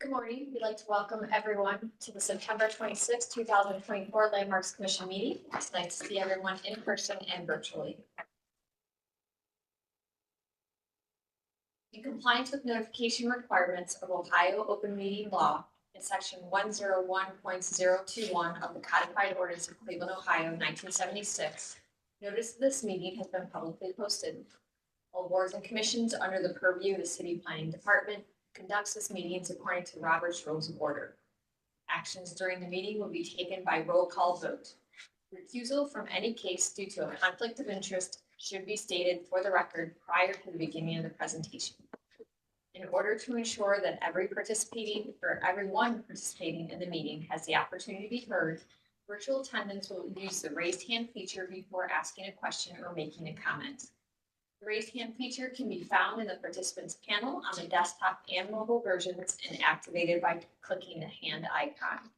Good morning. We'd like to welcome everyone to the September 26, 2024 Landmarks Commission meeting. It's nice to see everyone in person and virtually. In compliance with notification requirements of Ohio Open Meeting Law in section 101.021 of the Codified Ordinance of Cleveland, Ohio, 1976, notice of this meeting has been publicly posted. All boards and commissions under the purview of the City Planning Department conducts this meetings according to Robert's Rules of Order. Actions during the meeting will be taken by roll call vote. Recusal from any case due to a conflict of interest should be stated for the record prior to the beginning of the presentation. In order to ensure that everyone participating in the meeting has the opportunity to be heard, virtual attendants will use the raised hand feature before asking a question or making a comment. The raised hand feature can be found in the participants panel on the desktop and mobile versions and activated by clicking the hand icon.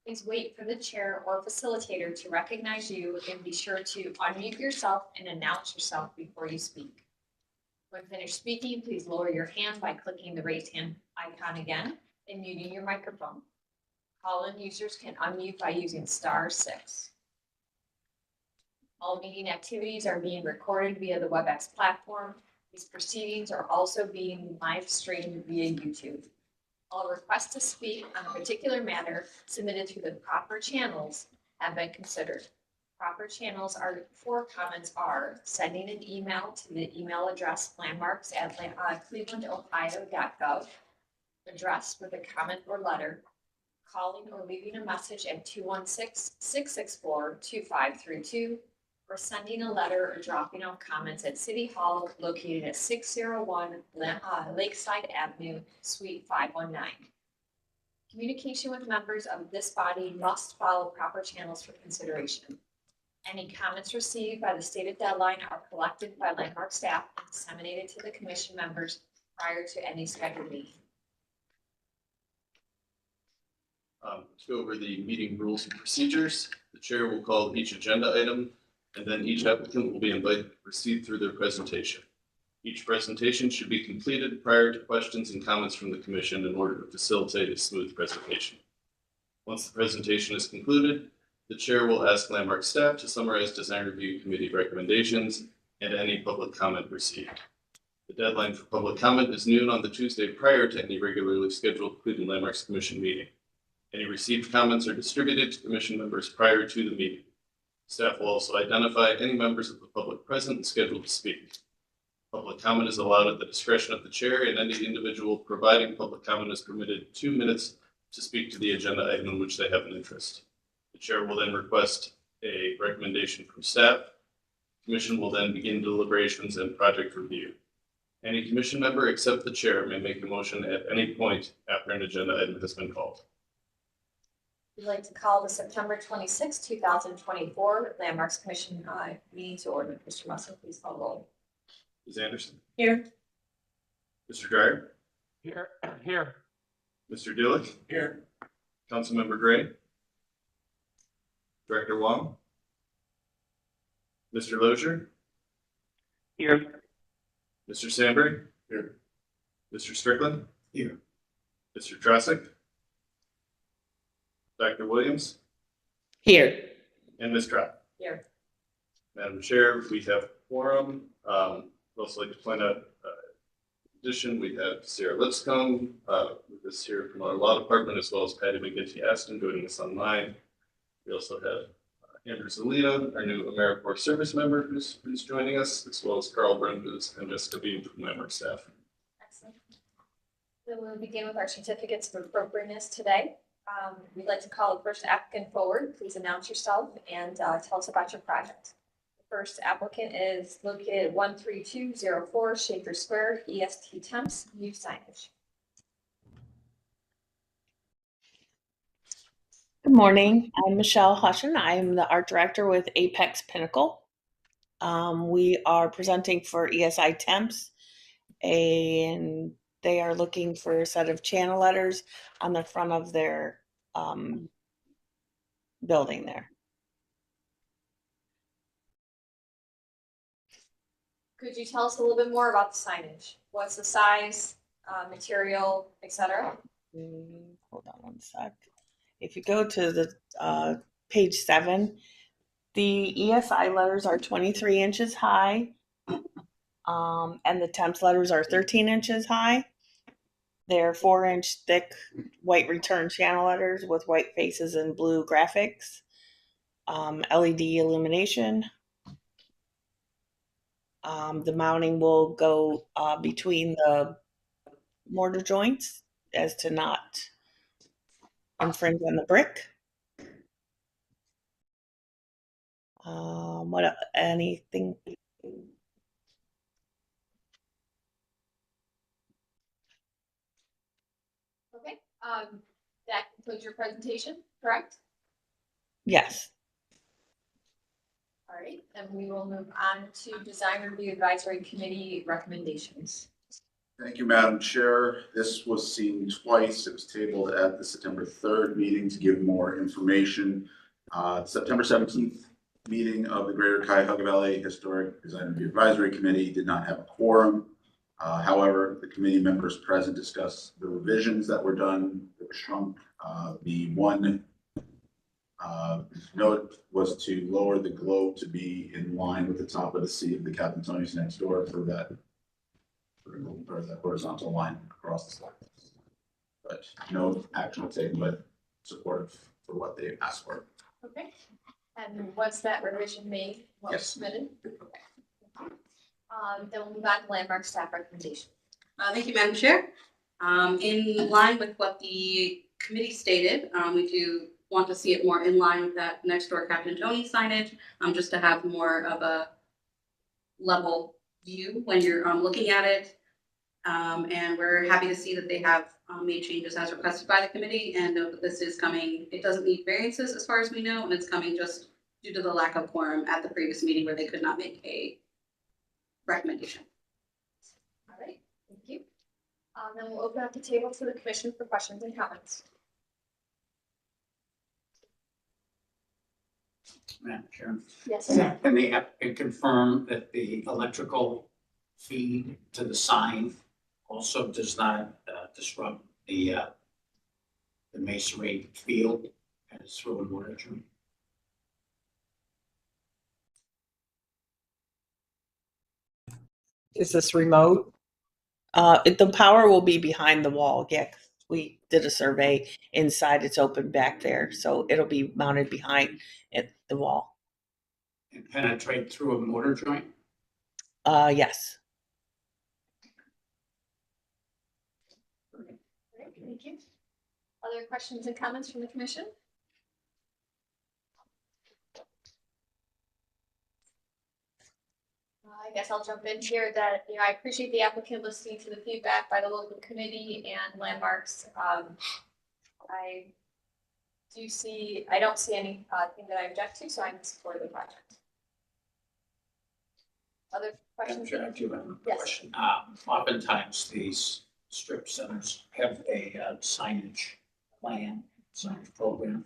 Please wait for the chair or facilitator to recognize you and be sure to unmute yourself and announce yourself before you speak. When finished speaking, please lower your hand by clicking the raised hand icon again and muting your microphone. Call-in users can unmute by using *6. All meeting activities are being recorded via the WebEx platform. These proceedings are also being live streamed via YouTube. All requests to speak on a particular matter submitted through the proper channels have been considered. Proper channels for comments are sending an email to the email address landmarks@clevelandohio.gov, addressed with a comment or letter, calling or leaving a message at 216-664-2532, or sending a letter or dropping off comments at City Hall located at 601 Lakeside Avenue, Suite 519. Communication with members of this body must follow proper channels for consideration. Any comments received by the stated deadline are collected by Landmark staff and disseminated to the commission members prior to any scheduled meeting. Let's go over the meeting rules and procedures. The chair will call each agenda item, and then each applicant will be invited to proceed through their presentation. Each presentation should be completed prior to questions and comments from the commission in order to facilitate a smooth presentation. Once the presentation is concluded, the chair will ask Landmark staff to summarize design review committee recommendations and any public comment received. The deadline for public comment is noon on the Tuesday prior to any regularly scheduled Cleveland Landmarks Commission meeting. Any received comments are distributed to commission members prior to the meeting. Staff will also identify any members of the public present and scheduled to speak. Public comment is allowed at the discretion of the chair, and any individual providing public comment is permitted 2 minutes to speak to the agenda item in which they have an interest. The chair will then request a recommendation from staff. The commission will then begin deliberations and project review. Any commission member except the chair may make a motion at any point after an agenda item has been called. We'd like to call the September 26, 2024 Landmarks Commission meeting to order. Mr. Russell, please call roll. Ms. Anderson? Here. Mr. Dryer? Here. Mr. Dillick? Here. Councilmember Gray? Director Wong? Mr. Lozier? Here. Mr. Sandberg? Here. Mr. Strickland? Here. Mr. Trosick? Dr. Williams? Here. And Ms. Trott? Here. Madam Chair, we have quorum. I'd also like to point out, in addition, we have Sarah Lipscomb with us here from our law department, as well as Patty McGinty Aston joining us online. We also have Andrew Zelina, our new AmeriCorps service member, who's joining us, as well as Carl Brundis and Jessica Beam from Landmark staff. Excellent. So we'll begin with our certificates of appropriateness today. We'd like to call the first applicant forward. Please announce yourself and tell us about your project. The first applicant is located at 13204 Schaefer Square, EST Temps, new signage. Good morning. I'm Michelle Hushin. I am the art director with Apex Pinnacle. We are presenting for ESI Temps, and they are looking for a set of channel letters on the front of their building there. Could you tell us a little bit more about the signage? What's the size, material, etc.? Hold on one sec. If you go to the page 7, the ESI letters are 23 inches high, and the temps letters are 13 inches high. They're 4-inch thick white return channel letters with white faces and blue graphics, LED illumination. The mounting will go between the mortar joints as to not infringe on the brick. Anything? Okay, that concludes your presentation, correct? Yes. All right, and we will move on to Design Review Advisory Committee recommendations. Thank you, Madam Chair. This was seen twice. It was tabled at the September 3rd meeting to give more information. September 17th meeting of the Greater Cuyahoga Valley Historic Design Review Advisory Committee did not have a quorum. However, the committee members present discussed the revisions that were done, that were shrunk. The one note was to lower the globe to be in line with the top of the C of the Captain Tony's next door for that horizontal line across the slide. But no action taken, but supportive for what they asked for. Okay, and was that revision made? What was Yes. submitted? Okay. Then we'll move on to landmark staff recommendation. Thank you, Madam Chair. In line with what the committee stated, we do want to see it more in line with that next door Captain Tony signage, just to have more of a level view when you're looking at it. And we're happy to see that they have made changes as requested by the committee, and note that this is coming, it doesn't need variances as far as we know, and it's coming just due to the lack of quorum at the previous meeting where they could not make a recommendation. All right, thank you. Then we'll open up the table to the commission for questions and comments. Madam Chair. Yes. And they have to confirm that the electrical feed to the sign also does not disrupt the masonry field as through and water joint. Is this remote? The power will be behind the wall. Yeah, we did a survey inside. It's open back there, so it'll be mounted behind the wall. And penetrate through a mortar joint? Yes. Great, thank you. Other questions and comments from the commission? I guess I'll jump in here that, I appreciate the applicant listening to the feedback by the local committee and landmarks. I don't see any thing that I object to, so I'm in support of the project. Other Madam questions? Chair, I do have a Yes. question. Oftentimes these strip centers have a signage plan, signage program.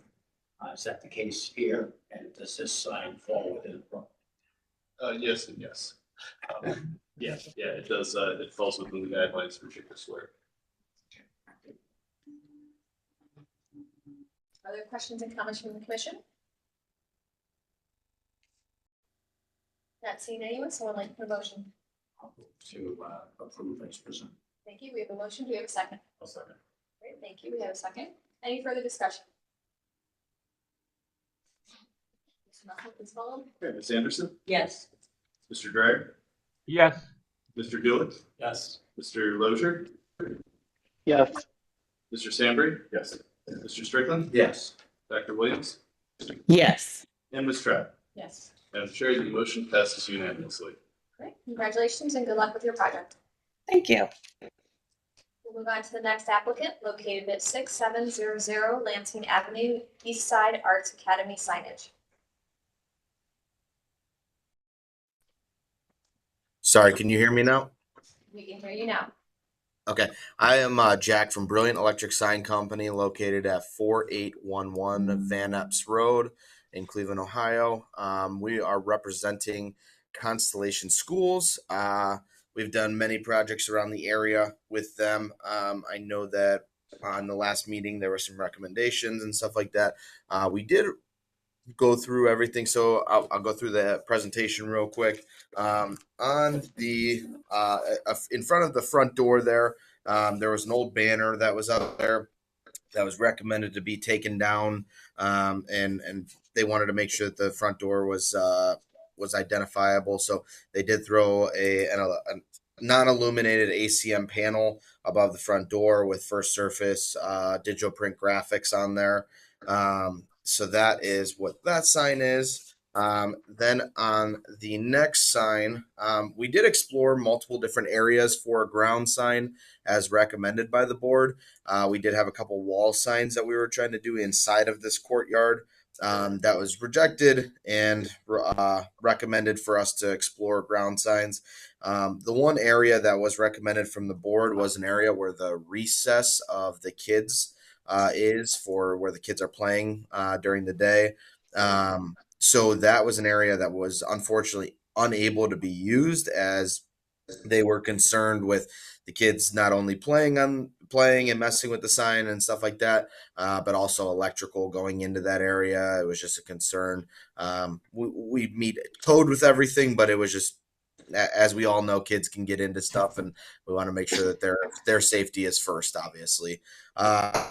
Is that the case here? And does this sign fall within the program? Yes and yes. Yeah, it does, it falls within the guidelines for Shaker Square. Other questions and comments from the commission? Not seeing anyone, so I'd like a motion. I'll move to approve as presented. Thank you. We have a motion. Do we have a second? I'll second. Great, thank you. We have a second. Any further discussion? Mr. Nussle, please follow. Okay, Ms. Anderson, Yes. Mr. Dryer, Yes. Mr. Gillick, Yes. Mr. Lozier, Yes. Mr. Sambry. Yes. Mr. Strickland, Yes. Dr. Williams, Yes. and Ms. Trout. Yes. Madam Chair, the motion passes unanimously. Great. Congratulations and good luck with your project. Thank you. We'll move on to the next applicant located at 6700 Lansing Avenue, East Side Arts Academy signage. Sorry, can you hear me now? We can hear you now. I am Jack from Brilliant Electric Sign Company, located at 4811 Van Epps Road in Cleveland, Ohio. We are representing Constellation Schools. We've done many projects around the area with them. I know that On the last meeting, there were some recommendations and stuff like that. We did go through everything, so I'll go through the presentation real quick. On the in front of the front door there was an old banner that was up there that was recommended to be taken down, and they wanted to make sure that the front door was identifiable. So they did throw a non-illuminated ACM panel above the front door with First Surface digital print graphics on there. So that is what that sign is. Then on the next sign, we did explore multiple different areas for a ground sign as recommended by the board. We did have a couple wall signs that we were trying to do inside of this courtyard. That was rejected and recommended for us to explore ground signs. The one area that was recommended from the board was an area where the recess of the kids is for where the kids are playing during the day. So that was an area that was unfortunately unable to be used, as they were concerned with the kids not only playing and messing with the sign and stuff like that, but also electrical going into that area. It was just a concern. We meet code with everything, but it was just, as we all know, kids can get into stuff, and we want to make sure that their safety is first, obviously.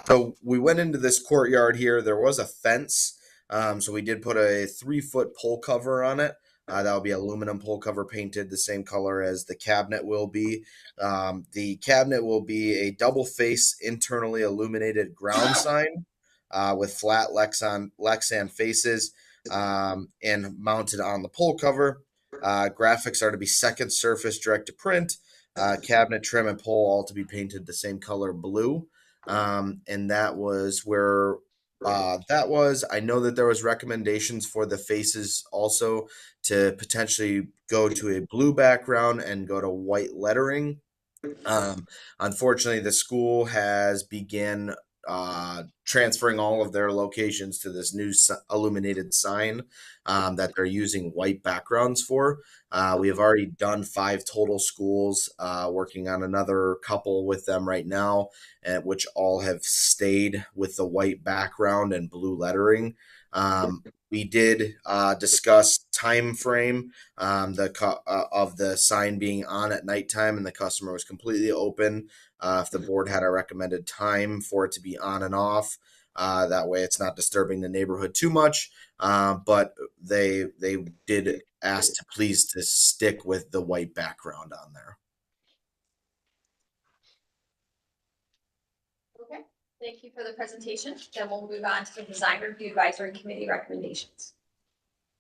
So we went into this courtyard here. There was a fence, so we did put a 3-foot pole cover on it. That will be aluminum pole cover painted the same color as the cabinet will be. The cabinet will be a double face internally illuminated ground sign with flat Lexan faces and mounted on the pole cover. Graphics are to be second surface direct to print. Cabinet trim and pole all to be painted the same color blue. And that was where that was. I know that there was recommendations for the faces also to potentially go to a blue background and go to white lettering. Unfortunately, the school has began transferring all of their locations to this new illuminated sign that they're using white backgrounds for. We have already done 5 total schools, working on another couple with them right now, which all have stayed with the white background and blue lettering. We did discuss time frame of the sign being on at nighttime, and the customer was completely open if the board had a recommended time for it to be on and off. That way it's not disturbing the neighborhood too much. But they did ask to please to stick with the white background on there. Okay, thank you for the presentation. Then we'll move on to the Design Review Advisory Committee recommendations.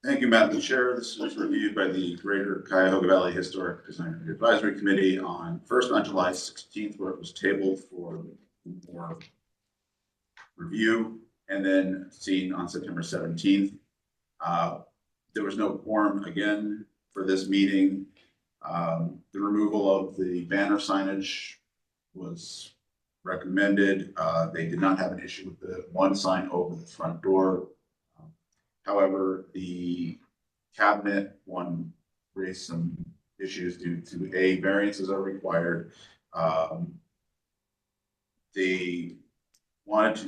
Thank you, Madam Chair. This was reviewed by the Greater Cuyahoga Valley Historic Design Review Advisory Committee on July 16th, where it was tabled for more review, and then seen on September 17th. There was no quorum again for this meeting. The removal of the banner signage was recommended. They did not have an issue with the one sign over the front door. However, the cabinet one raised some issues due to variances are required. They wanted to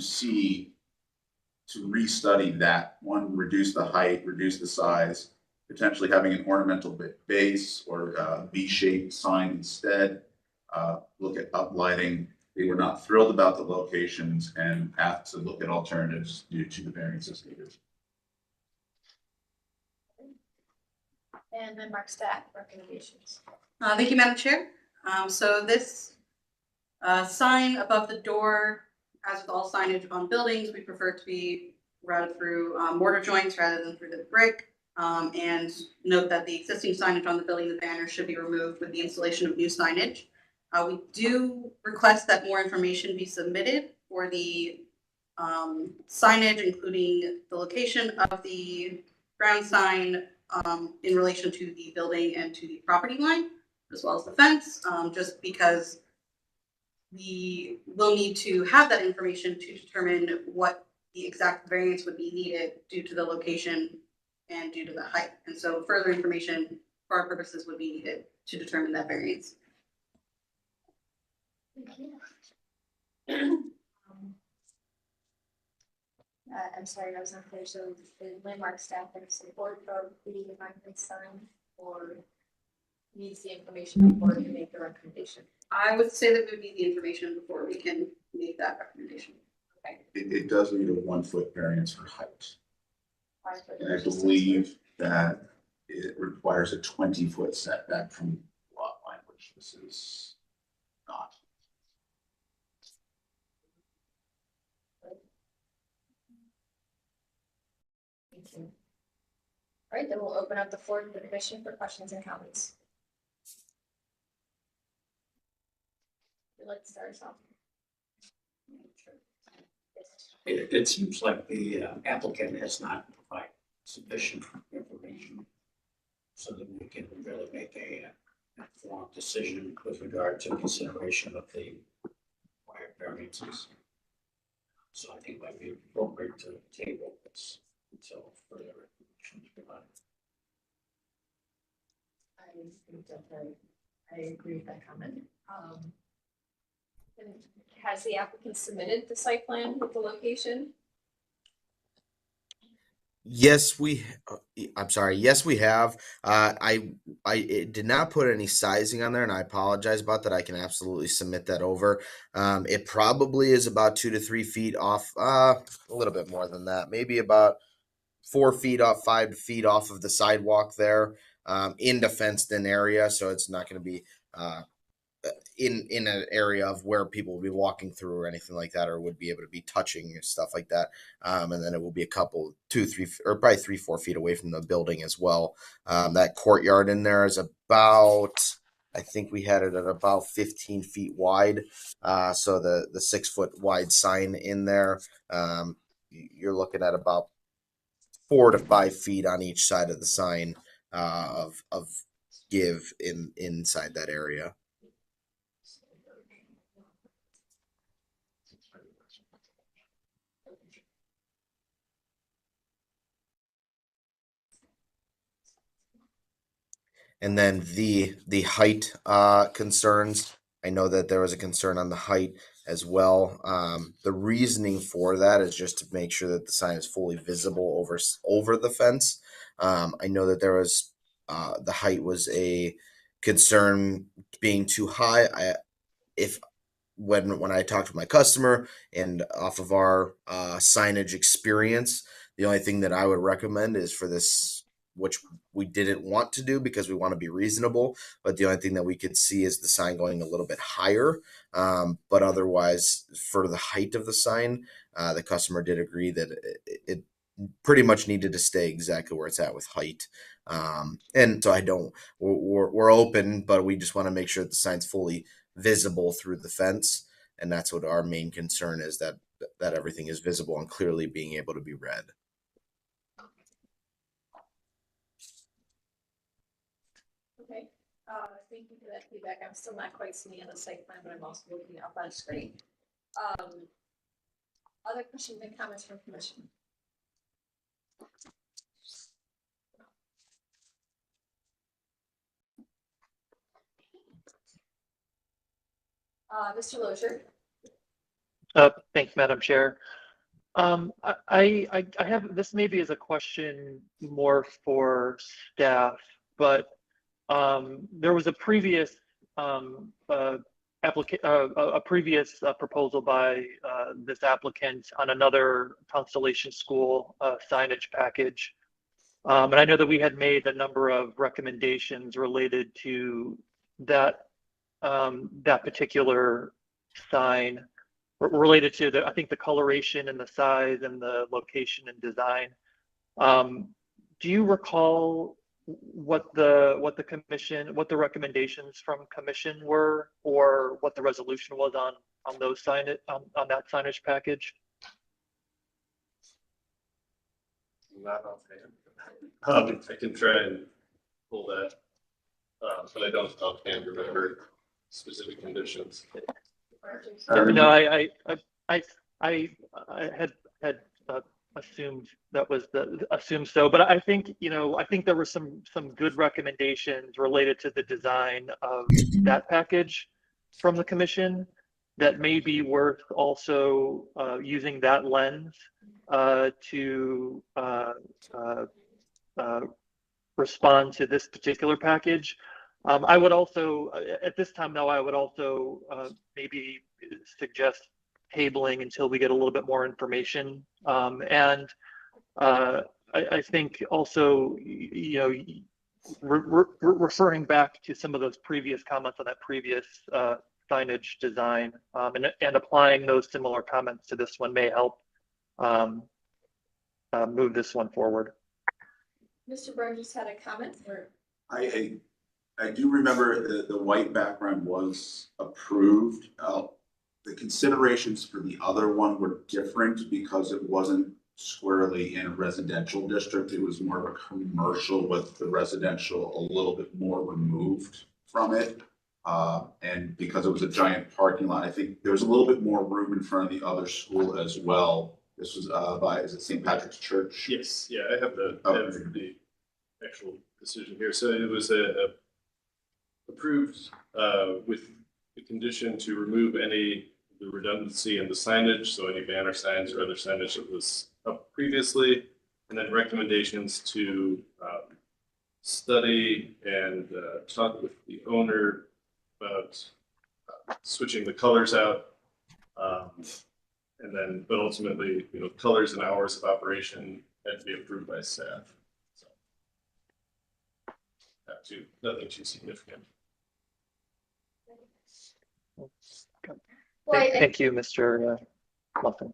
restudy that one, reduce the height, reduce the size, potentially having an ornamental base or a V-shaped sign instead. Look at uplighting. They were not thrilled about the locations and asked to look at alternatives due to the variances needed. And then Mark Stack, recommendations. Thank you, Madam Chair. So this sign above the door, as with all signage on buildings, we prefer to be routed through mortar joints rather than through the brick. And note that the existing signage on the building, the banner, should be removed with the installation of new signage. We do request that more information be submitted for the signage, including the location of the ground sign in relation to the building and to the property line, as well as the fence, just because we will need to have that information to determine what the exact variance would be needed due to the location and due to the height. And so further information for our purposes would be needed to determine that variance. Thank you. I'm sorry, I was not clear. So the landmark staff in support of the environment sign or needs the information before we make the recommendation? I would say that we would need the information before we can make that recommendation. Okay. It does need a 1 foot variance for height. Fine, but And I just- believe that it requires a 20 foot setback from lot line, which this is not. Thank you. All right, then we'll open up the floor to the commission for questions and comments. Let's start us off. It seems like the applicant has not provided sufficient information so that we can really make a informed decision with regard to consideration of the required variances. So I think it might be appropriate to table this until further information is provided. I agree with that comment. And has the applicant submitted the site plan with the location? Yes, I'm sorry. Yes, we have. I did not put any sizing on there, and I apologize about that. I can absolutely submit that over. It probably is about 2 to 3 feet off. A little bit more than that. Maybe about 4 feet off, 5 feet off of the sidewalk there, in the fenced-in area. So it's not going to be in an area of where people will be walking through or anything like that, or would be able to be touching and stuff like that. And then it will be a couple, 2, 3, or probably 3, 4 feet away from the building as well. That courtyard in there is about, I think we had it at about 15 feet wide. So the 6 foot wide sign in there, you're looking at about 4 to 5 feet on each side of the sign of give inside that area. And then the height concerns, I know that there was a concern on the height as well. The reasoning for that is just to make sure that the sign is fully visible over the fence. I know that there was the height was a concern being too high. When I talked to my customer and off of our signage experience, the only thing that I would recommend is for this, which we didn't want to do because we want to be reasonable, but the only thing that we could see is the sign going a little bit higher. But otherwise, for the height of the sign, the customer did agree that it pretty much needed to stay exactly where it's at with height. And so we're open, but we just want to make sure that the sign's fully visible through the fence. And that's what our main concern is, that everything is visible and clearly being able to be read. Okay, thank you for that feedback. I'm still not quite seeing on the site plan, but I'm also looking up on screen. Other questions and comments from commission? Mr. Lozier? Thanks, Madam Chair. I have, this maybe is a question more for staff, but there was a previous proposal by this applicant on another Constellation School signage package. And I know that we had made a number of recommendations related to that particular sign, related to I think the coloration and the size and the location and design. Do you recall what the recommendations from commission were, or what the resolution was on on that signage package? Not offhand. I can try and pull that, but I don't offhand remember specific conditions. No, I had assumed that was assumed so, but I think, I think there were some good recommendations related to the design of that package from the commission. that may be worth also using that lens to respond to this particular package. I would also, at this time though, I would also maybe suggest tabling until we get a little bit more information. And I think also, you know, referring back to some of those previous comments on that previous signage design and applying those similar comments to this one may help move this one forward. Mr. Burgess had a comment or? I do remember the white background was approved. The considerations for the other one were different because it wasn't squarely in a residential district. It was more of a commercial with the residential a little bit more removed from it. And because it was a giant parking lot, I think there was a little bit more room in front of the other school as well. This was by, is it St. Patrick's Church? Yes, yeah, I have the actual decision here. So it was approved with the condition to remove any the redundancy in the signage, so any banner signs or other signage that was up previously, and then recommendations to study and talk with the owner about switching the colors out, and then, but ultimately, you know, colors and hours of operation had to be approved by staff. So, nothing too significant. Well, Thank you, Mr. Muffin.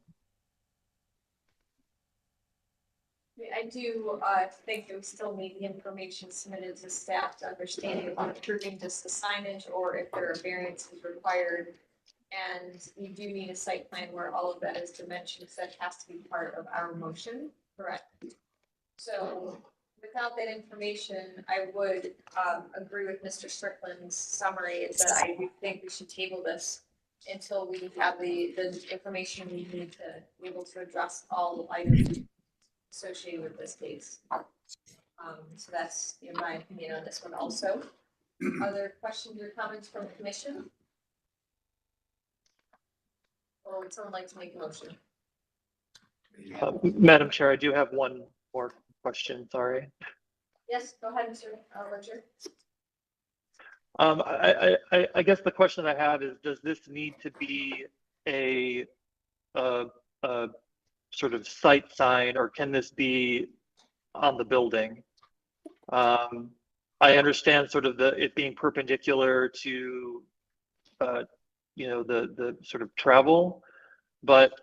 I do think that we still need the information submitted to staff to understand if we're approving just the signage or if there are variances required. And we do need a site plan where all of that is dimensioned, so that has to be part of our motion, correct? So without that information, I would agree with Mr. Strickland's summary, is that I do think we should table this until we have the information we need to be able to address all items associated with this case. So that's in my opinion on this one also. Other questions or comments from the commission? Or would someone like to make a motion? Madam Chair, I do have one more question, sorry. Yes, go ahead, Mr. Ledger. I guess the question I have is, does this need to be a sort of site sign, or can this be on the building? I understand sort of it being perpendicular to, you know, the sort of travel, but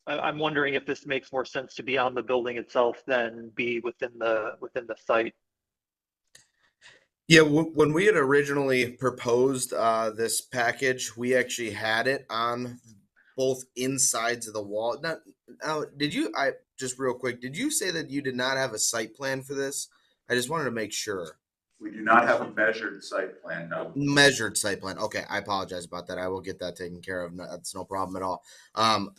I'm wondering if this makes more sense to be on the building itself than be within the site. Yeah, when we had originally proposed this package, we actually had it on both insides of the wall. Now, did you? I just real quick. Did you say that you did not have a site plan for this? I just wanted to make sure. We do not have a measured site plan, no. Measured site plan. Okay, I apologize about that. I will get that taken care of. That's no problem at all.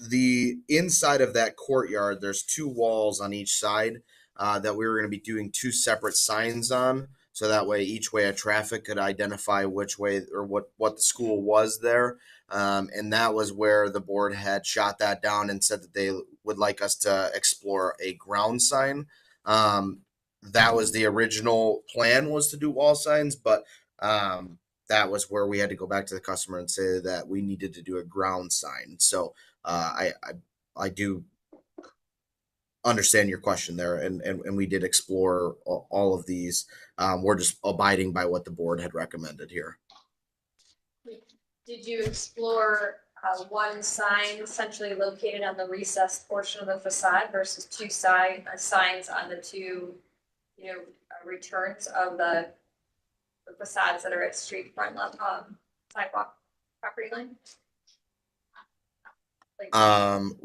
The inside of that courtyard, there's two walls on each side that we were going to be doing two separate signs on. So that way, each way of traffic could identify which way or what the school was there. And that was where the board had shot that down and said that they would like us to explore a ground sign. That was the original plan, was to do wall signs, but that was where we had to go back to the customer and say that we needed to do a ground sign. So I do understand your question there, and we did explore all of these. We're just abiding by what the board had recommended here. Did you explore one sign centrally located on the recessed portion of the facade versus two signs on the two, you know, returns of the facades that are at street front level, sidewalk property line? Like,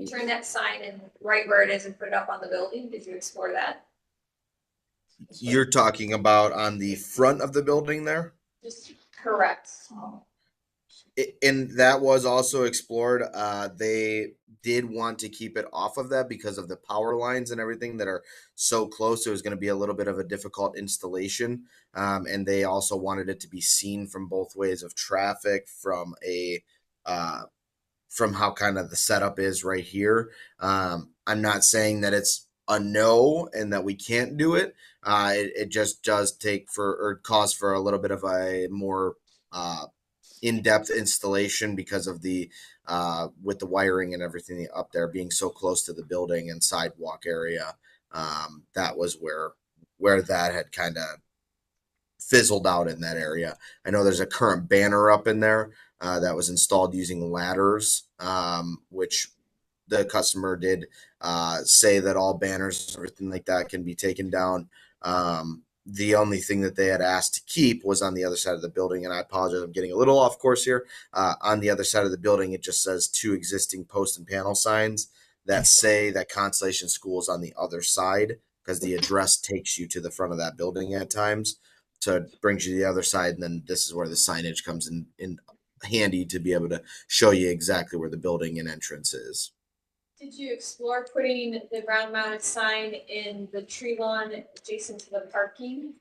turn that sign in right where it is and put it up on the building. Did you explore that? You're talking about on the front of the building there? Just correct. And that was also explored. They did want to keep it off of that because of the power lines and everything that are so close. It was going to be a little bit of a difficult installation. And they also wanted it to be seen from both ways of traffic, from a from how kind of the setup is right here. I'm not saying that it's a no and that we can't do it. It just does cause for a little bit of a more in-depth installation because of the with the wiring and everything up there being so close to the building and sidewalk area. That was where that had kind of fizzled out in that area. I know there's a current banner up in there that was installed using ladders, which the customer did say that all banners, everything like that, can be taken down. The only thing that they had asked to keep was on the other side of the building, and I apologize, I'm getting a little off course here. On the other side of the building, it just says 2 existing post and panel signs that say that Constellation School is on the other side, because the address takes you to the front of that building at times. So it brings you to the other side, and then this is where the signage comes in handy to be able to show you exactly where the building and entrance is. Did you explore putting the ground mounted sign in the tree lawn adjacent to the parking?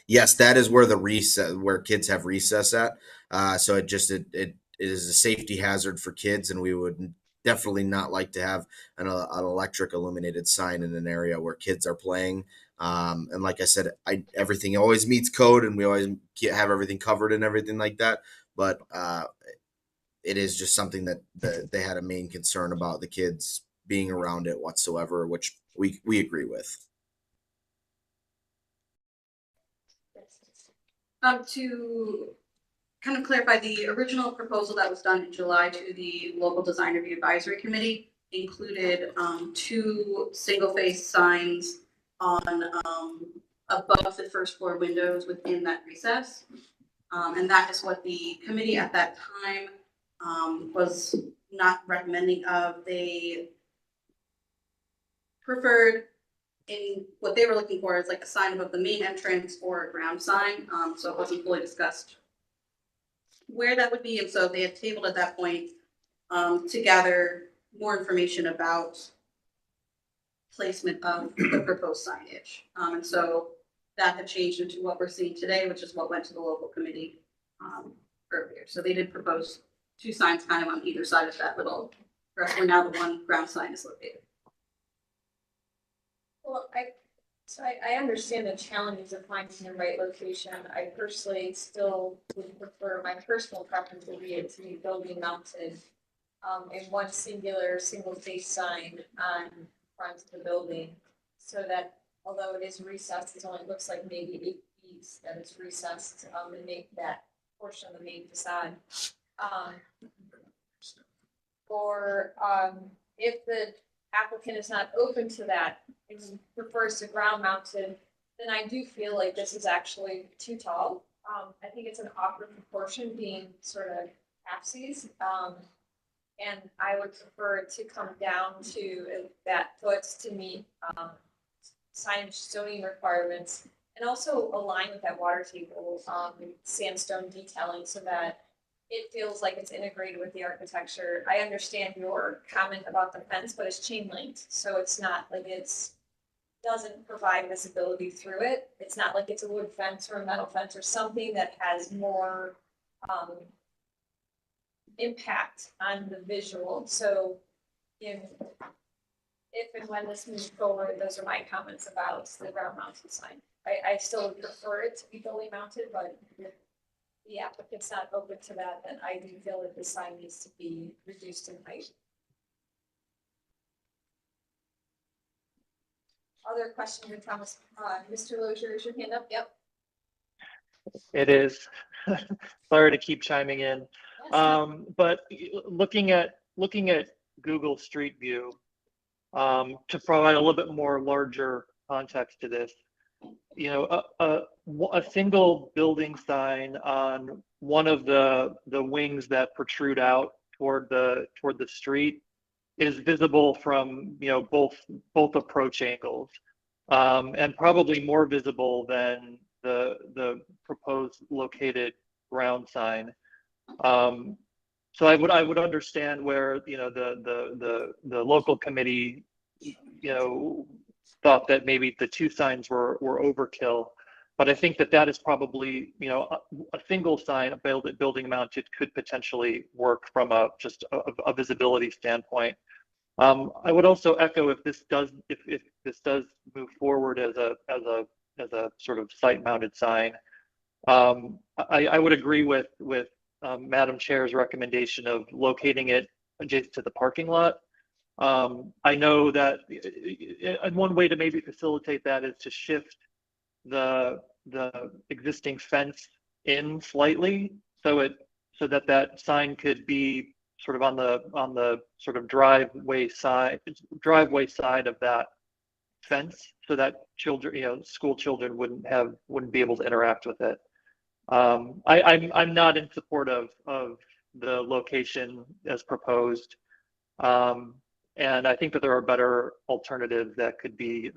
Yes, that is where the recess, where kids have recess at. So it is a safety hazard for kids, and we would definitely not like to have an electric illuminated sign in an area where kids are playing. And like I said, everything always meets code, and we always have everything covered and everything like that. But it is just something that they had a main concern about the kids being around it whatsoever, which we agree with. To kind of clarify, the original proposal that was done in July to the local design review advisory committee included 2 single-face signs on above the first floor windows within that recess. And that is what the committee at that time was not recommending of. They preferred, in what they were looking for, is like a sign above the main entrance or a ground sign. So it wasn't fully discussed where that would be. And so they had tabled at that point to gather more information about placement of the proposed signage. And so that had changed into what we're seeing today, which is what went to the local committee earlier. So they did propose 2 signs kind of on either side of that little, where now the 1 ground sign is located. Well, I understand the challenges of finding the right location. I personally still would prefer, my personal preference would be it to be building mounted in one single face sign on front of the building, so that although it is recessed, it only looks like maybe 8 feet that it's recessed and make that portion of the main facade. Or if the applicant is not open to that and prefers to ground mounted, then I do feel like this is actually too tall. I think it's an awkward proportion being sort of halfsies. And I would prefer it to come down to that foots to meet signage zoning requirements, and also align with that water table sandstone detailing, so that it feels like it's integrated with the architecture. I understand your comment about the fence, but it's chain linked, so it's not like doesn't provide visibility through it. It's not like it's a wood fence or a metal fence or something that has more impact on the visual. So if and when this moves forward, those are my comments about the ground mounted sign. I still prefer it to be building mounted, but if the applicant's not open to that, then I do feel that the sign needs to be reduced in height. Other questions or comments? Mr. Lozier, is your hand up? Yep. It is. Sorry to keep chiming in. Yes. But looking at Google Street View, to provide a little bit more larger context to this, you know, a single building sign on one of the wings that protrude out toward the street is visible from, you know, both approach angles, and probably more visible than the proposed located ground sign. So I would understand where, you know, the local committee, you know, thought that maybe the 2 signs were overkill. But I think that that is probably, you know, a single sign, a building mounted could potentially work from a visibility standpoint. I would also echo if this does move forward as a sort of site mounted sign. I would agree with Madam Chair's recommendation of locating it adjacent to the parking lot. I know that and one way to maybe facilitate that is to shift the existing fence in slightly so that sign could be sort of on the sort of driveway side of that fence, so that children, you know, school children wouldn't be able to interact with it. I'm not in support of the location as proposed, and I think that there are better alternatives that could be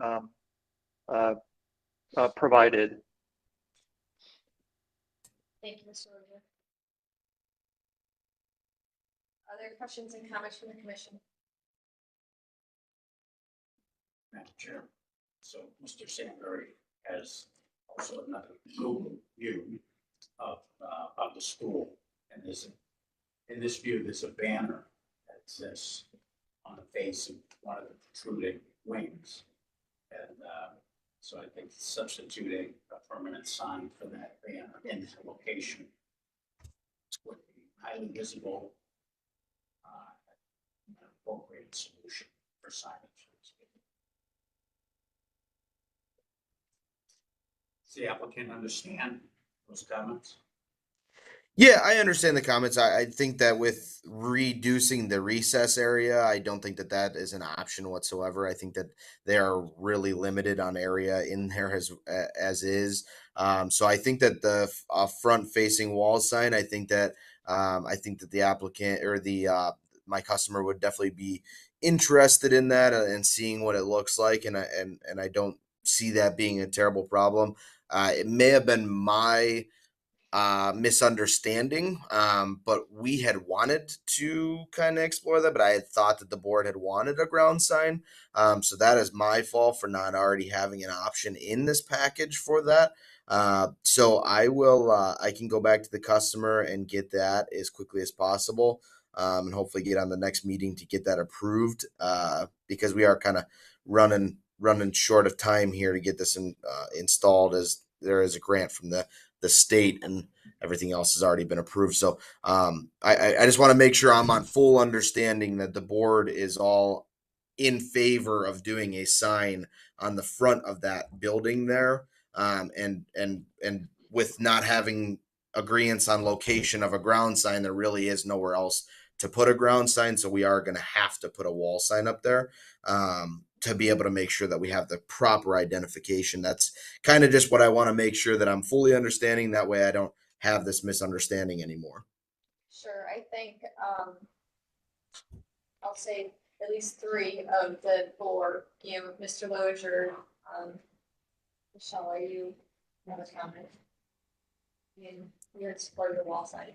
provided. Thank you, Mr. Rozier. Other questions and comments from the commission? Madam Chair. So Mr. Sandberry has also another Google view of the school. And in this view, there's a banner that says on the face of one of the protruding wings. And so I think substituting a permanent sign for that banner in that location would be highly visible, an appropriate solution for signage. Does the applicant understand those comments? Yeah, I understand the comments. I think that with reducing the recess area, I don't think that that is an option whatsoever. I think that they are really limited on area in there as is. So I think that the front facing wall sign, I think that the applicant or the my customer would definitely be interested in that and seeing what it looks like, and I don't see that being a terrible problem. It may have been my misunderstanding, but we had wanted to kind of explore that, but I had thought that the board had wanted a ground sign. So that is my fault for not already having an option in this package for that. So I can go back to the customer and get that as quickly as possible, and hopefully get on the next meeting to get that approved, because we are kind of running short of time here to get this installed, as there is a grant from the state and everything else has already been approved. So I just want to make sure I'm on full understanding that the board is all in favor of doing a sign on the front of that building there, and with not having agreements on location of a ground sign, there really is nowhere else to put a ground sign. So we are going to have to put a wall sign up there, to be able to make sure that we have the proper identification. That's kind of just what I want to make sure that I'm fully understanding. That way I don't have this misunderstanding anymore. Sure, I think, I'll say at least 3 of the 4, you know, Mr. Lozier, Michelle, are you have a comment? You're in support of the wall sign.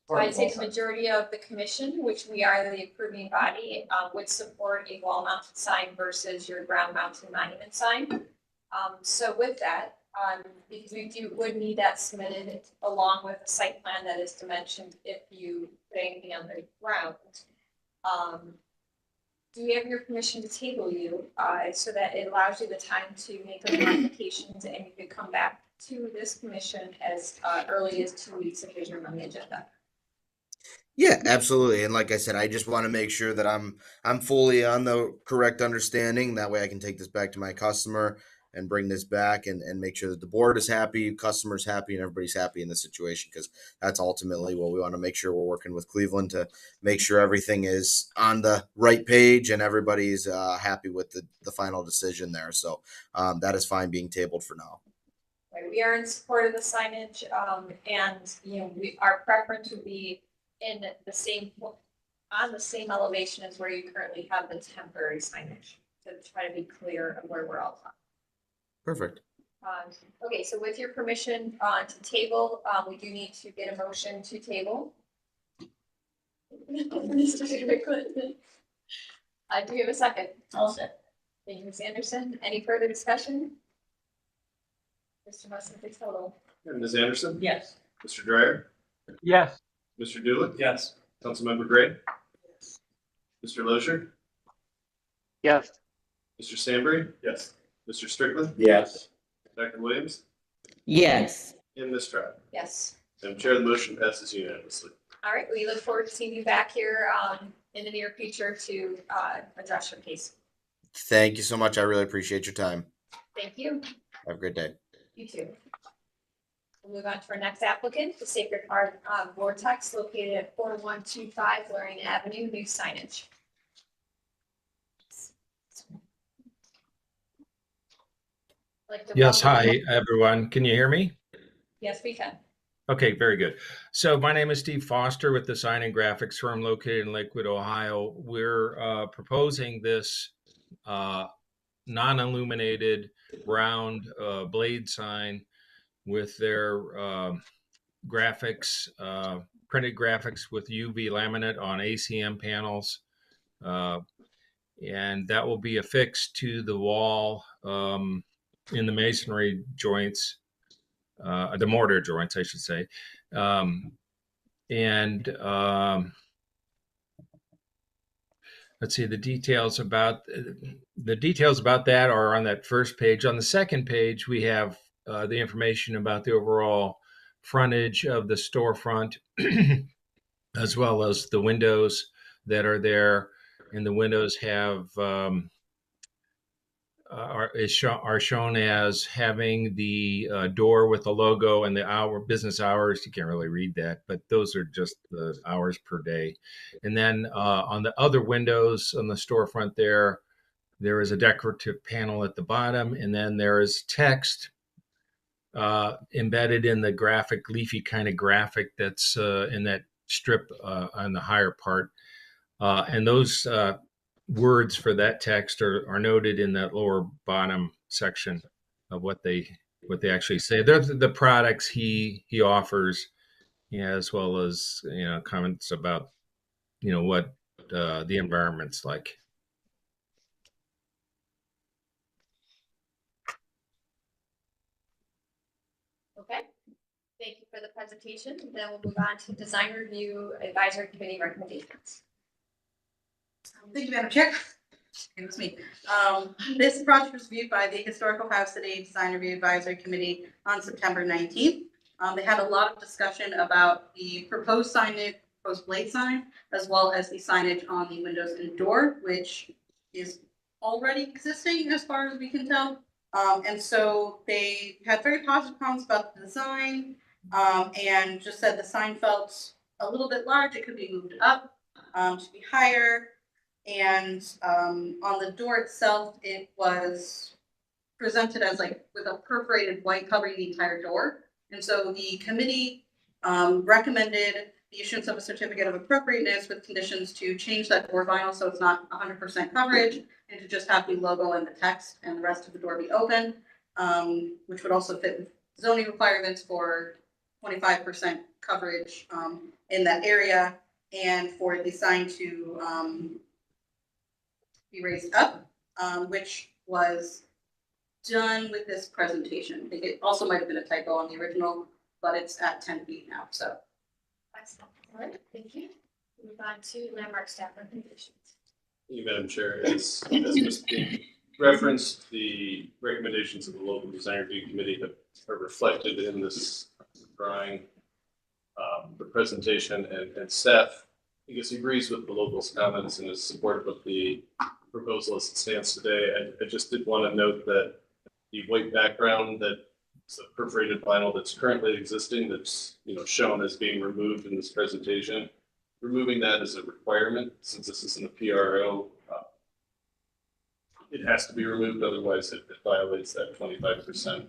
So I'd say the majority of the commission, which we are the approving body, would support a wall mounted sign versus your ground mounted monument sign. So with that, because we would need that submitted along with a site plan that is dimensioned if you put anything on the ground. Do we have your permission to table you, so that it allows you the time to make those modifications and you could come back to this commission as early as 2 weeks if there's room on the agenda? Yeah, absolutely. And like I said, I just want to make sure that I'm fully on the correct understanding. That way I can take this back to my customer and bring this back and make sure that the board is happy, customers happy, and everybody's happy in the situation, because that's ultimately what we want to make sure. We're working with Cleveland to make sure everything is on the right page and everybody's happy with the final decision there. So that is fine being tabled for now. Right, we are in support of the signage, and you know, our preference would be in on the same elevation as where you currently have the temporary signage, to try to be clear of where we're all talking. Perfect. Okay, so with your permission to table, we do need to get a motion to table. Mr. Strickland. Do you have a second? I'll second. Thank you, Ms. Anderson. Any further discussion? Mr. Mustin, please call roll. And Ms. Anderson? Yes. Mr. Dryer? Yes. Mr. Dooley? Yes. Councilmember Gray? Mr. Lozier? Yes. Mr. Sandberry? Yes. Mr. Strickland? Yes. Dr. Williams? Yes. And Ms. Trout? Yes. Madam Chair, the motion passes unanimously. All right, we look forward to seeing you back here in the near future to address your case. Thank you so much. I really appreciate your time. Thank you. Have a great day. You too. We'll move on to our next applicant, the Sacred Heart Vortex, located at 4125 Loring Avenue, new signage. Yes, hi, everyone. Can you hear me? Yes, we can. Okay, very good. So my name is Steve Foster with the Sign and Graphics firm located in Lakewood, Ohio. We're proposing this non-illuminated round blade sign with their graphics, printed graphics with UV laminate on ACM panels. And that will be affixed to the wall in the masonry joints, the mortar joints, I should say. Let's see, the details about that are on that first page. On the second page, we have the information about the overall frontage of the storefront, as well as the windows that are there. And the windows have are shown as having the door with the logo and the business hours. You can't really read that, but those are just the hours per day. And then on the other windows on the storefront there is a decorative panel at the bottom, and then there is text embedded in the graphic, leafy kind of graphic that's in that strip on the higher part. And those words for that text are noted in that lower bottom section of what they actually say. They're the products he offers, as well as comments about what the environment's like. Okay. Thank you for the presentation. Then we'll move on to design review advisory committee recommendations. Thank you, Madam Chair. It was me. This project was reviewed by the Historical Ohio City Design Review Advisory Committee on September 19th. They had a lot of discussion about the proposed signage, proposed blade sign, as well as the signage on the windows and door, which is already existing as far as we can tell. And so they had very positive comments about the design, and just said the sign felt a little bit large. It could be moved up to be higher. And on the door itself, it was presented as with a perforated white covering the entire door. And so the committee recommended the issuance of a certificate of appropriateness with conditions to change that door vinyl so it's not 100% coverage, and to just have the logo and the text and the rest of the door be open, which would also fit with zoning requirements for 25% coverage in that area, and for the sign to be raised up, which was done with this presentation. I think it also might have been a typo on the original, but it's at 10 feet now, so. Excellent. All right, thank you. Move on to landmark staff recommendations. Thank you, Madam Chair. As Ms. King referenced, the recommendations of the local design review committee are reflected in this drawing. The presentation and staff, I guess, agrees with the local's comments and is supportive of the proposal as it stands today. I just did want to note that the white background that's the perforated vinyl that's currently existing, that's shown as being removed in this presentation, removing that as a requirement since this isn't a PRO. It has to be removed, otherwise it violates that 25%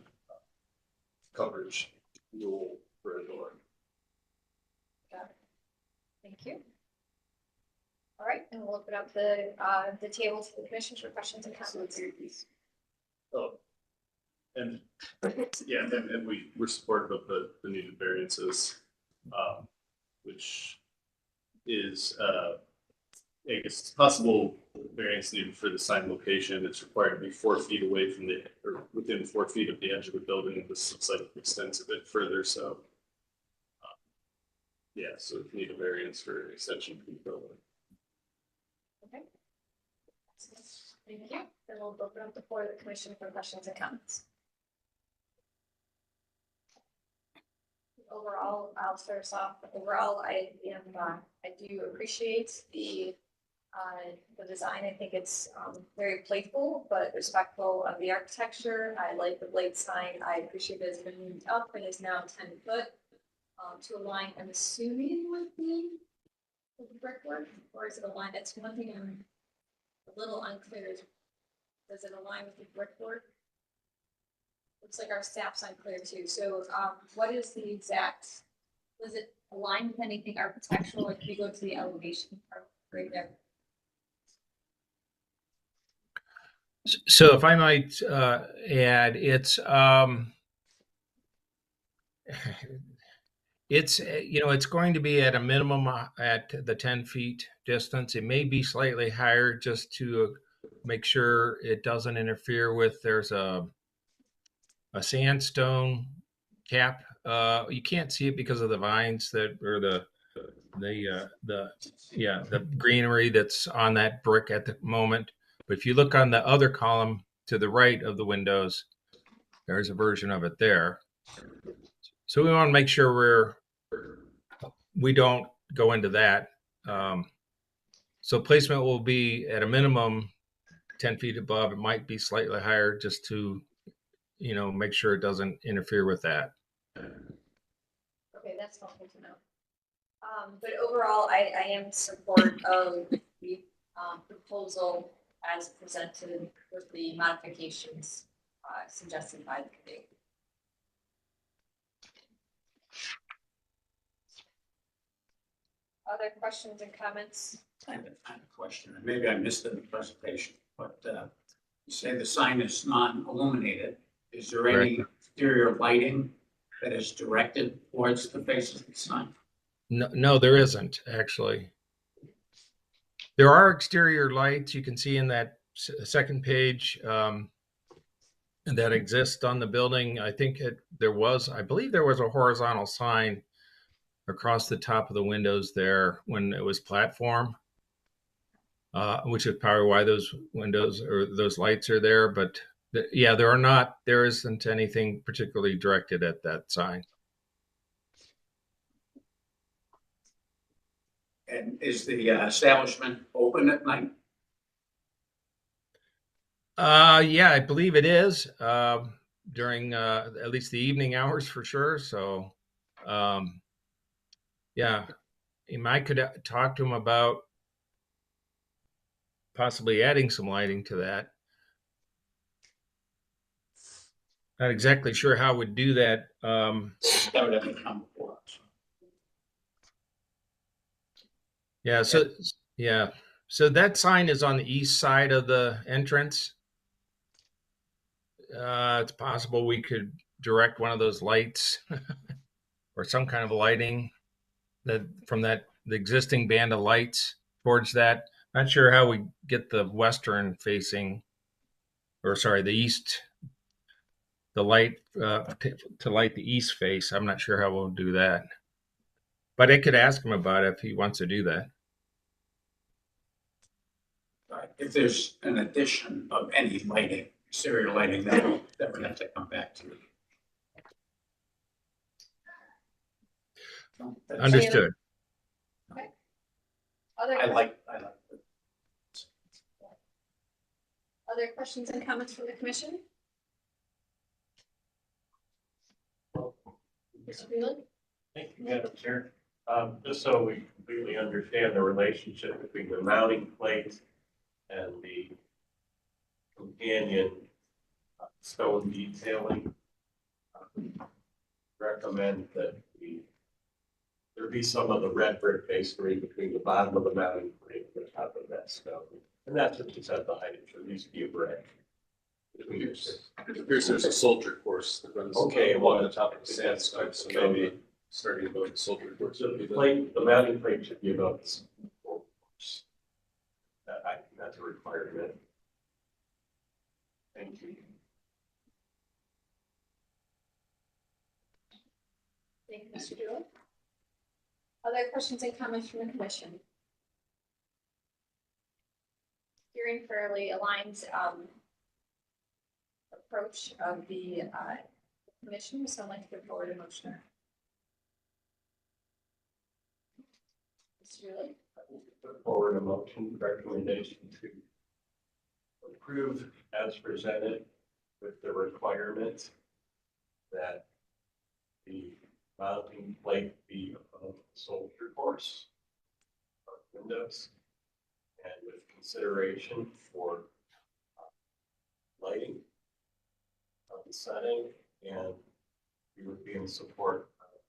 coverage rule for a door. Got it. Thank you. All right, and we'll open up the table to the commission for questions and comments. Oh, and yeah, and we're supportive of the needed variances, which is I guess it's possible variance needed for the sign location. It's required to be 4 feet away from the, or within 4 feet of the edge of the building. This looks like it extends a bit further, so. Yeah, so we need a variance for extension of the building. Okay. Thank you. Then we'll open up the floor to the commission for questions and comments. Overall, I'll start us off. Overall, I do appreciate the design. I think it's very playful but respectful of the architecture. I like the blade sign. I appreciate that it's been moved up and is now 10 foot to a line. I'm assuming with the brickwork, or is it a line? That's one thing I'm a little unclear. Does it align with the brickwork? Looks like our staff's unclear too. So what is the exact, does it align with anything architectural? Like if you go to the elevation part right there? So if I might add, it's it's going to be at a minimum at the 10 feet distance. It may be slightly higher just to make sure it doesn't interfere with, there's a sandstone cap. You can't see it because of the vines that, or the greenery that's on that brick at the moment. But if you look on the other column to the right of the windows, there's a version of it there. So we want to make sure we don't go into that. So placement will be at a minimum 10 feet above. It might be slightly higher just to, make sure it doesn't interfere with that. Okay, that's helpful to know. But overall, I am in support of the proposal as presented with the modifications suggested by the committee. Other questions and comments? I have a question, and maybe I missed it in the presentation, but you say the sign is non-illuminated. Is there any exterior lighting that is directed towards the face of the sign? No, there isn't actually. There are exterior lights you can see in that second page that exist on the building. I think I believe there was a horizontal sign across the top of the windows there when it was platform, which is probably why those windows or those lights are there. But there isn't anything particularly directed at that sign. And is the establishment open at night? Yeah, I believe it is during at least the evening hours for sure. So, I could talk to him about possibly adding some lighting to that. Not exactly sure how we'd do that. That would have to come before us. So that sign is on the east side of the entrance. It's possible we could direct one of those lights or some kind of lighting from the existing band of lights towards that. Not sure how we get the western facing, the east, the light to light the east face. I'm not sure how we'll do that, but I could ask him about it if he wants to do that. If there's an addition of any lighting, exterior lighting, that would have to come back to you. Understood. Okay. Other questions and comments from the commission? Mr. Freeland? Thank you, Madam Chair. Just so we completely understand the relationship between the mounting plate and the companion stone detailing, recommend that there be some of the red brick masonry between the bottom of the mounting plate and the top of that stone. And that's what just at the height. It needs to be a brick. It appears there's a soldier course that runs along the top of the sandstone, so maybe starting above the soldier course. So the mounting plate should be about this. that's a requirement. Thank you. Thank you, Mr. Dooley. Other questions and comments from the commission? Hearing fairly aligned approach of the commission, so I'd like to put forward a motion. Mr. Dooley? Put forward a motion recommendation to approve as presented with the requirement that the mounting plate be above the soldier course windows, and with consideration for lighting of the setting, and we would be in support of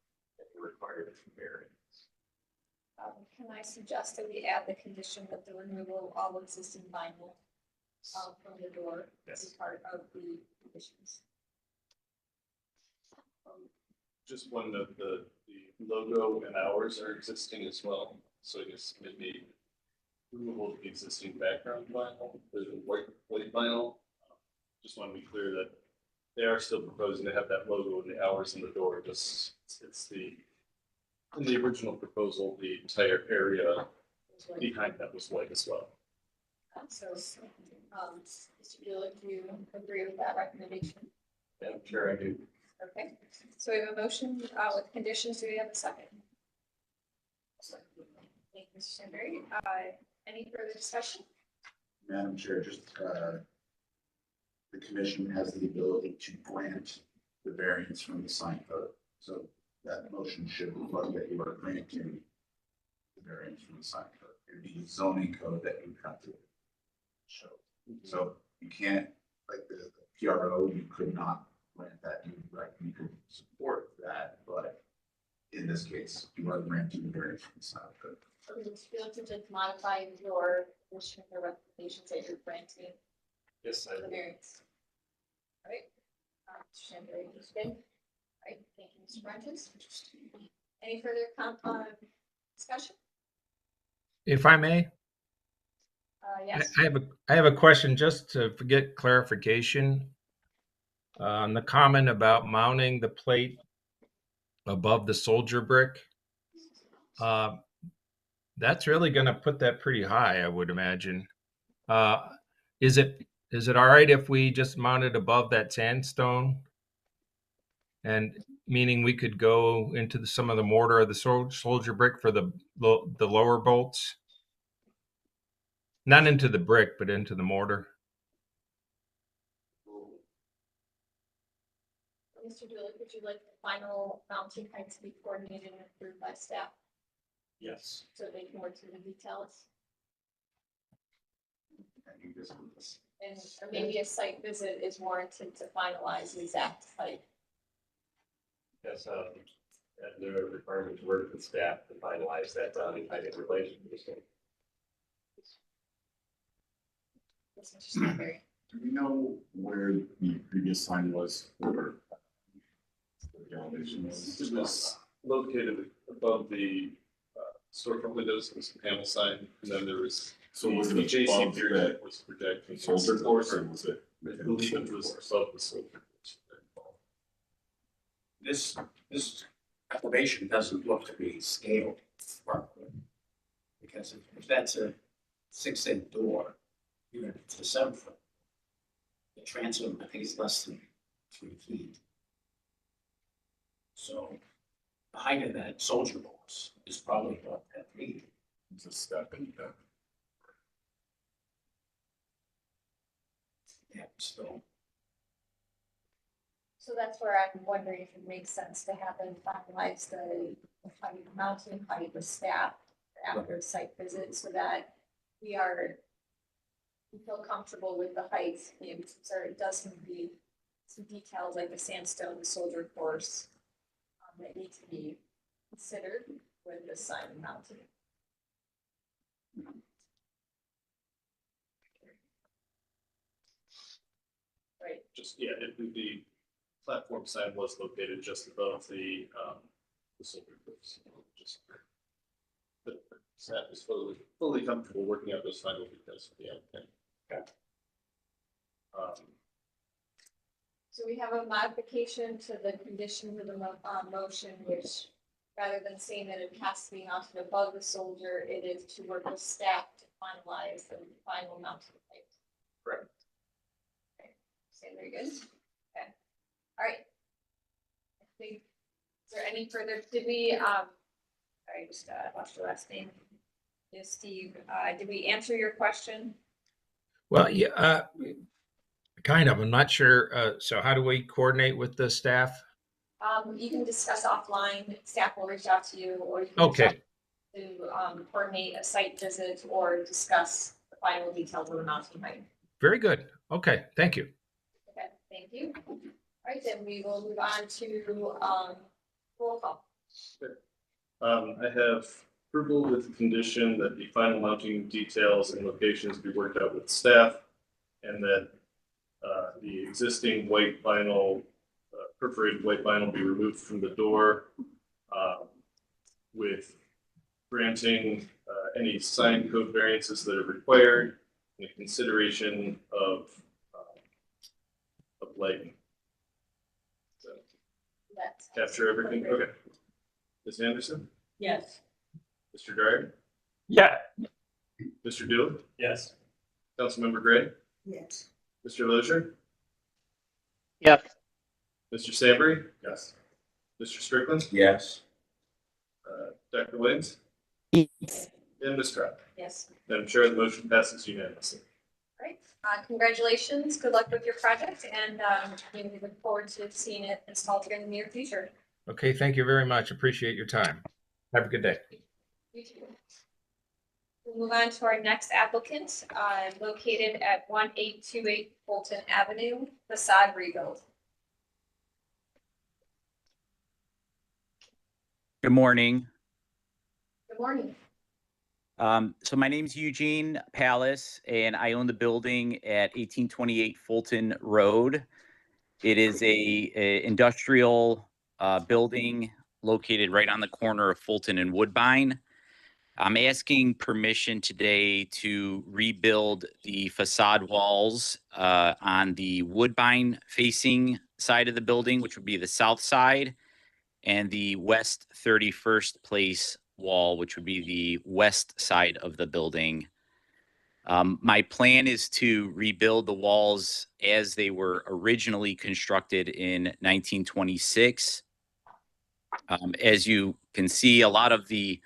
any required variance. Can I suggest that we add the condition that the removal of all existing vinyl from the door is part of the conditions? Just one of the logo and hours are existing as well, so I guess maybe removal of the existing background vinyl, the white vinyl. Just want to be clear that they are still proposing to have that logo and the hours in the door, just, it's in the original proposal, the entire area behind that was white as well. So, Mr. Dooley, do you agree with that recommendation? Madam Chair, I do. Okay, so we have a motion with conditions. Do we have a second? Thank you, Mr. Stanberry. Any further discussion? Madam Chair, just, the commission has the ability to grant the variance from the sign code. So that motion should reflect that you are granting the variance from the sign code. It'd be the zoning code that you have to show. So you can't, like the PRO, you could not grant that. You could support that, but in this case, you are granting the variance from the sign code. Okay, Mr. Dooley, to just modify your motion or recommendations that you're granting Yes, I the do. variance. All right. Mr. Stanberry, you good? All right, thank you, Mr. Prentice. Any further discussion? If I may, Yes. I have a question just to get clarification on the comment about mounting the plate above the soldier brick. That's really going to put that pretty high, I would imagine. Is it all right if we just mount it above that sandstone? And meaning we could go into some of the mortar of the soldier brick for the lower bolts? Not into the brick, but into the mortar. Mr. Dooley, would you like the final mounting height to be coordinated and approved by staff Yes. so they can work through the details? And maybe a site visit is warranted to finalize the exact height. Yes, and the requirement to work with staff to finalize that mounting height in relation to the same. Yes, Mr. Stanberry. Do we know where the previous sign was for the elevation? It was located above the storefront windows, there was a panel sign, and then there was. So was the it JC above period that was projecting. soldier course, or was it? I believe it was above the soldier course. This elevation doesn't look to be scaled properly. Because if that's a 6-inch door, even if it's a 7-foot, the transom, I think, is less than 3 feet. So the height of that soldier course is probably about 10 feet. It's a step in that. Yeah, so So that's where I'm wondering if it makes sense to have them finalize the height mounting height with staff after site visit so that we feel comfortable with the heights. So it does need to be some details like the sandstone, the soldier course that need to be considered with the sign mounting. Right. Just, yeah, the platform sign was located just above the soldier course. Just Staff is fully comfortable working out those final details for the applicant. So we have a modification to the condition of the motion, which rather than saying that it has to be mounted above the soldier, it is to work with staff to finalize the final mounting plate. Correct. Okay, so very good. Okay, all right. I think, is there any further, did we, I just lost your last name. Yes, Steve, did we answer your question? Well, yeah, kind of. I'm not sure. So how do we coordinate with the staff? You can discuss offline, staff will reach out to you, or you can reach out Okay, to coordinate a site visit or discuss the final details of the mountain height. very good. Okay, thank you. Okay, thank you. All right, then we will move on to roll call. I have approval with the condition that the final mounting details and locations be worked out with staff, and that the existing white vinyl, perforated white vinyl be removed from the door, with granting any sign code variances that are required in consideration of lighting. So That's capture everything. Okay. Ms. Anderson, Yes. Mr. Dryden, Yeah. Mr. Dooley, Yes. Councilmember Gray, Yes. Mr. Lozier, Yes. Mr. Savory. Yes. Mr. Strickland, Yes. Dr. Williams, Yes. and Ms. Crowd. yes. Madam Chair, the motion passes unanimously. All right, congratulations, good luck with your project, and we look forward to seeing it installed here in the near future. Okay, thank you very much. Appreciate your time. Have a good day. You too. We'll move on to our next applicant, located at 1828 Fulton Avenue, facade rebuild. Good morning. Good morning. So my name's Eugene Palace, and I own the building at 1828 Fulton Road. It is a industrial building located right on the corner of Fulton and Woodbine. I'm asking permission today to rebuild the facade walls on the Woodbine facing side of the building, which would be the south side, and the West 31st Place wall, which would be the west side of the building. My plan is to rebuild the walls as they were originally constructed in 1926. As you can see, a lot of the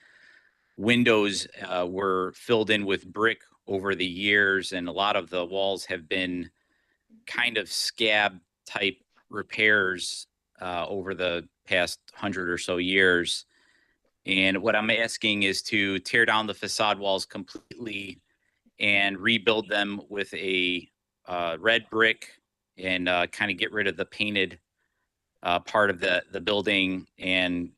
windows were filled in with brick over the years, and a lot of the walls have been kind of scab type repairs over the past 100 or so years. And what I'm asking is to tear down the facade walls completely and rebuild them with a red brick, and kind of get rid of the painted part of the building and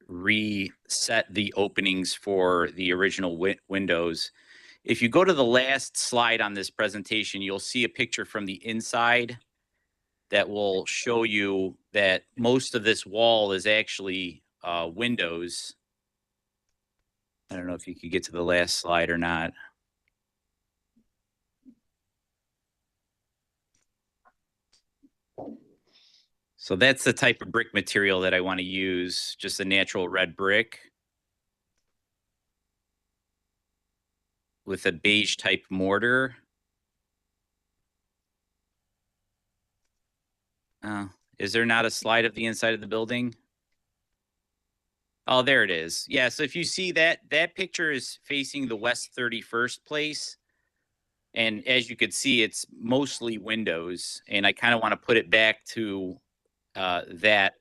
reset the openings for the original windows. If you go to the last slide on this presentation, you'll see a picture from the inside that will show you that most of this wall is actually windows. I don't know if you could get to the last slide or not. So that's the type of brick material that I want to use, just a natural red brick with a beige type mortar. Is there not a slide of the inside of the building? Oh, there it is. Yeah, so if you see that picture is facing the West 31st Place. And as you could see, it's mostly windows. And I kind of want to put it back to that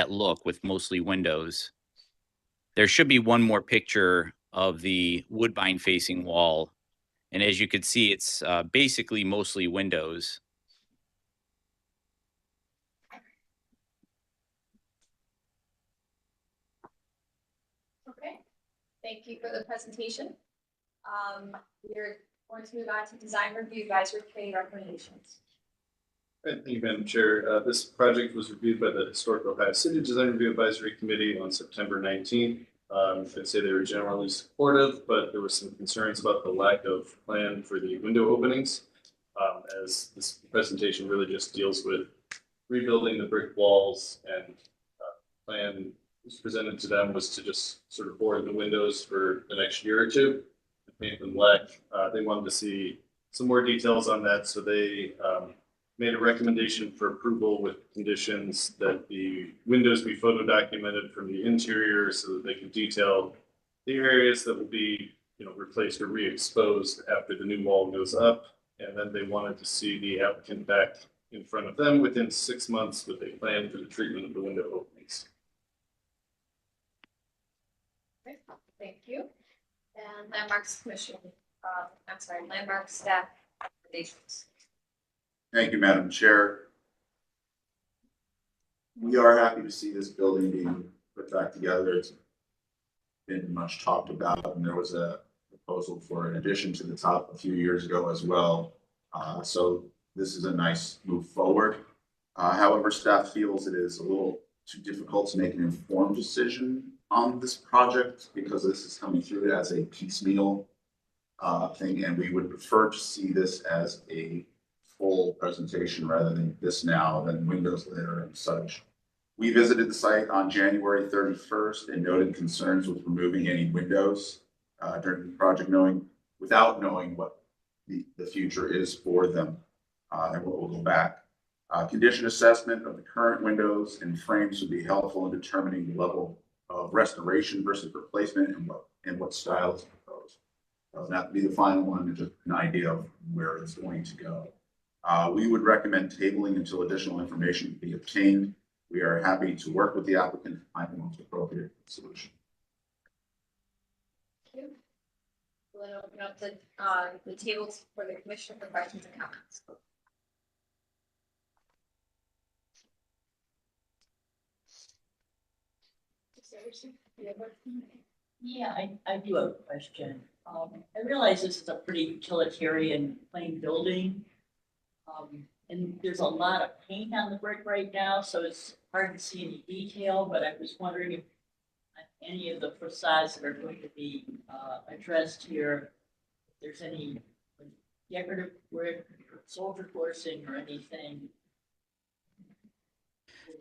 look with mostly windows. There should be one more picture of the Woodbine facing wall. And as you could see, it's basically mostly windows. Okay, thank you for the presentation. We're going to move on to design review advisory committee recommendations. Thank you, Madam Chair. This project was reviewed by the Historic Ohio City Design Review Advisory Committee on September 19th. I'd say they were generally supportive, but there were some concerns about the lack of plan for the window openings. As this presentation really just deals with rebuilding the brick walls, and plan was presented to them was to just sort of board the windows for the next year or two and paint them black. They wanted to see some more details on that, so they made a recommendation for approval with conditions that the windows be photo documented from the interior so that they can detail the areas that will be, replaced or re-exposed after the new wall goes up. And then they wanted to see the applicant back in front of them within 6 months with a plan for the treatment of the window openings. Okay, thank you. And Landmarks Commission, Landmark staff recommendations. Thank you, Madam Chair. We are happy to see this building being put back together. It's been much talked about, and there was a proposal for an addition to the top a few years ago as well. So this is a nice move forward. However, staff feels it is a little too difficult to make an informed decision on this project because this is coming through as a piecemeal thing, and we would prefer to see this as a full presentation rather than this now, then windows later and such. We visited the site on January 31st and noted concerns with removing any windows during the project, without knowing what the future is for them and what will go back. Condition assessment of the current windows and frames would be helpful in determining the level of restoration versus replacement and what style is proposed. It doesn't have to be the final one, it's just an idea of where it's going to go. We would recommend tabling until additional information can be obtained. We are happy to work with the applicant to find the most appropriate solution. Thank you. We'll then open up the tables for the commission for questions and comments. Yeah, I do have a question. I realize this is a pretty utilitarian plain building. And there's a lot of paint on the brick right now, so it's hard to see any detail, but I was wondering if any of the facades that are going to be addressed here, if there's any decorative work, soldier coursing or anything.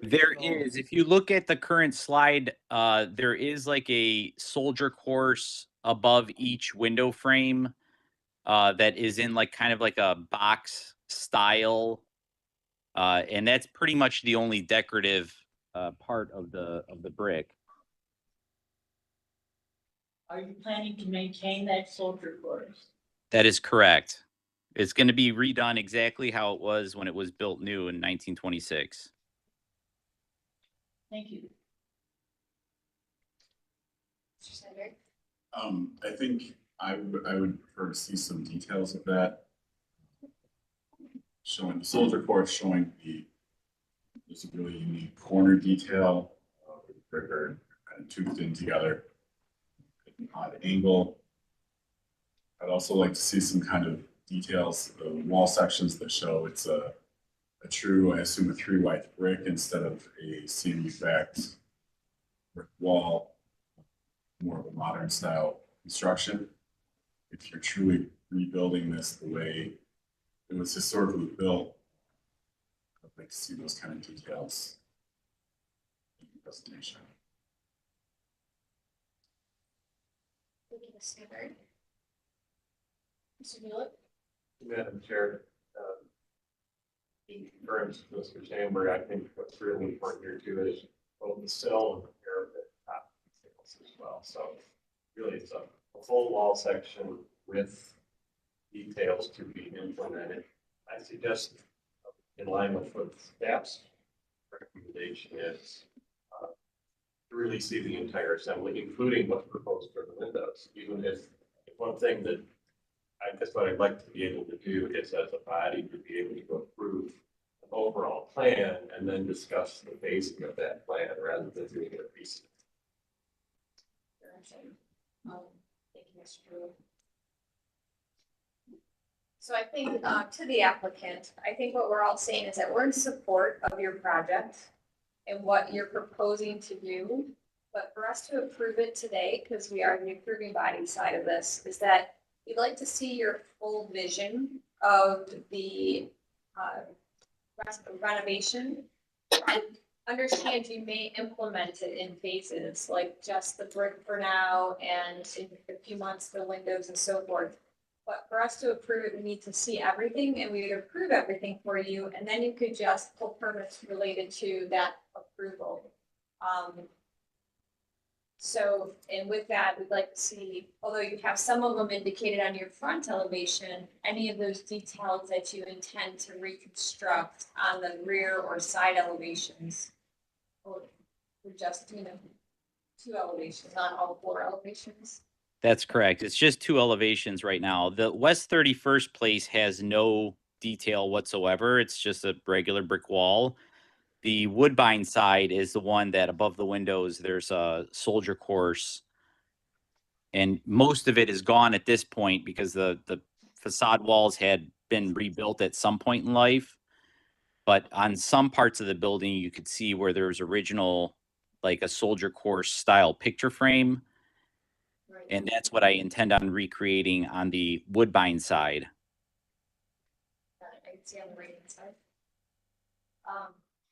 There is, if you look at the current slide, there is like a soldier course above each window frame that is in like kind of like a box style. And that's pretty much the only decorative part of the brick. Are you planning to maintain that soldier course? That is correct. It's going to be redone exactly how it was when it was built new in 1926. Thank you. Mr. Sandberg? I think I would prefer to see some details of that. Showing the soldier course, showing there's a really unique corner detail, brick are kind of toothed in together at an odd angle. I'd also like to see some kind of details, the wall sections that show it's a true, I assume, a 3-white brick instead of a CMU-backed brick wall, more of a modern style construction. If you're truly rebuilding this the way it was historically built, I'd like to see those kind of details in the presentation. Thank you, Mr. Sandberg. Mr. Mueller? Madam Chair, in terms of Mr. Sandberg, I think what's really important here too is both the sill and the parapet top details as well. So really it's a full wall section with details to be implemented. I suggest, in line with what staff's recommendation is, to really see the entire assembly, including what's proposed for the windows. Even if one thing that I guess what I'd like to be able to do is, as a body, to be able to approve an overall plan and then discuss the phasing of that plan rather than doing it a piece. Thank you, Mr. Drew. So I think to the applicant, I think what we're all saying is that we're in support of your project and what you're proposing to do, But for us to approve it today, because we are the approving body side of this, is that we'd like to see your full vision of the renovation. And understand you may implement it in phases, like just the brick for now, and in a few months, the windows and so forth. But for us to approve it, we need to see everything, and we would approve everything for you, and then you could just pull permits related to that approval. So, and with that, we'd like to see, although you have some of them indicated on your front elevation, any of those details that you intend to reconstruct on the rear or side elevations. Or just, 2 elevations, not all 4 elevations. That's correct. It's just 2 elevations right now. The West 31st place has no detail whatsoever. It's just a regular brick wall. The Woodbine side is the one that above the windows, there's a soldier course. And most of it is gone at this point because the facade walls had been rebuilt at some point in life. But on some parts of the building, you could see where there's original, like a soldier course style picture frame. And that's what I intend on recreating on the Woodbine side. I can see on the right-hand side.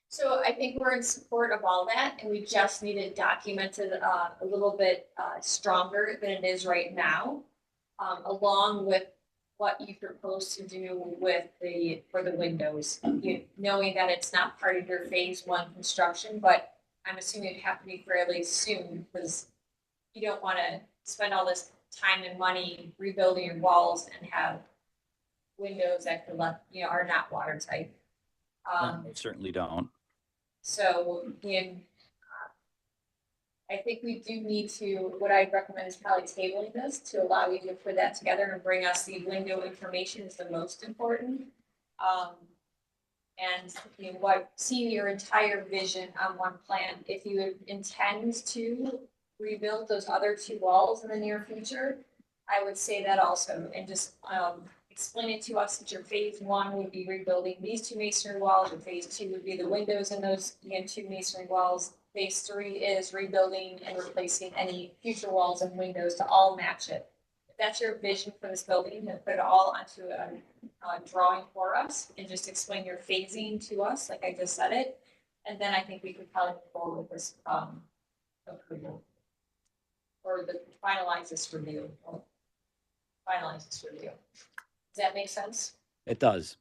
So I think we're in support of all that, and we just need it documented a little bit stronger than it is right now, along with what you propose to do for the windows, knowing that it's not part of your phase 1 construction, but I'm assuming it'd have to be fairly soon, because you don't want to spend all this time and money rebuilding your walls and have windows that could are not watertight. No, I certainly don't. So I think we do need to, what I'd recommend is probably tabling this to allow you to put that together and bring us the window information is the most important. And seeing your entire vision on one plan, if you intend to rebuild those other 2 walls in the near future, I would say that also, and just explain it to us that your phase 1 would be rebuilding these 2 masonry walls, and phase 2 would be the windows in those 2 masonry walls. Phase 3 is rebuilding and replacing any future walls and windows to all match it. If that's your vision for this building, then put it all onto a drawing for us and just explain your phasing to us, like I just said it. And then I think we could probably move forward with this approval. Or finalize this review. Does that make sense? It does.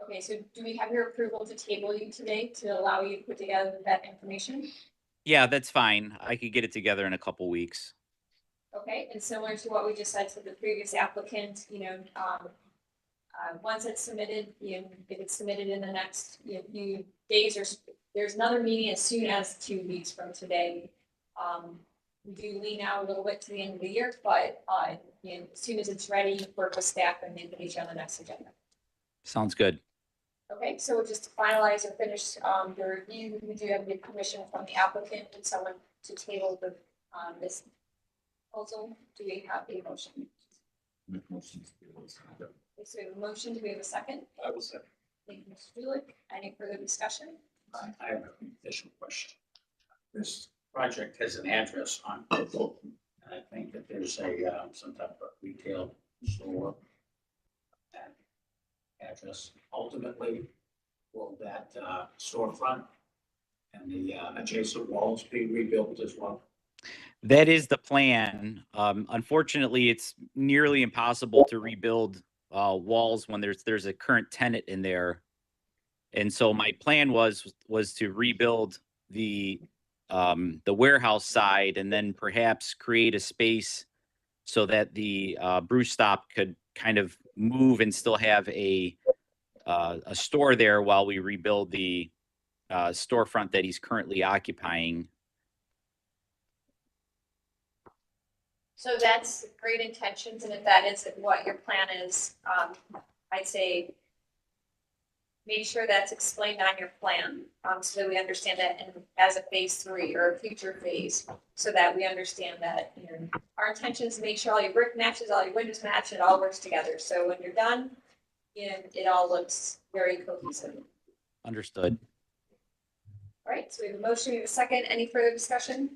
Okay, so do we have your approval to table you today to allow you to put together that information? Yeah, that's fine. I could get it together in a couple weeks. Okay, and similar to what we just said to the previous applicant, once it's submitted, if it's submitted in the next few days, or there's another meeting as soon as 2 weeks from today. We do lean out a little bit to the end of the year, but as soon as it's ready, work with staff and then put on the next agenda. Sounds good. Okay, so just to finalize or finish the review, we do have the permission from the applicant and someone to table this proposal. Do we have a motion? Make motions to table this. Okay, so we have a motion. Do we have a second? I will say, Thank you, Mr. Julik. Any further discussion? I have an additional question. This project has an address on it, and I think that there's some type of retail store. That address, ultimately, will that storefront and the adjacent walls be rebuilt as well? That is the plan. Unfortunately, it's nearly impossible to rebuild walls when there's a current tenant in there. And so my plan was to rebuild the warehouse side and then perhaps create a space so that the brew stop could kind of move and still have a store there while we rebuild the storefront that he's currently occupying. So that's great intentions, and if that is what your plan is, I'd say make sure that's explained on your plan, so that we understand that as a phase 3 or a future phase, so that we understand that our intention is to make sure all your brick matches, all your windows match, it all works together. So when you're done, it all looks very cohesive. Understood. All right, so we have a motion, we have a second. Any further discussion?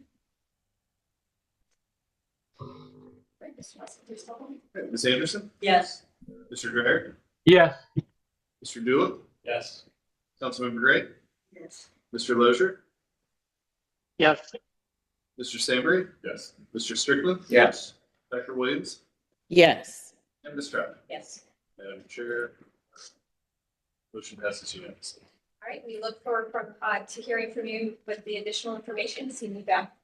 Mr. Weston, please call roll. Ms. Anderson, Yes. Mr. Dreyer, Yes. Mr. Doolittle, Yes. Councilmember Gray, Yes. Mr. Lozier, Yes. Mr. Sambry, Yes. Mr. Strickland, Yes. Dr. Williams, Yes. and Ms. Stratton. Yes. Madam Chair, motion passes unanimously. All right, we look forward to hearing from you with the additional information, seeing you back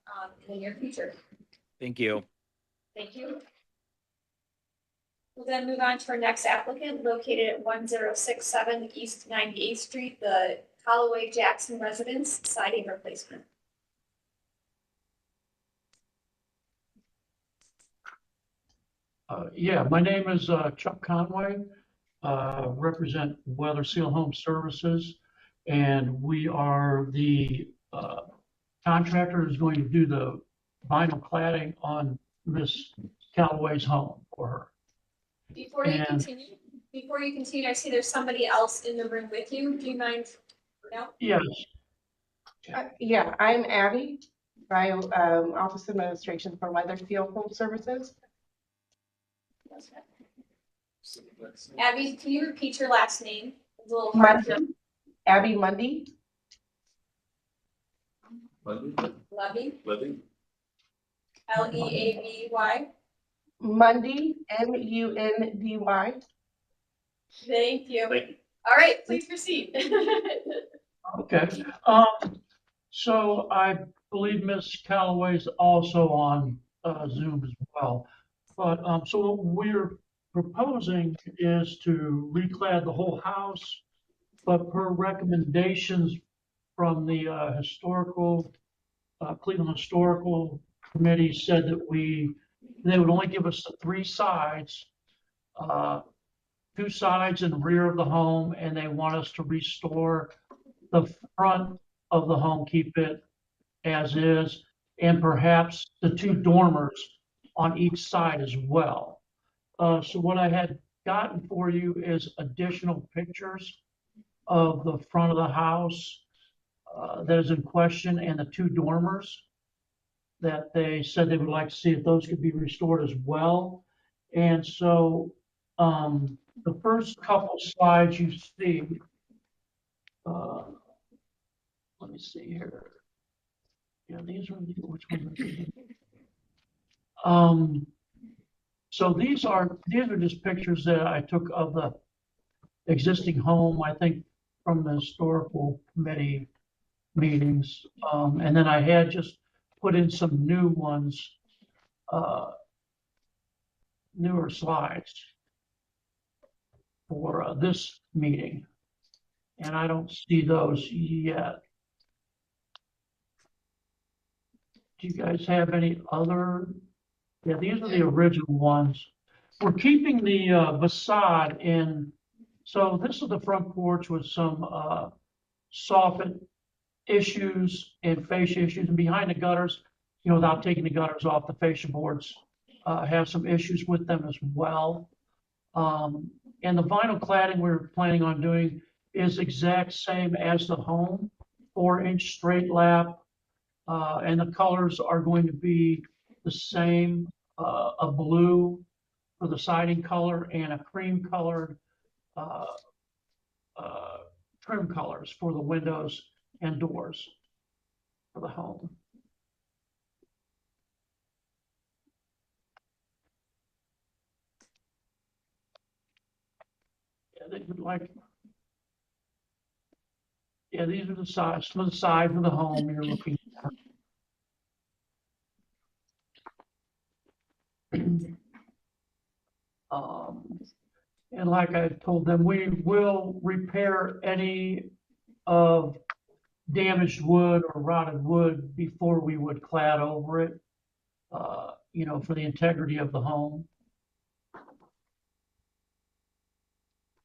in the near future. Thank you. Thank you. We'll then move on to our next applicant located at 1067 East 98th Street, the Holloway Jackson Residence siding replacement. Yeah, my name is Chuck Conway, represent Weather Seal Home Services, and we are the contractor who's going to do the vinyl cladding on Miss Callaway's home for her. Before you continue, I see there's somebody else in the room with you. Do you mind? No? Yes. Yeah, I'm Abby, Office Administration for Weather Seal Home Services. Abby, can you repeat your last name? It's a little hard to. Abby Mundy. Levy, Levy, Leavy. Mundy, Mundy. Thank you. Thank you. All right, please proceed. Okay. So I believe Miss Callaway's also on Zoom as well. But so what we're proposing is to reclad the whole house, but per recommendations from the Cleveland Historical Committee said that they would only give us the 3 sides, 2 sides in the rear of the home, and they want us to restore the front of the home, keep it as is, and perhaps the 2 dormers on each side as well. So what I had gotten for you is additional pictures of the front of the house that is in question and the 2 dormers that they said they would like to see if those could be restored as well. And so the first couple slides you see, let me see here. Yeah, these are which ones are these? So these are just pictures that I took of the existing home, I think from the historical committee meetings. And then I had just put in some new ones, newer slides for this meeting. And I don't see those yet. Do you guys have any other? Yeah, these are the original ones. We're keeping the facade in. So this is the front porch with some soffit issues and fascia issues, and behind the gutters, without taking the gutters off, the fascia boards have some issues with them as well. And the vinyl cladding we're planning on doing is exact same as the home, 4-inch straight lap, and the colors are going to be the same, a blue for the siding color and a cream colored trim colors for the windows and doors for the home. Yeah, they would like. Yeah, these are the sides, some of the sides of the home you're looking at. And like I told them, we will repair any of damaged wood or rotted wood before we would clad over it, for the integrity of the home.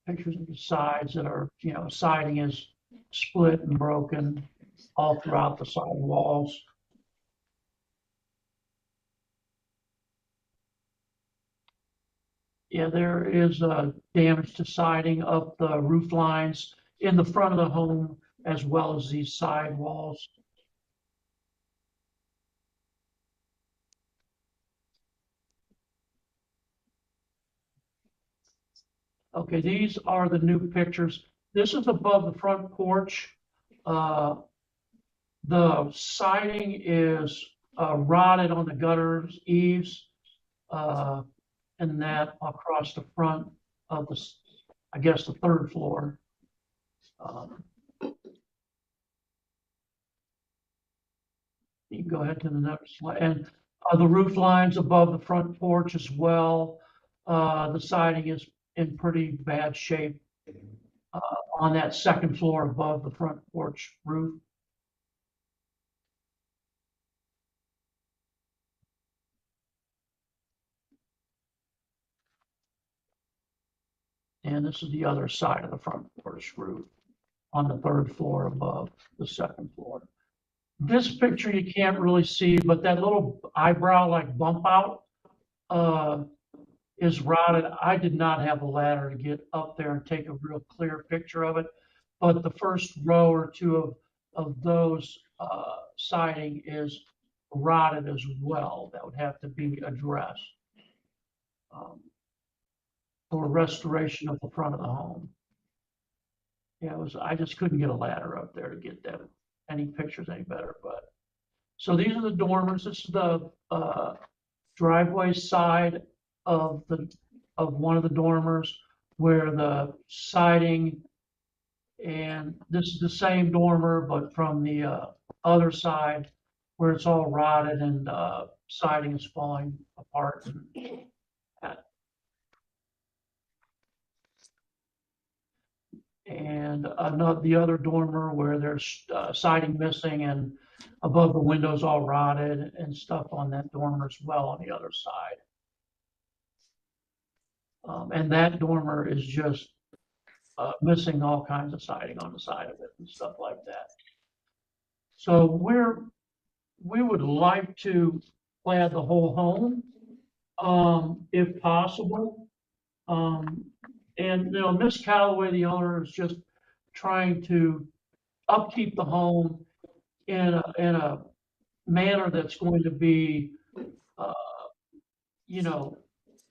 Pictures of the sides that are, siding is split and broken all throughout the side walls. Yeah, there is damage to siding up the roof lines in the front of the home as well as these side walls. Okay, these are the new pictures. This is above the front porch. The siding is rotted on the gutters, eaves, and that across the front of the, I guess, the third floor. You can go ahead to the next slide. And the roof lines above the front porch as well. The siding is in pretty bad shape on that second floor above the front porch roof. And this is the other side of the front porch roof on the third floor above the second floor. This picture you can't really see, but that little eyebrow like bump out is rotted. I did not have a ladder to get up there and take a real clear picture of it, but the first row or two of those siding is rotted as well. That would have to be addressed for restoration of the front of the home. Yeah, I just couldn't get a ladder up there to get that any pictures any better. But so these are the dormers. This is the driveway side of one of the dormers where the siding, and this is the same dormer but from the other side where it's all rotted and siding is falling apart. And the other dormer where there's siding missing and above the windows all rotted and stuff on that dormer as well on the other side. And that dormer is just missing all kinds of siding on the side of it and stuff like that. So we would like to clad the whole home if possible. And Miss Calloway, the owner, is just trying to upkeep the home in a manner that's going to be,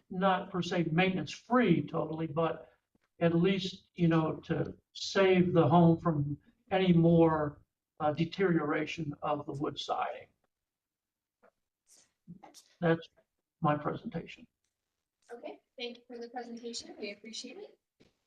not per se maintenance free totally, but at least to save the home from any more deterioration of the wood siding. That's my presentation. Okay, thank you for the presentation. We appreciate it.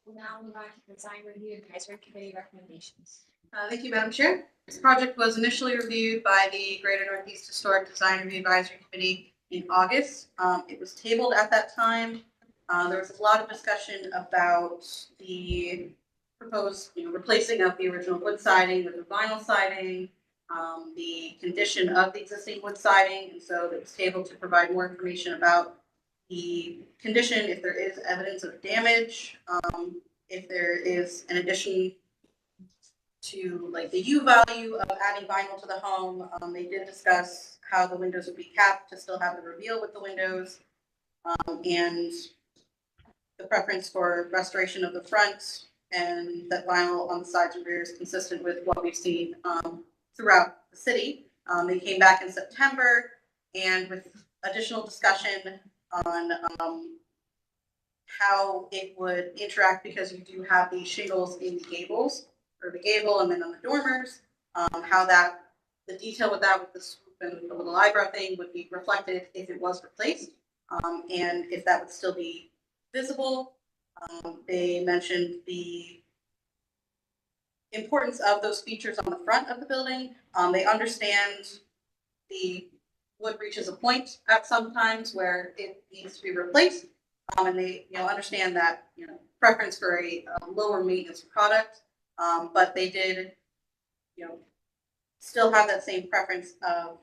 We'll now move on to design review advisory committee recommendations. Thank you, Madam Chair. This project was initially reviewed by the Greater Northeast Historic Design Review Advisory Committee in August. It was tabled at that time. There was a lot of discussion about the proposed, replacing of the original wood siding with the vinyl siding, the condition of the existing wood siding, and so it was tabled to provide more information about the condition, if there is evidence of damage, if there is an addition to like the U value of adding vinyl to the home. They did discuss how the windows would be capped to still have the reveal with the windows, and the preference for restoration of the front and that vinyl on the sides and rear is consistent with what we've seen throughout the city. They came back in September and with additional discussion on how it would interact, because you do have these shingles in the gables, or the gable and then on the dormers, how that, the detail with that with the swoop and the little eyebrow thing would be reflected if it was replaced, and if that would still be visible. They mentioned the importance of those features on the front of the building. They understand the wood reaches a point at some times where it needs to be replaced, and they understand that preference for a lower maintenance product, but they did still have that same preference of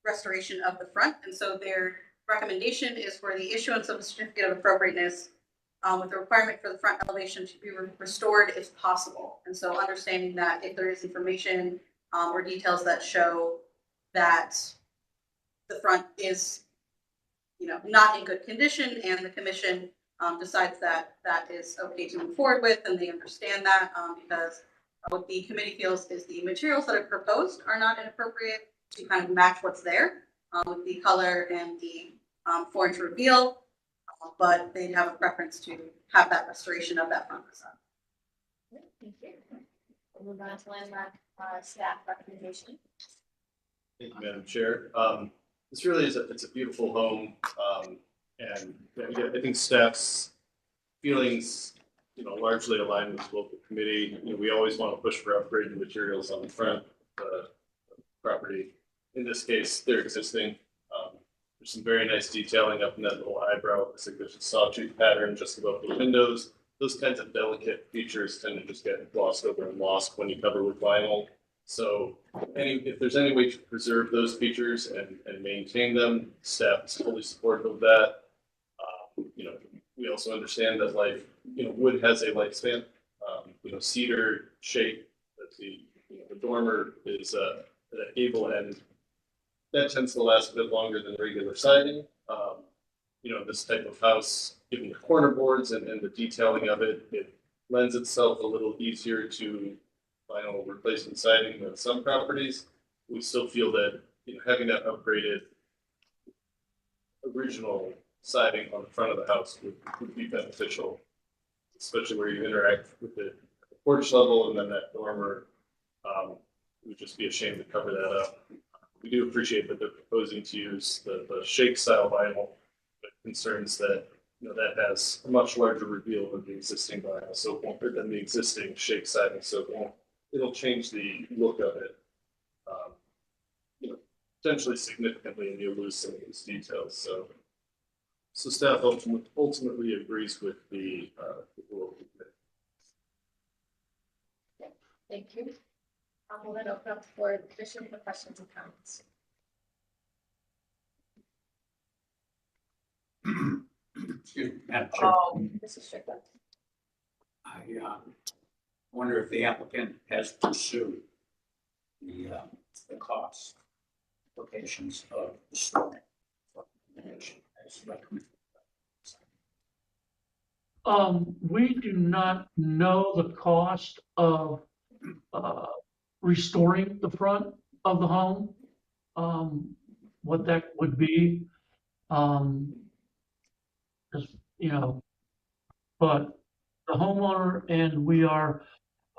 restoration of the front, and so their recommendation is for the issuance of a certificate of appropriateness with the requirement for the front elevation to be restored if possible. And so understanding that if there is information or details that show that the front is not in good condition and the commission decides that that is okay to move forward with, and they understand that, because what the committee feels is the materials that are proposed are not inappropriate to kind of match what's there with the color and the 4-inch reveal. but they'd have a preference to have that restoration of that front facade. Thank you. We'll move on to landmark staff recommendation. Thank you, Madam Chair. This really is it's a beautiful home. And yeah, I think staff's feelings, largely aligned with the local committee. We always want to push for upgraded materials on the front of the property. In this case, they're existing. There's some very nice detailing up in that little eyebrow. It's like there's a sawtooth pattern just above the windows. Those kinds of delicate features tend to just get glossed over and lost when you cover with vinyl. So if there's any way to preserve those features and maintain them, staff is fully supportive of that. We also understand that wood has a lifespan. Cedar shape, that the dormer is at the gable end. That tends to last a bit longer than regular siding. This type of house, given the corner boards and the detailing of it, it lends itself a little easier to vinyl replacement siding than some properties. We still feel that having that upgraded original siding on the front of the house would be beneficial, especially where you interact with it at the porch level and then that dormer. It would just be a shame to cover that up. We do appreciate that they're proposing to use the shake style vinyl, but concerns that that has a much larger reveal than the existing vinyl, so it won't, than the existing shake siding, so it'll change the look of it. Potentially significantly in the loose some of these details. So staff ultimately agrees with the local committee. Thank you. We'll then open up for the commission for questions and comments. Excuse me, Madam Chair. Mrs. Strickland. I wonder if the applicant has pursued the cost implications of the storm as recommended. We do not know the cost of restoring the front of the home, what that would be. But the homeowner and we are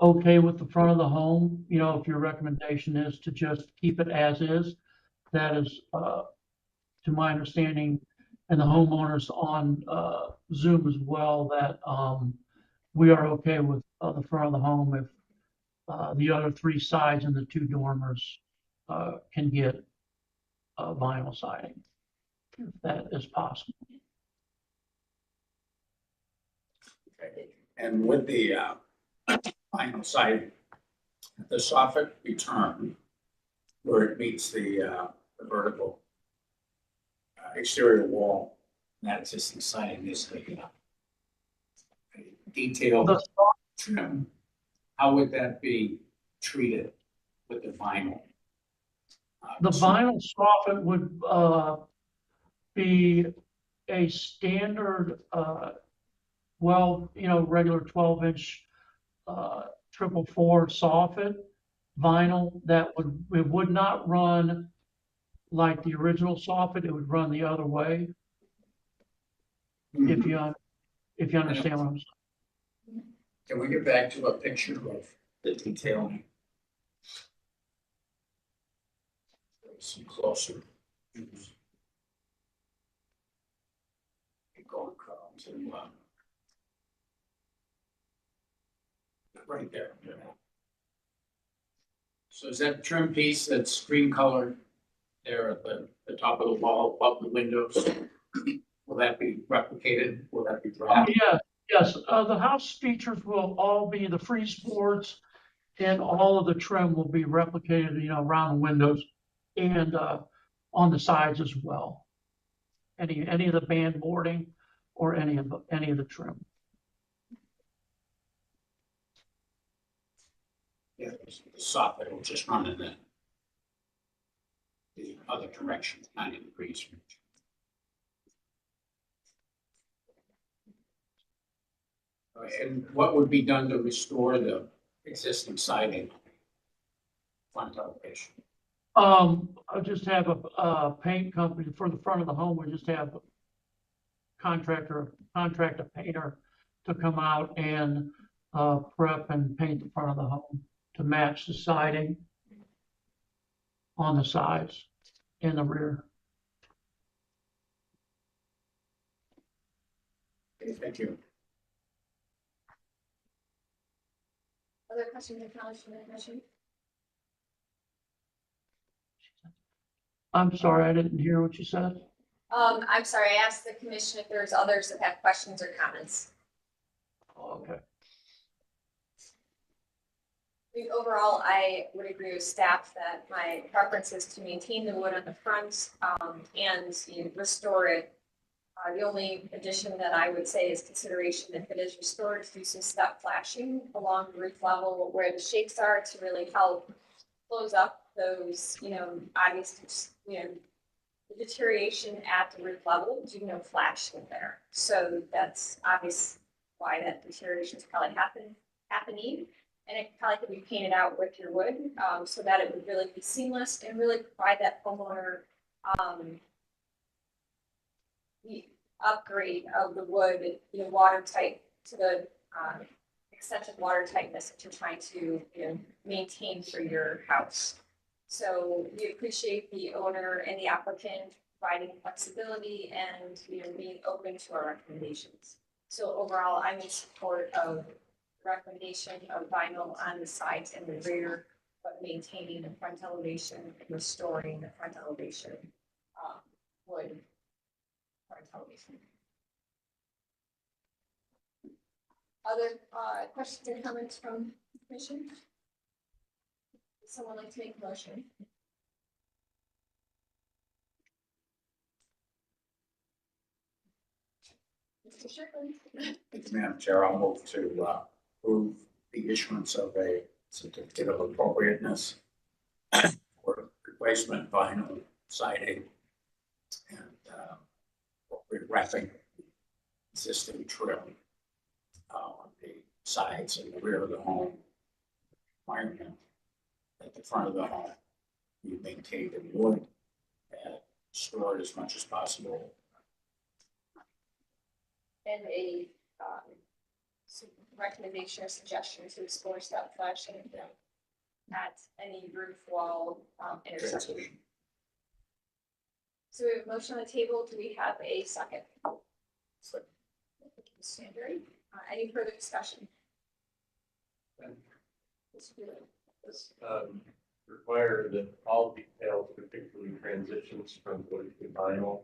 okay with the front of the home. If your recommendation is to just keep it as is, that is, to my understanding, and the homeowners on Zoom as well, that we are okay with the front of the home if the other three sides and the two dormers can get vinyl siding, if that is possible. Okay. And with the vinyl siding, the soffit return where it meets the vertical exterior wall, that existing siding is a detailed trim. How would that be treated with the vinyl? The vinyl soffit would be a standard, regular 12-inch 444 soffit vinyl that would not run like the original soffit. It would run the other way. If you understand what I'm saying. Can we get back to a picture of the detailing? Some closer. Going to right there. Yeah. So is that trim piece that's cream colored there at the top of the wall above the windows? Will that be replicated? Will that be dropped? Yes. The house features will all be the frieze boards, and all of the trim will be replicated, around the windows and on the sides as well. Any of the band boarding or any of the trim. Yeah, the soffit will just run in the other direction, 90 degrees. And what would be done to restore the existing siding front elevation? I'll just have a paint company for the front of the home. We just have contract a painter to come out and prep and paint the front of the home to match the siding on the sides and the rear. Okay, thank you. Other questions or comments from the commission? I'm sorry, I didn't hear what you said. I'm sorry, I asked the commission if there's others that have questions or comments. Okay. I mean, overall, I would agree with staff that my preference is to maintain the wood on the front, and restore it. The only addition that I would say is consideration, if it is restored, to do some step flashing along the roof level where the shakes are to really help close up those, obvious, the deterioration at the roof level, flashing there. So that's obvious why that deterioration is probably happening. And it probably could be painted out with your wood, so that it would really be seamless and really provide that homeowner, the upgrade of the wood, watertight to the, extent of water tightness that you're trying to, maintain for your house. So we appreciate the owner and the applicant providing flexibility and, being open to our recommendations. So overall, I'm in support of recommendation of vinyl on the sides and the rear, but maintaining the front elevation, restoring the front elevation, wood front elevation. Other questions or comments from the commission? Would someone like to make a motion? Mr. Strickland? Thank you, Madam Chair. I'll move to approve the issuance of a certificate of appropriateness for replacement vinyl siding and wrapping existing trim on the sides and the rear of the home. Requirement at the front of the home be maintained in wood and stored as much as possible. And a recommendation or suggestion to explore step flashing at any roof wall intersection. So we have a motion on the table. Do we have a second? Stanbury. Any further discussion? This require that all details, particularly transitions from wood to vinyl,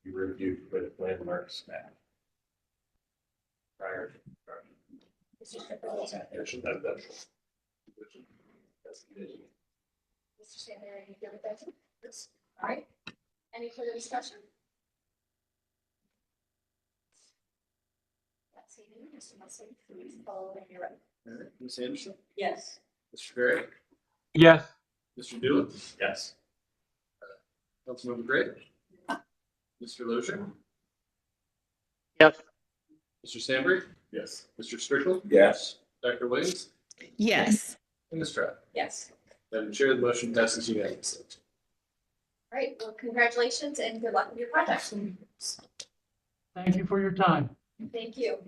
be reviewed with landmark staff prior to construction. Mr. Stanbury, are you good with that? Yes. All right. Any further discussion? That's it. Mr. Mussey, please follow when you're ready. All right, Ms. Anderson? Yes. Mr. Gray? Yes. Mr. Doolin? Yes. Councilmember Gray? Mr. Lozier? Yes. Mr. Stanbury? Yes. Mr. Strickland? Yes. Dr. Williams? Yes. And Ms. Trout? Yes. Madam Chair, the motion passes unanimously. All right. Well, congratulations and good luck with your project. Thank you for your time. Thank you.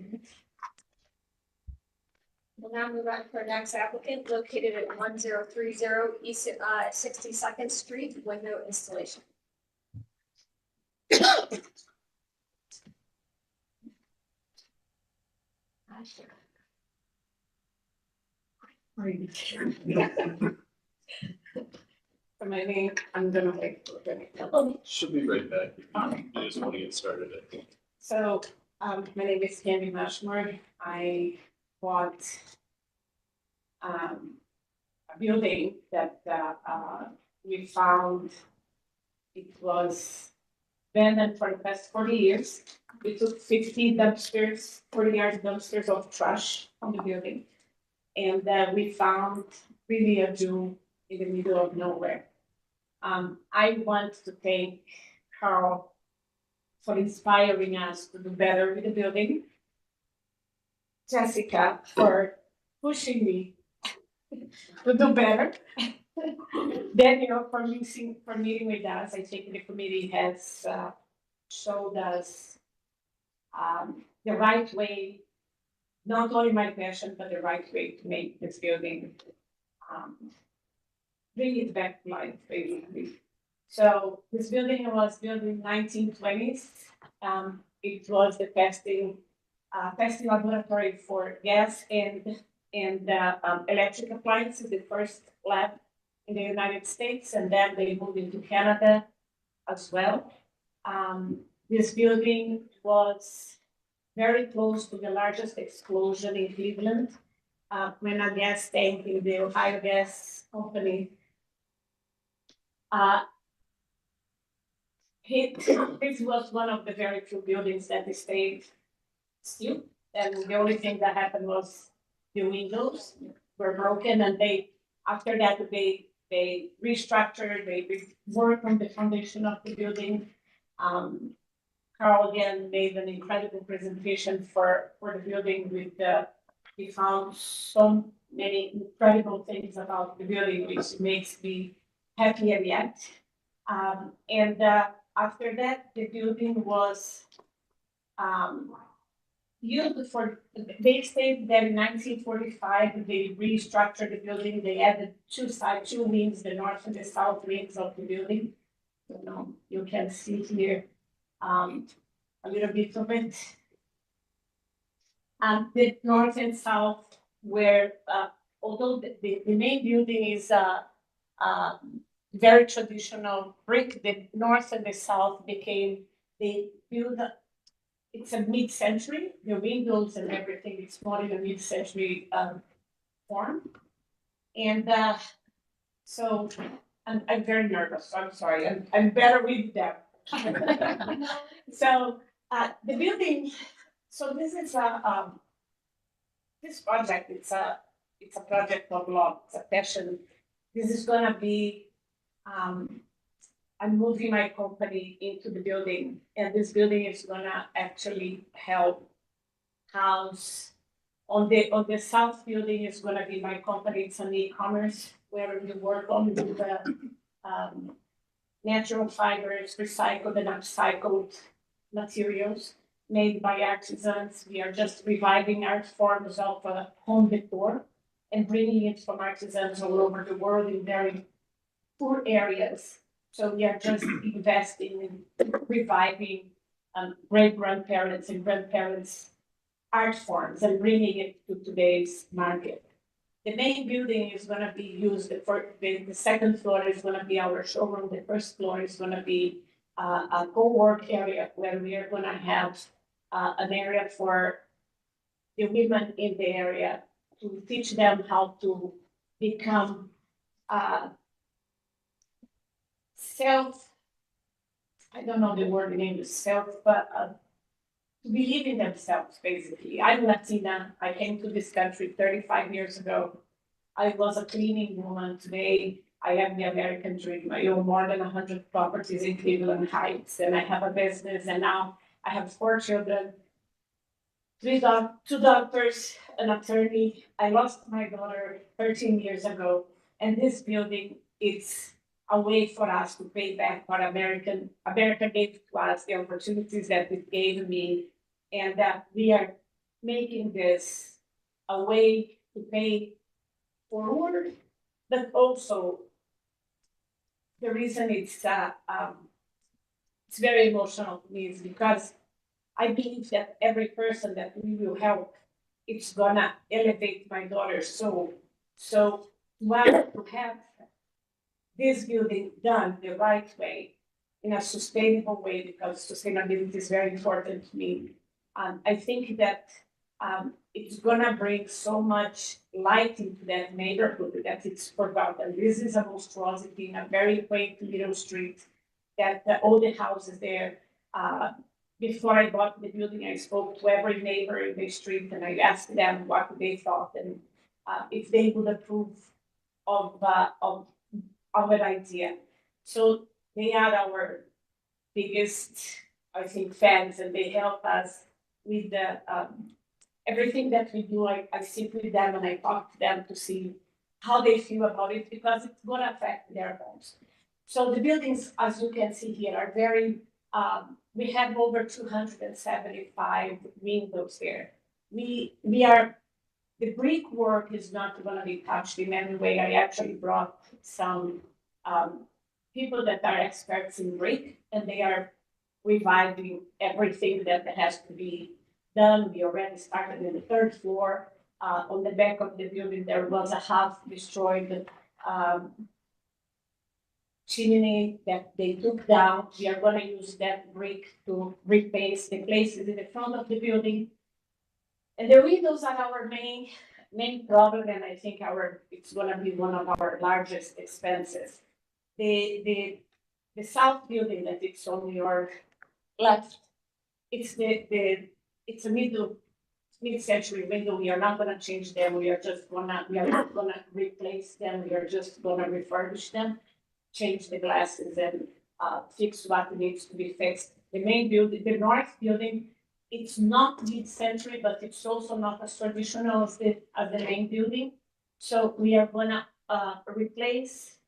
We'll now move on to our next applicant located at 1030 East 62nd Street, window installation. For my name, I'm gonna take. She'll be right back. You just want to get started, I think. So, my name is Candy Mashmore. I bought a building that we found it was abandoned for the past 40 years. We took 50 dumpsters, 40 yards dumpsters of trash from the building. And we found really a jewel in the middle of nowhere. I want to thank Carl for inspiring us to do better with the building. Jessica for pushing me to do better. Daniel for meeting with us. I think the committee has showed us the right way, not only my passion, but the right way to make this building, bring it back to life, basically. So this building was built in 1920s. It was the testing laboratory for gas and electric appliances, the first lab in the United States, and then they moved into Canada as well. This building was very close to the largest explosion in Cleveland, when a gas tank in the Ohio Gas Company hit. This was one of the very few buildings that stayed still, and the only thing that happened was the windows were broken, and after that they restructured, they worked on the foundation of the building. Carl again made an incredible presentation for the building he found so many incredible things about the building, which makes me happier yet. After that, the building was used for, they stated that in 1945, they restructured the building. They added two wings, the north and the south wings of the building. You can see here a little bit of it. The north and south were, although the main building is very traditional brick, the north and the south they built, it's a mid-century, the windows and everything, it's more in a mid-century form. And so I'm very nervous, I'm sorry, I'm better with them. So the building, so this is this project, it's a project of love, it's a passion. This is gonna be, I'm moving my company into the building, and this building is gonna actually help house. On the south building is gonna be my company, it's an e-commerce where we work on the natural fibers, recycled and upcycled materials made by artisans. We are just reviving art forms of home decor and bringing it from artisans all over the world in very poor areas. So we are just investing in reviving great-grandparents and grandparents' art forms and bringing it to today's market. The main building is going to be used for the second floor is going to be our showroom. The first floor is going to be a co-work area where we are going to have an area for the women in the area to teach them how to become I don't know the word in English, but to believe in themselves, basically. I'm Latina. I came to this country 35 years ago. I was a cleaning woman. Today, I have the American dream. I own more than 100 properties in Cleveland Heights, and I have a business, and now I have 4 children, 2 doctors, an attorney. I lost my daughter 13 years ago, and this building, it's a way for us to pay back what America gave to us, the opportunities that it gave me, and that we are making this a way to pay forward, but also the reason it's very emotional to me is because I believe that every person that we will help, it's gonna elevate my daughter's soul. So to have this building done the right way, in a sustainable way, because sustainability is very important to me. I think that it's gonna bring so much light into that neighborhood that it's forgotten. This is a monstrosity in a very quaint little street that all the houses there. Before I bought the building, I spoke to every neighbor in the street and I asked them what they thought and if they would approve of an idea. So they are our biggest, I think, fans, and they help us with the everything that we do. I sit with them and I talk to them to see how they feel about it because it's going to affect their homes. So the buildings, as you can see here, are very we have over 275 windows there. We are, the brickwork is not gonna be touched in any way. I actually brought some people that are experts in brick, and they are reviving everything that has to be done. We already started in the third floor. On the back of the building, there was a half destroyed chimney that they took down. We are gonna use that brick to replace the places in the front of the building. And the windows are our main problem, and I think it's gonna be one of our largest expenses. The south building that it's on your left, it's it's a mid-century window. We are not gonna change them. We are not gonna replace them. We are just gonna refurbish them, change the glasses and fix what needs to be fixed. The main building, the north building, it's not mid-century, but it's also not as traditional as the main building. So we are gonna replace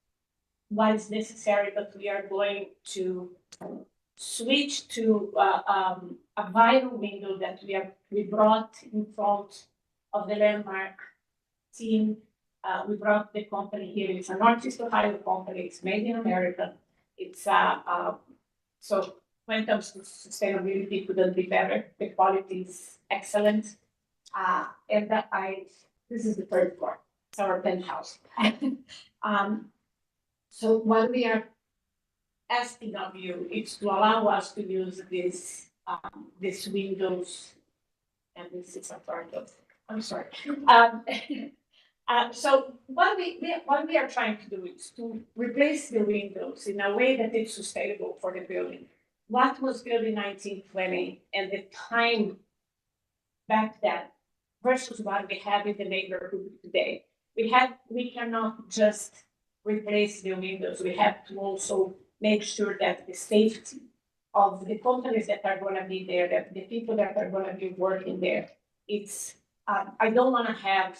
what is necessary, but we are going to switch to a vinyl window that we brought in front of the Landmark team. We brought the company here. It's a Northeast Ohio company. It's made in America. It's so when it comes to sustainability, couldn't be better. The quality is excellent. And this is the third floor. It's our penthouse. So what we are asking of you is to allow us to use this windows, and this is a part of, I'm sorry. So what we are trying to do is to replace the windows in a way that it's sustainable for the building. What was built in 1920 and the time back then versus what we have in the neighborhood today. We cannot just replace the windows. We have to also make sure that the safety of the companies that are going to be there, that the people that are going to be working there, it's I don't want to have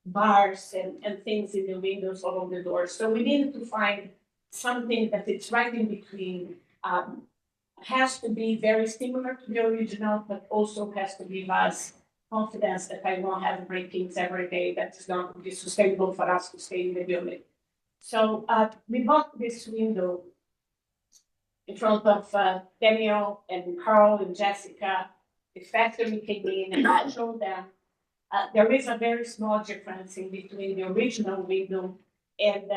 bars and things in the windows or on the doors. So we need to find something that it's right in between. Has to be very similar to the original, but also has to give us confidence that I won't have break-ins every day. That is not going to be sustainable for us to stay in the building. So we bought this window in front of Daniel and Carl and Jessica. The factory came in and I showed them. There is a very small difference in between the original window and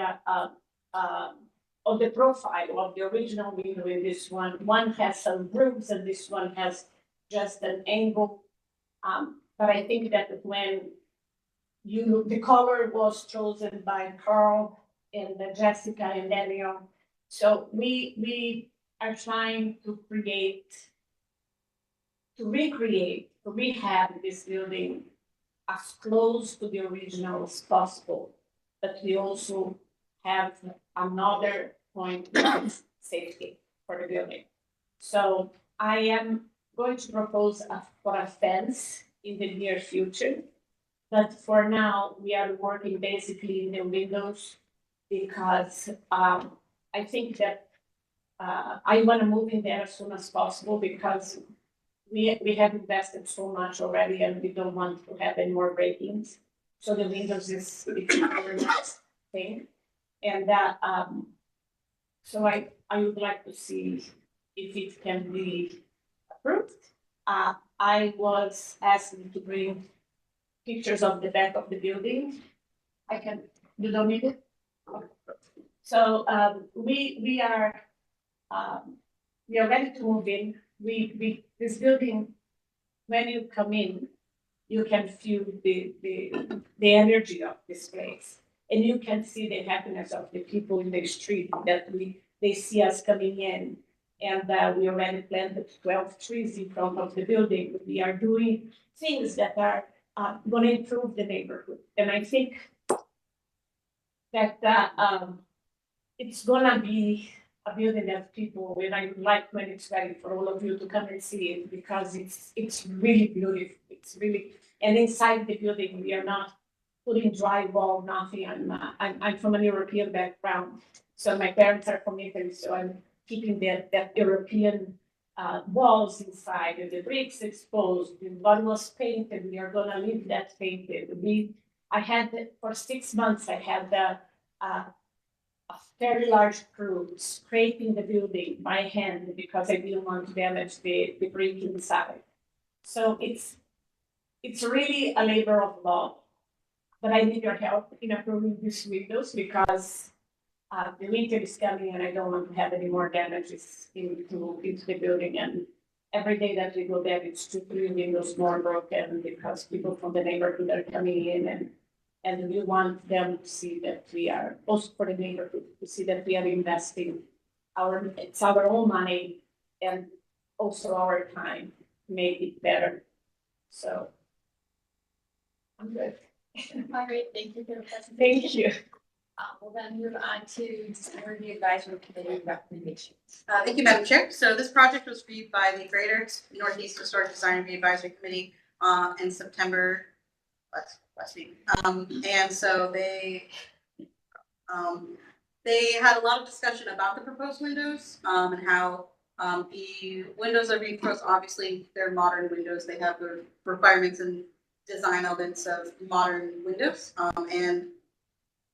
of the profile of the original window in this one. One has some grooves and this one has just an angle. But I think that when the color was chosen by Carl and Jessica and Daniel. So we are trying to rehab this building as close to the original as possible. But we also have another point of safety for the building. So I am going to propose for a fence in the near future. But for now, we are working basically in the windows because I think that I want to move in there as soon as possible because we have invested so much already and we don't want to have any more break-ins. So the windows is our next thing. And so I would like to see if it can be approved. I was asked to bring pictures of the back of the building. You don't need it? Okay. So we are ready to move in. This building, when you come in, you can feel the energy of this place. And you can see the happiness of the people in the street that they see us coming in. And we already planted 12 trees in front of the building. We are doing things that are going to improve the neighborhood. And I think that it's going to be a building that people, and I would like when it's ready for all of you to come and see it because it's really beautiful. It's really, and inside the building, we are not putting drywall, nothing. I'm from an European background, so my parents are from Italy, so keeping that European walls inside and the bricks exposed. And one was painted. We are gonna leave that painted. I had for 6 months. I had a very large crew scraping the building by hand because I didn't want to damage the brick inside. So it's really a labor of love. But I need your help in approving these windows because the winter is coming and I don't want to have any more damages into the building. And every day that we go there, it's 2-3 windows more broken because people from the neighborhood are coming in and we want them to see that we are, also for the neighborhood, to see that we are investing it's our own money and also our time to make it better. So I'm good. All right, thank you for the presentation. Thank you. We'll then move on to discuss the advisory committee recommendations. Thank you, Madam Chair. So this project was reviewed by the Greater Northeast Historic Design Review Advisory Committee in September last week. And so they had a lot of discussion about the proposed windows and how the windows are being proposed. Obviously, they're modern windows. They have the requirements and design elements of modern windows, and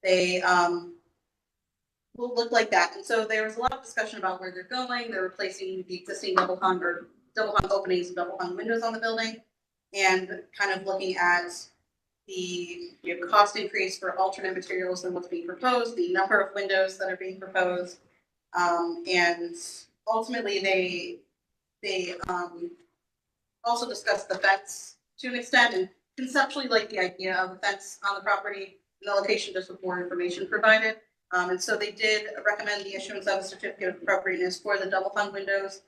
they will look like that. And so there was a lot of discussion about where they're going. They're replacing the existing double hung openings and double hung windows on the building, and kind of looking at the cost increase for alternate materials than what's being proposed, the number of windows that are being proposed, and ultimately they also discussed the fence to an extent and conceptually like the idea of a fence on the property, the location just with more information provided. And so they did recommend the issuance of a certificate of appropriateness for the double hung windows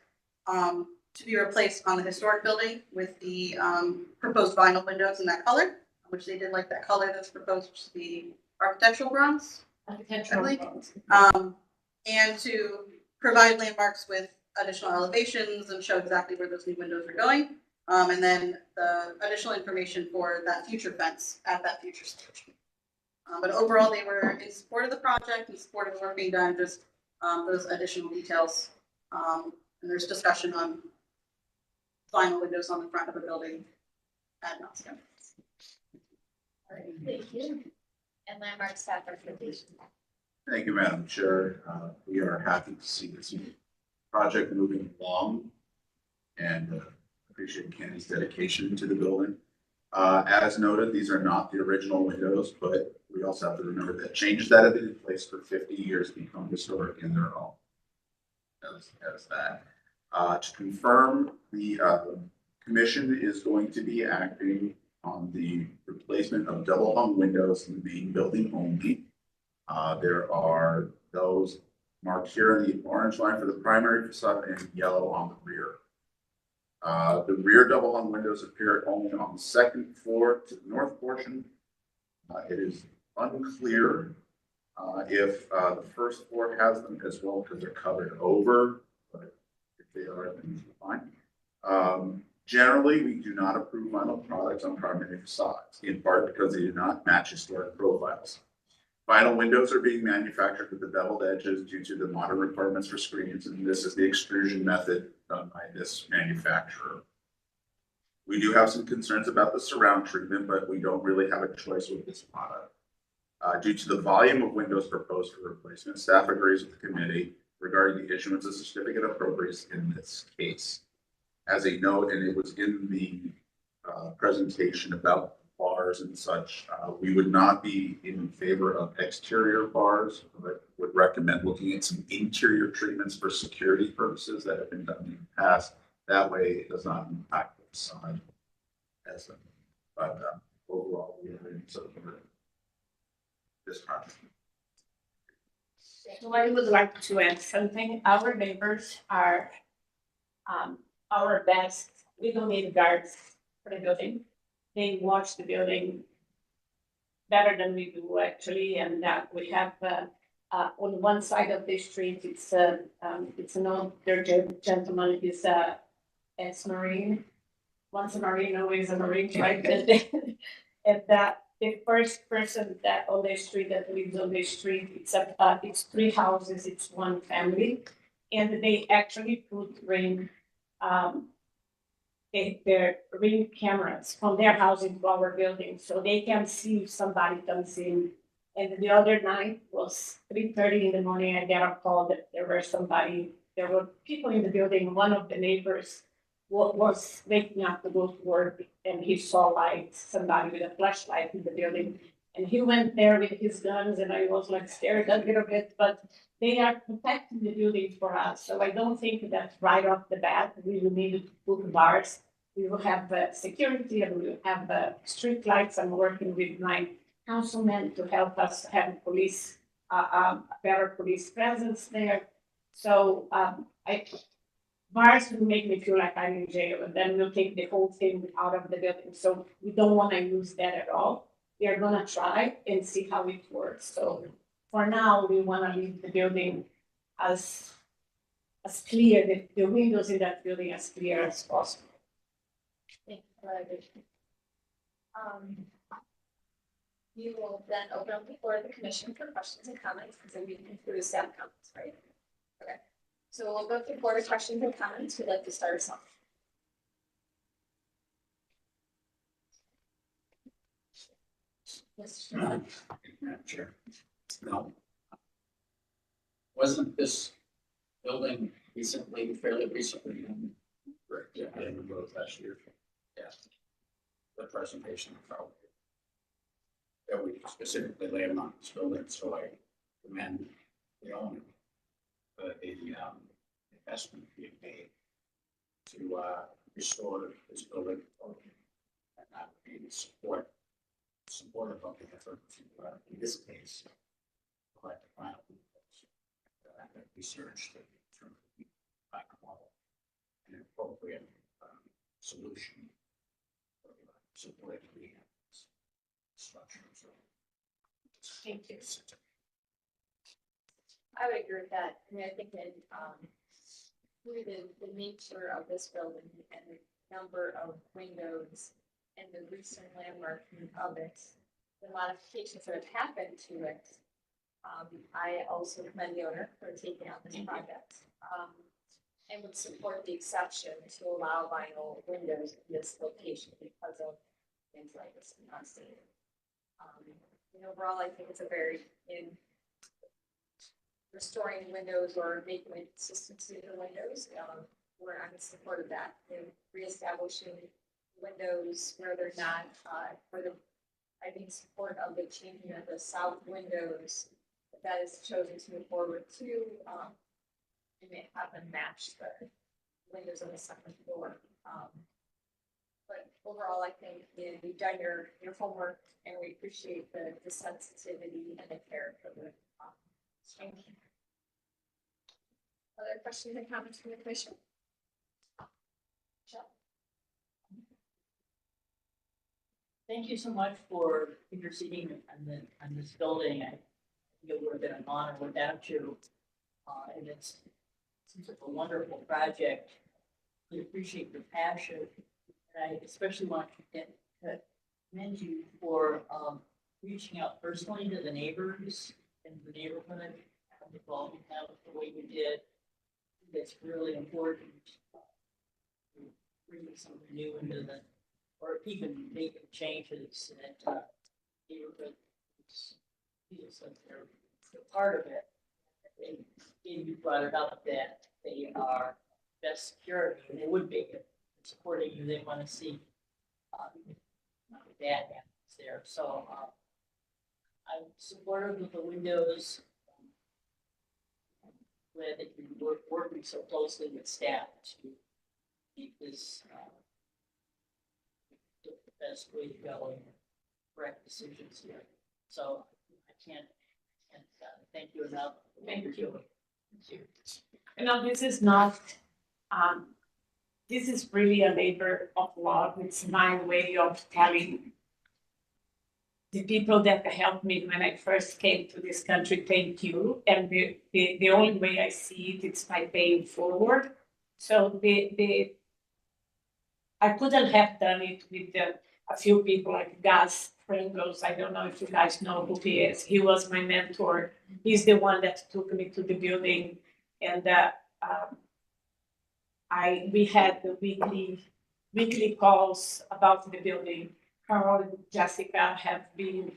to be replaced on the historic building with the proposed vinyl windows in that color, which they did like that color that's proposed, which is the architectural bronze. Architectural bronze. And to provide landmarks with additional elevations and show exactly where those new windows are going. And then the additional information for that future fence at that future stage. But overall, they were in support of the project, in support of the work being done, just those additional details. And there's discussion on vinyl windows on the front of the building at Moscow. All right, thank you. And landmark staff recommendation. Thank you, Madam Chair. We are happy to see this project moving along and appreciate Candy's dedication to the building. As noted, these are not the original windows, but we also have to remember that changes that have been in place for 50 years become historic in their own. As that. To confirm, the commission is going to be acting on the replacement of double hung windows in the main building only. There are those marked here in the orange line for the primary facade and yellow on the rear. The rear double hung windows appear only on the second floor to the north portion. It is unclear if the first floor has them as well because they're covered over, but if they are, then fine. Generally, we do not approve vinyl products on primary facades, in part because they do not match historic profiles. Vinyl windows are being manufactured with the beveled edges due to the modern requirements for screens, and this is the extrusion method done by this manufacturer. We do have some concerns about the surround treatment, but we don't really have a choice with this product. Due to the volume of windows proposed for replacement, staff agrees with the committee regarding the issuance of certificate of appropriateness in this case. As a note, and it was in the presentation about bars and such, we would not be in favor of exterior bars, but would recommend looking at some interior treatments for security purposes that have been done in the past. That way it does not impact the facade. But overall, we are in support of this project. So I would like to add something. Our neighbors are our best. We don't need guards for the building. They watch the building better than we do actually, and that we have on one side of the street. It's an older gentleman. He's ex-Marine. Once a Marine, always a Marine, right? And that the first person that on the street that lives on the street, it's 3 houses. It's one family. and they actually put their ring cameras from their house into our building, so they can see if somebody comes in. And the other night was 3:30 in the morning, I got a call that there were people in the building. One of the neighbors was waking up to go to work, and he saw light, somebody with a flashlight in the building. And he went there with his guns, and I was like scared a little bit, but they are protecting the building for us. So I don't think that right off the bat, we will need to put bars. We will have security, and we will have street lights. I'm working with my councilman to help us have police, a better police presence there. So bars will make me feel like I'm in jail, and then we'll take the whole thing out of the building. So we don't want to use that at all. We are gonna try and see how it works. So for now, we want to leave the building as clear, the windows in that building as clear as possible. Thank you for that addition. You will then open up the floor of the commission for questions and comments, and so we can conclude staff comments, right? Okay, so we'll go through the floor to questions and comments. Who'd like to start us off? Mr. Sherman. Madam Chair. No. Wasn't this building fairly recently? Correct, yeah, I remember it was last year. Yeah. The presentation probably. That we specifically laid on this building, so I commend the owner. The investment being made to restore this building and not be supportive of the effort to, in this case, collect the final research to determine the model and an appropriate solution for supporting the structure. Thank you. I would agree with that. I mean, I think that through the nature of this building and the number of windows and the recent landmarking of it, the modifications that have happened to it, I also commend the owner for taking on this project. And would support the exception to allow vinyl windows in this location because of things like this in our state. And overall, I think it's a very, in restoring windows or making a consistency of the windows, we're in support of that. And reestablishing windows where they're not, I think support of the changing of the south windows, that is chosen to move forward to, and may have them match the windows on the second floor. But overall, I think you've done your homework, and we appreciate the sensitivity and the care for the change. Other questions and comments from the commission? Michelle? Thank you so much for interceding on this building. I think it would have been an honor without you. And it seems like a wonderful project. We appreciate your passion. And I especially want to commend you for reaching out personally to the neighbors in the neighborhood, involving them the way you did. That's really important. Bringing something new into the, or even making changes that neighborhood feels like they're part of it. And you brought it up that they are best security, and they would be supporting you. They want to see that happens there. So I'm supportive of the windows. Glad that you're working so closely with staff to keep this the best way to go and correct decisions here. So I can't thank you enough. Thank you. Thank you. You know, this is not, this is really a labor of love. It's my way of telling the people that helped me when I first came to this country, thank you. And the only way I see it is by paying forward. So I couldn't have done it with a few people like Gus Pringles. I don't know if you guys know who he is. He was my mentor. He's the one that took me to the building. And we had the weekly calls about the building. Carol and Jessica have been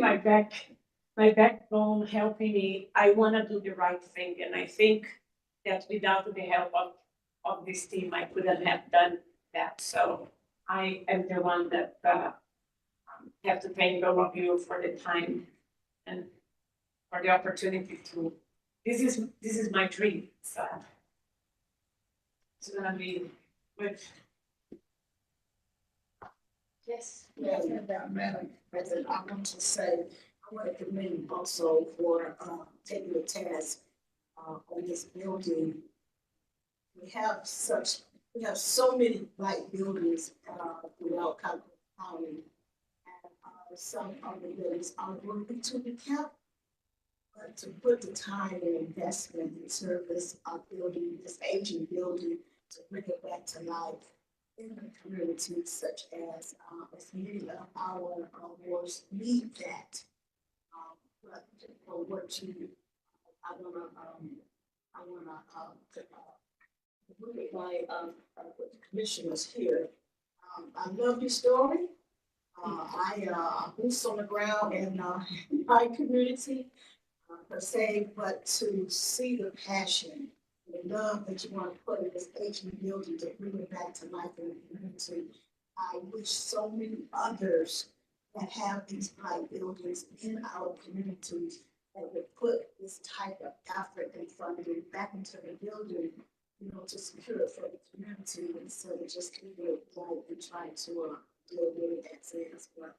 my backbone, helping me. I want to do the right thing, and I think that without the help of this team, I couldn't have done that. So I am the one that have to thank all of you for the time and for the opportunity to. This is my dream. So it's gonna be good. Yes, Madam President, I want to say, I want to commend you also for taking the task on this building. We have so many white buildings throughout County, and some of the buildings are worthy to be kept. But to put the time and investment in service of building, this aging building, to bring it back to life in the community, such as many of our wards need that. But for what you, I wanna with my with the commissioners here. I love your story. I boots on the ground in my community per se, but to see the passion, the love that you want to put in this aging building to bring it back to life in the community. I wish so many others that have these black buildings in our communities that would put this type of effort and funding back into the building, you know, to secure it for the community instead of just leaving it blank and trying to deal with it as is. But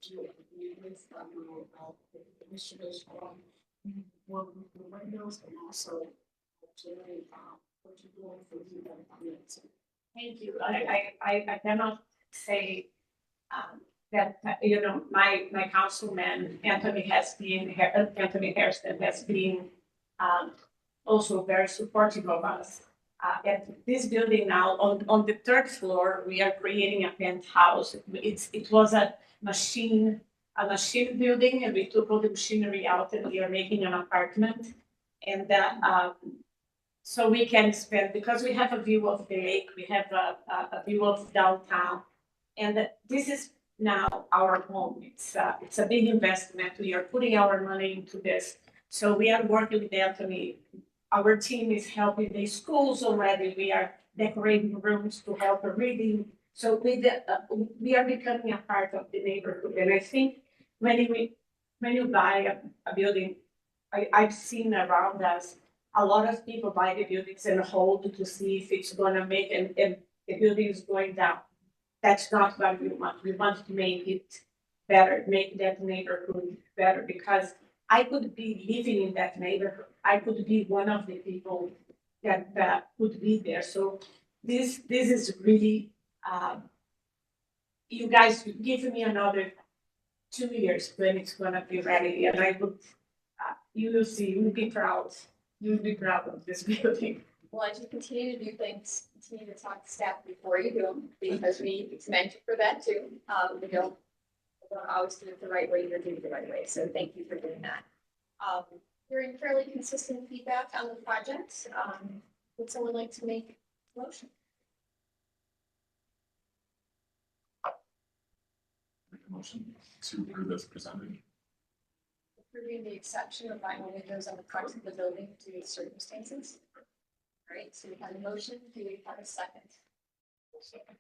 you agree with the commissioners on one of the windows and also Jerry, what you're doing for you and the community. Thank you. I cannot say that you know my councilman Anthony Hairston has been also very supportive of us. At this building now on the third floor, we are creating a penthouse. It was a machine building, and we took all the machinery out, and we are making an apartment. And that so we can spend, because we have a view of the lake, we have a view of downtown, and this is now our home. It's a big investment. We are putting our money into this. So we are working with Anthony. Our team is helping the schools already. We are decorating rooms to help the reading. So we are becoming a part of the neighborhood. And I think when you buy a building, I've seen around us, a lot of people buy the buildings and hold to see if it's gonna make, and the building is going down. That's not what we want. We want to make it better, make that neighborhood better, because I could be living in that neighborhood. I could be one of the people that could be there. So this is really, you guys give me another 2 years when it's gonna be ready, and I would, you will see, you'll be proud. You'll be proud of this building. Well, as you continue to do things, continue to talk to staff before you do them, because we commend you for that too. We don't always do it the right way, you're doing it the right way, so thank you for doing that. Hearing fairly consistent feedback on the project, would someone like to make a motion? Make a motion to approve as presented. Approving the exception of vinyl windows on the front of the building due to circumstances. All right, so we have a motion, do we have a second? Second.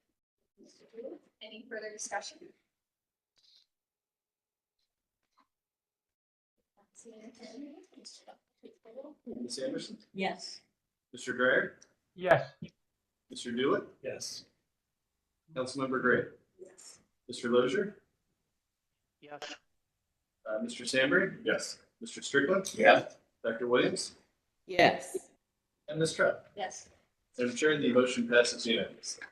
Mr. Doolittle, any further discussion? Ms. Anderson? Yes. Mr. Dreyer? Yes. Mr. Dewitt? Yes. Councilmember Gray? Yes. Mr. Lozier? Yes. Mr. Sandberg? Yes. Mr. Strickland? Yes. Dr. Williams? Yes. And Ms. Trapp? Yes. Madam Chair, the motion passes unanimously.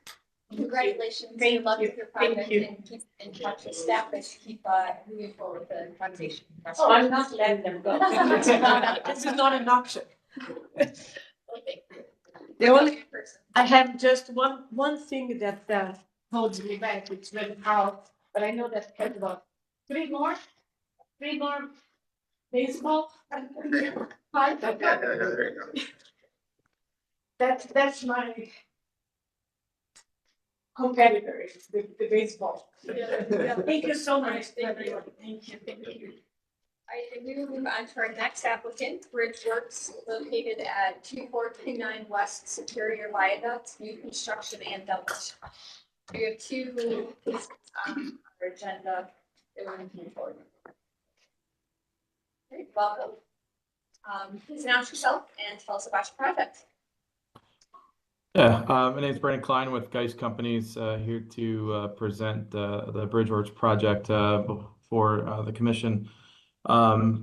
Congratulations, good luck with your project, and keep in touch with staff as you keep moving forward with the foundation. Oh, I'm not letting them go. This is not an option. Okay. The only, I have just one thing that holds me back, which is very proud, but I know that there's about three more baseball. That's my competitor, is the baseball. Thank you so much. Thank you. Thank you. All right, and we will move on to our next applicant, Bridgeworks, located at 2429 West Superior Viaduct, new construction and demolition. We have two cases on our agenda that we're moving forward. Okay, welcome. Please announce yourself and tell us about your project. Yeah, my name is Brandon Klein with Geist Companies, here to present the Bridgeworks project for the commission. I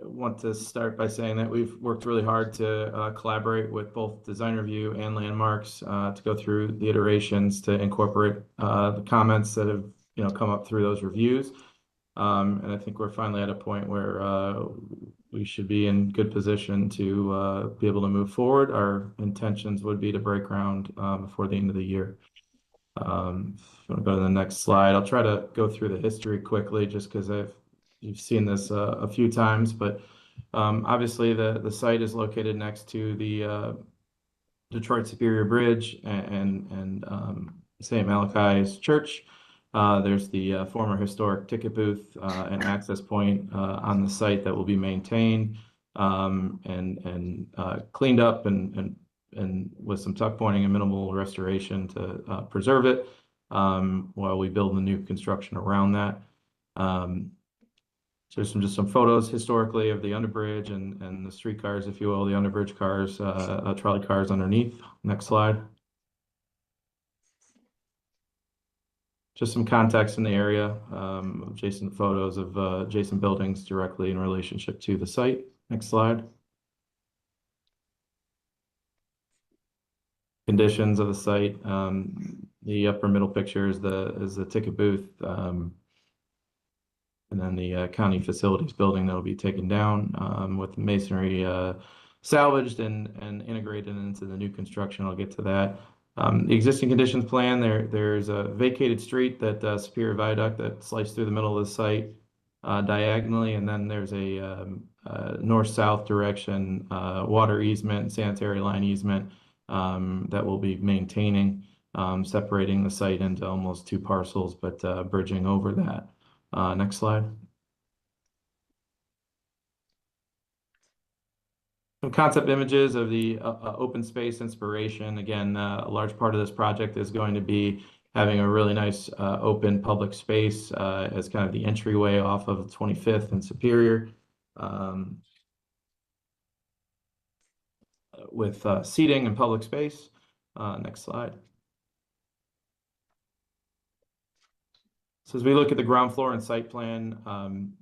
want to start by saying that we've worked really hard to collaborate with both Design Review and Landmarks to go through the iterations to incorporate the comments that have come up through those reviews. And I think we're finally at a point where we should be in good position to be able to move forward. Our intentions would be to break ground before the end of the year. If you want to go to the next slide, I'll try to go through the history quickly just because you've seen this a few times, but obviously the site is located next to the Detroit Superior Bridge and St. Malachi's Church. There's the former historic ticket booth and access point on the site that will be maintained and cleaned up and with some tuck pointing and minimal restoration to preserve it while we build the new construction around that. So there's just some photos historically of the underbridge and the streetcars, if you will, the underbridge cars, trolley cars underneath. Next slide. Just some context in the area, adjacent photos of adjacent buildings directly in relationship to the site. Next slide. Conditions of the site. The upper middle picture is the ticket booth, and then the county facilities building that will be taken down with masonry salvaged and integrated into the new construction. I'll get to that. The existing conditions plan, there's a vacated street that Superior Viaduct that sliced through the middle of the site diagonally, and then there's a north-south direction water easement, sanitary line easement that we'll be maintaining, separating the site into almost two parcels, but bridging over that. Next slide. Some concept images of the open space inspiration. Again, a large part of this project is going to be having a really nice open public space as kind of the entryway off of 25th and Superior, with seating and public space. Next slide. So as we look at the ground floor and site plan,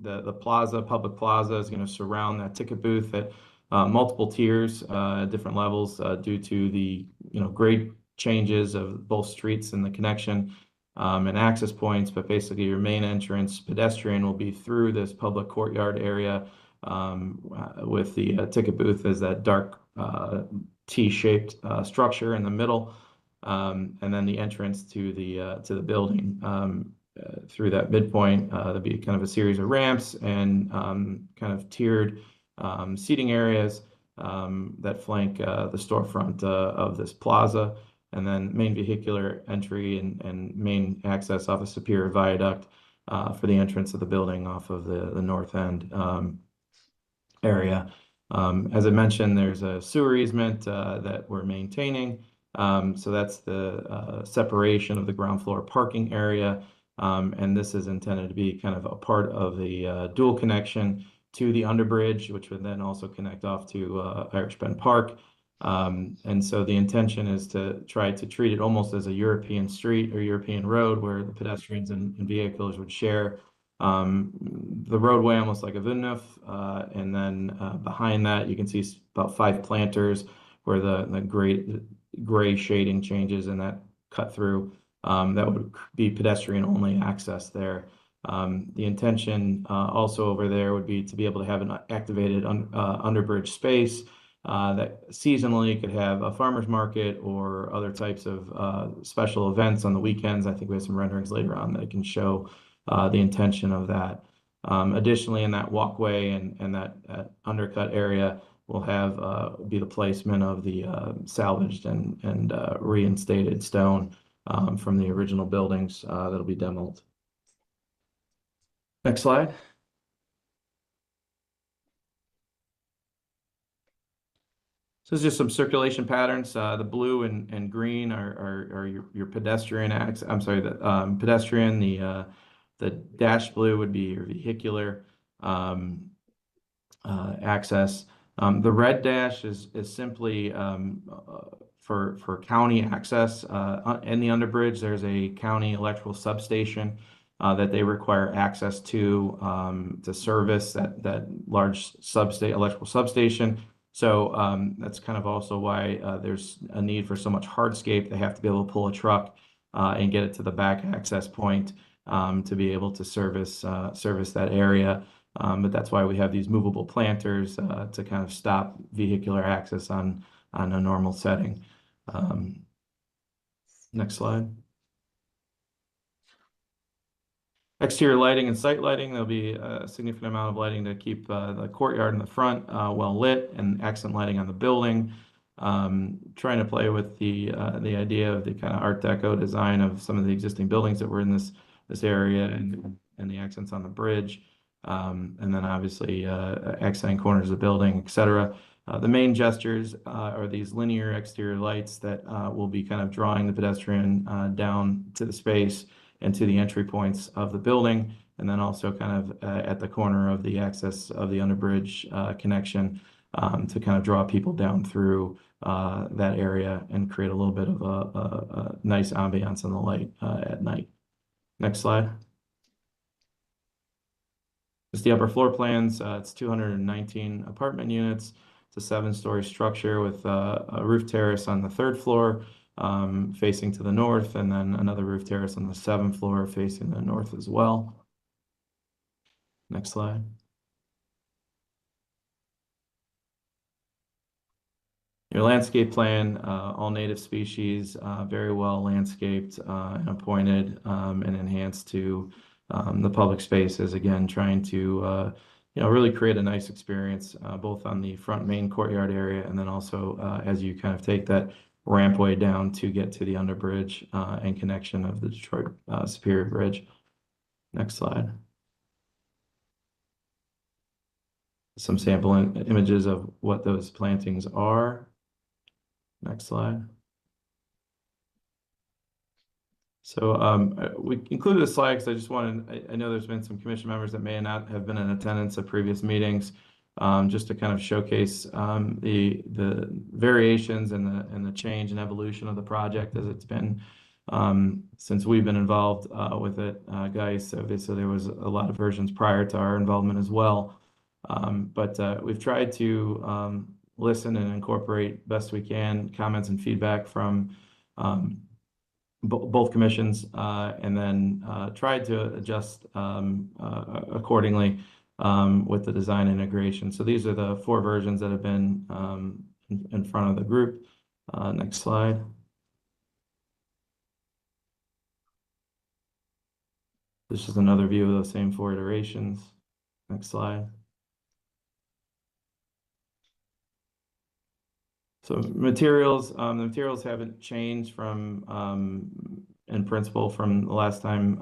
the plaza, public plaza, is going to surround that ticket booth at multiple tiers at different levels due to the grade changes of both streets and the connection and access points. But basically your main entrance pedestrian will be through this public courtyard area with the ticket booth as that dark T-shaped structure in the middle, and then the entrance to the building through that midpoint. There'll be kind of a series of ramps and kind of tiered seating areas that flank the storefront of this plaza, and then main vehicular entry and main access off of Superior Viaduct for the entrance of the building off of the north end area. As I mentioned, there's a sewer easement that we're maintaining. So that's the separation of the ground floor parking area. And this is intended to be kind of a part of the dual connection to the underbridge, which would then also connect off to Irish Bend Park. And so the intention is to try to treat it almost as a European street or European road where the pedestrians and vehicles would share the roadway almost like a Villeneuve. And then behind that, you can see about 5 planters where the gray shading changes in that cut through. That would be pedestrian only access there. The intention also over there would be to be able to have an activated underbridge space that seasonally could have a farmer's market or other types of special events on the weekends. I think we have some renderings later on that can show the intention of that. Additionally, in that walkway and that undercut area will have be the placement of the salvaged and reinstated stone from the original buildings that'll be demoed. Next slide. So it's just some circulation patterns. The blue and green are your pedestrian I'm sorry, the pedestrian. The dash blue would be your vehicular access. The red dash is simply for county access. In the underbridge, there's a county electrical substation that they require access to service that large electrical substation. So that's kind of also why there's a need for so much hardscape. They have to be able to pull a truck and get it to the back access point to be able to service that area. But that's why we have these movable planters to kind of stop vehicular access on a normal setting. Next slide. Exterior lighting and site lighting, there'll be a significant amount of lighting to keep the courtyard in the front well lit, and accent lighting on the building. Trying to play with the idea of the kind of Art Deco design of some of the existing buildings that were in this area and the accents on the bridge. And then obviously accenting corners of the building, etc. The main gestures are these linear exterior lights that will be kind of drawing the pedestrian down to the space and to the entry points of the building, and then also kind of at the corner of the access of the underbridge connection to kind of draw people down through that area and create a little bit of a nice ambiance on the light at night. Next slide. Just the upper floor plans. It's 219 apartment units. It's a 7-story structure with a roof terrace on the 3rd floor facing to the north, and then another roof terrace on the 7th floor facing the north as well. Next slide. Your landscape plan, all native species, very well landscaped and appointed and enhanced to the public spaces. Again, trying to really create a nice experience both on the front main courtyard area, and then also as you kind of take that rampway down to get to the underbridge and connection of the Detroit Superior Bridge. Next slide. Some sample images of what those plantings are. Next slide. So we included a slide because I just wanted, I know there's been some commission members that may not have been in attendance at previous meetings, just to kind of showcase the variations and the change and evolution of the project as it's been since we've been involved with it. Guys, obviously there was a lot of versions prior to our involvement as well, but we've tried to listen and incorporate best we can comments and feedback from both commissions, and then tried to adjust accordingly with the design integration. So these are the 4 versions that have been in front of the group. Next slide. This is another view of those same 4 iterations. Next slide. So materials, the materials haven't changed from, in principle, from the last time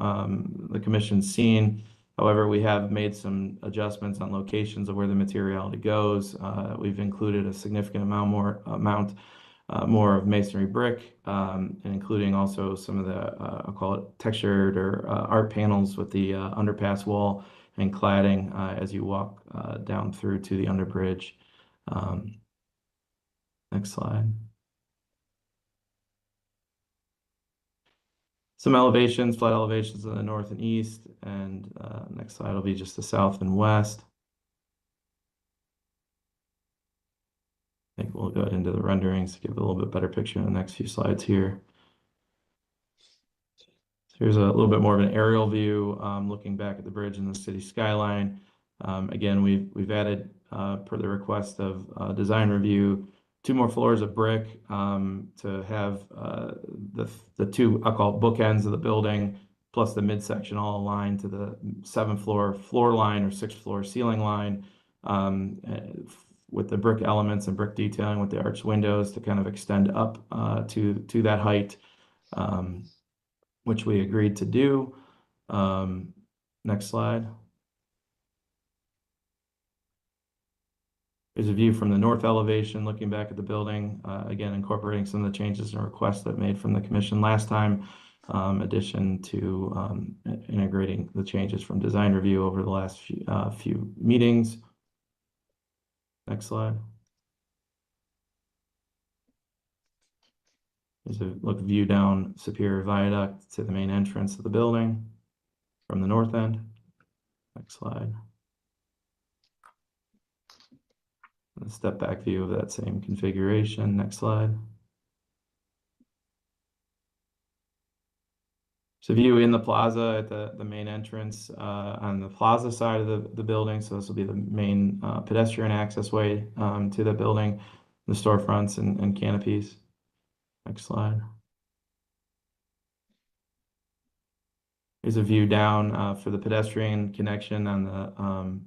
the commission's seen. However, we have made some adjustments on locations of where the materiality goes. We've included a significant amount more of masonry brick, and including also some of the, I'll call it textured or art panels with the underpass wall and cladding as you walk down through to the underbridge. Next slide. Some elevations, flat elevations in the north and east, and next slide will be just the south and west. I think we'll go into the renderings to give a little bit better picture in the next few slides here. So here's a little bit more of an aerial view looking back at the bridge and the city skyline. Again, we've added, per the request of design review, 2 more floors of brick to have the 2, I'll call it bookends of the building plus the midsection all aligned to the 7th floor line or 6th floor ceiling line, with the brick elements and brick detailing with the arched windows to kind of extend up to that height, which we agreed to do. Next slide. Here's a view from the north elevation, looking back at the building, again, incorporating some of the changes and requests that made from the commission last time, addition to integrating the changes from design review over the last few meetings. Next slide. Here's a view down Superior Viaduct to the main entrance of the building from the north end. Next slide. A step back view of that same configuration. Next slide. So view in the plaza at the main entrance on the plaza side of the building. So this will be the main pedestrian access way to the building, the storefronts and canopies. Next slide. Here's a view down for the pedestrian connection on the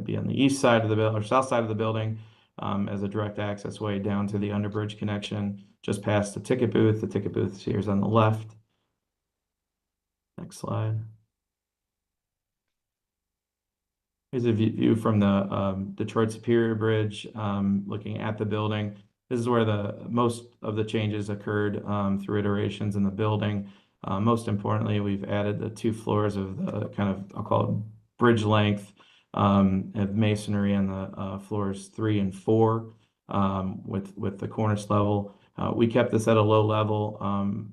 be on the east side of the building or south side of the building as a direct access way down to the underbridge connection, just past the ticket booth. The ticket booth here is on the left. Next slide. Here's a view from the Detroit Superior Bridge, looking at the building. This is where most of the changes occurred through iterations in the building. Most importantly, we've added the 2 floors of the kind of, I'll call it bridge length, of masonry on the floors 3 and 4 with the cornice level. We kept this at a low level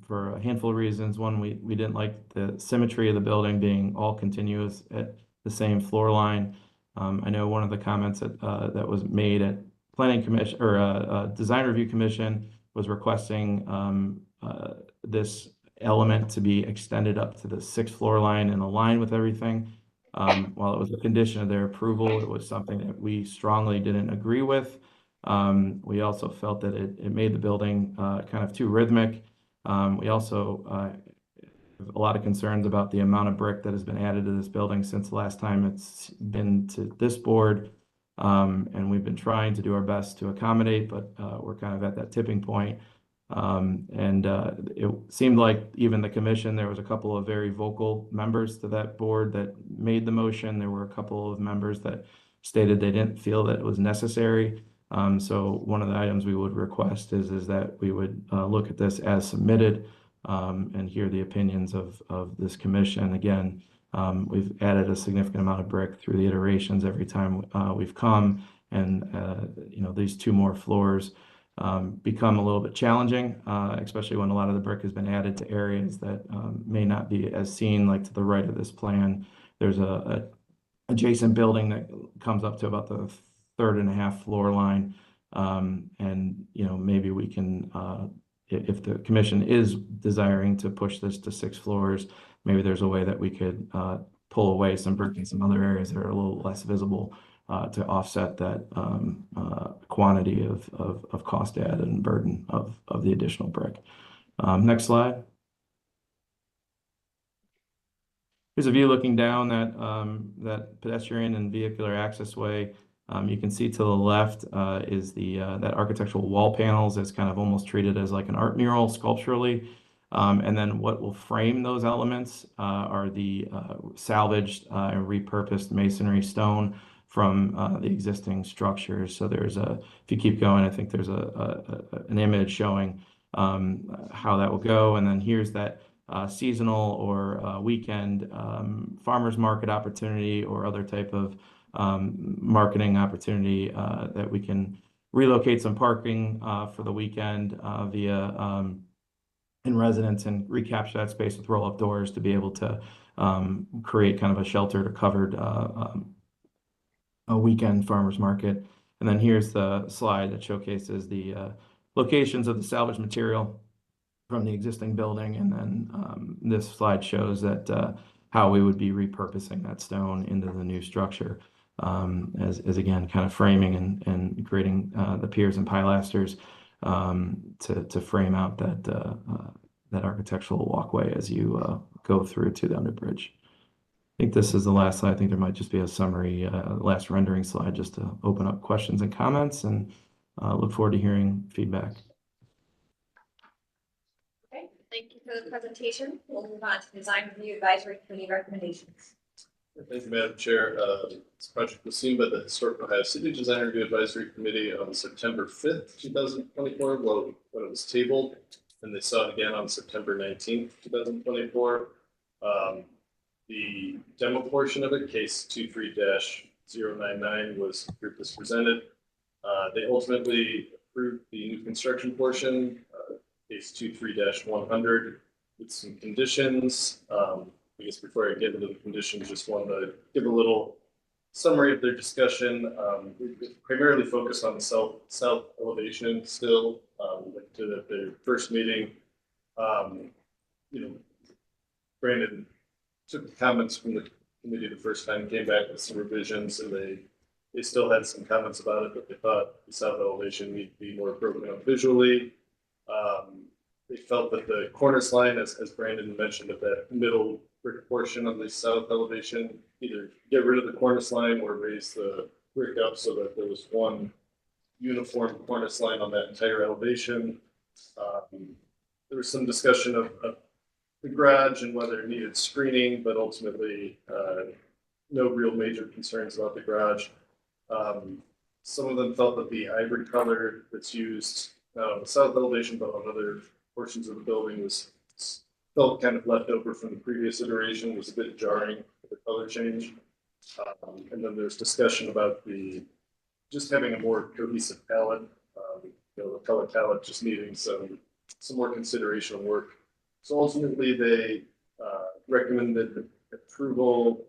for a handful of reasons. One, we didn't like the symmetry of the building being all continuous at the same floor line. I know one of the comments that was made at Planning Commission or Design Review Commission was requesting this element to be extended up to the 6th floor line and align with everything. While it was a condition of their approval, it was something that we strongly didn't agree with. We also felt that it made the building kind of too rhythmic. We also have a lot of concerns about the amount of brick that has been added to this building since the last time it's been to this board. And we've been trying to do our best to accommodate, but we're kind of at that tipping point. It seemed like even the commission, there was a couple of very vocal members to that board that made the motion. There were a couple of members that stated they didn't feel that it was necessary. So one of the items we would request is that we would look at this as submitted and hear the opinions of this commission. Again, we've added a significant amount of brick through the iterations every time we've come, and these 2 more floors become a little bit challenging, especially when a lot of the brick has been added to areas that may not be as seen, like to the right of this plan. There's a adjacent building that comes up to about the 3rd and a half floor line. Maybe we can, if the commission is desiring to push this to 6 floors, maybe there's a way that we could pull away some brick in some other areas that are a little less visible to offset that quantity of cost add and burden of the additional brick. Next slide. Here's a view looking down that pedestrian and vehicular access way. You can see to the left is that architectural wall panels is kind of almost treated as like an art mural sculpturally. And then what will frame those elements are the salvaged and repurposed masonry stone from the existing structures. So there's if you keep going, I think there's an image showing how that will go. And then here's that seasonal or weekend farmers market opportunity or other type of marketing opportunity that we can relocate some parking for the weekend via in residence and recapture that space with roll-up doors to be able to create kind of a sheltered or covered a weekend farmers market. And then here's the slide that showcases the locations of the salvage material from the existing building. And then this slide shows that how we would be repurposing that stone into the new structure as again, kind of framing and creating the piers and pilasters to frame out that architectural walkway as you go through to the underbridge. I think this is the last slide. I think there might just be a summary, last rendering slide just to open up questions and comments, and look forward to hearing feedback. Okay, thank you for the presentation. We'll move on to Design Review Advisory Committee recommendations. Thank you, Madam Chair. This project was seen by the Historic Ohio City Design Review Advisory Committee on September 5th, 2024, when it was tabled, and they saw it again on September 19th, 2024. The demo portion of it, case 23-099, was approved as presented. They ultimately approved the new construction portion, case 23-100, with some conditions. I guess before I get into the conditions, just wanted to give a little summary of their discussion. We primarily focused on the south elevation still, like to the first meeting. Brandon took the comments from the committee the first time, came back with some revisions, and they still had some comments about it, but they thought the south elevation needed to be more broken up visually. They felt that the cornice line, as Brandon mentioned, of that middle brick portion of the south elevation, either get rid of the cornice line or raise the brick up so that there was one uniform cornice line on that entire elevation. There was some discussion of the garage and whether it needed screening, but ultimately no real major concerns about the garage. Some of them felt that the ivory color that's used on the south elevation, but on other portions of the building felt kind of left over from the previous iteration, was a bit jarring with the color change. And then there's discussion about just having a more cohesive palette, the color palette just needing some more consideration and work. So ultimately, they recommended approval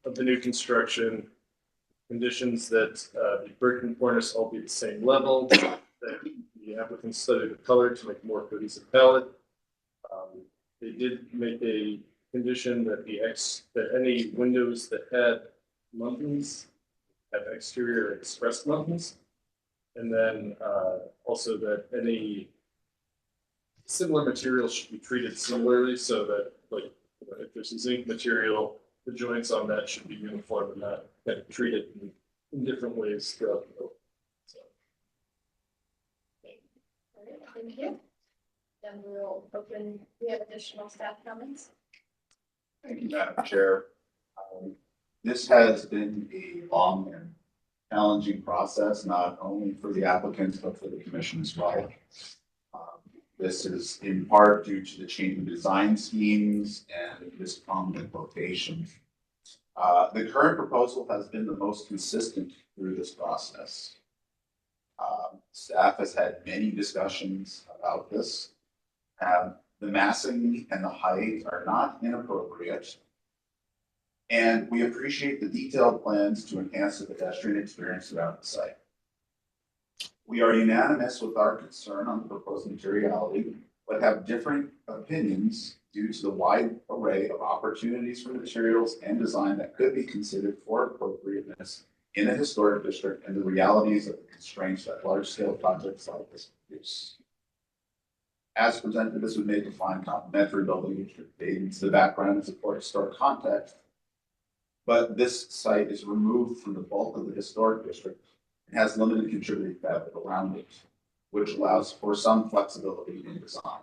of the new construction, conditions that the brick and cornice all be the same level, that the applicant study the color to make a more cohesive palette. They did make a condition that that any windows that had muntins have exterior expressed muntins, and then also that any similar materials should be treated similarly, so that, like, if there's a zinc material, the joints on that should be uniform and not kind of treated in different ways throughout the building. So. All right, thank you. Then we'll open, we have additional staff comments. Thank you, Madam Chair. This has been a long and challenging process, not only for the applicants, but for the commission as well. This is in part due to the change in design schemes and this prominent location. The current proposal has been the most consistent through this process. Staff has had many discussions about this. The massing and the height are not inappropriate. And we appreciate the detailed plans to enhance the pedestrian experience throughout the site. We are unanimous with our concern on the proposed materiality, but have different opinions due to the wide array of opportunities for materials and design that could be considered for appropriateness in a historic district and the realities of the constraints that large-scale projects like this produce. As presented, this would make a fine complementary building which could fade into the background and support historic context. But this site is removed from the bulk of the historic district and has limited contributing fabric around it, which allows for some flexibility in design.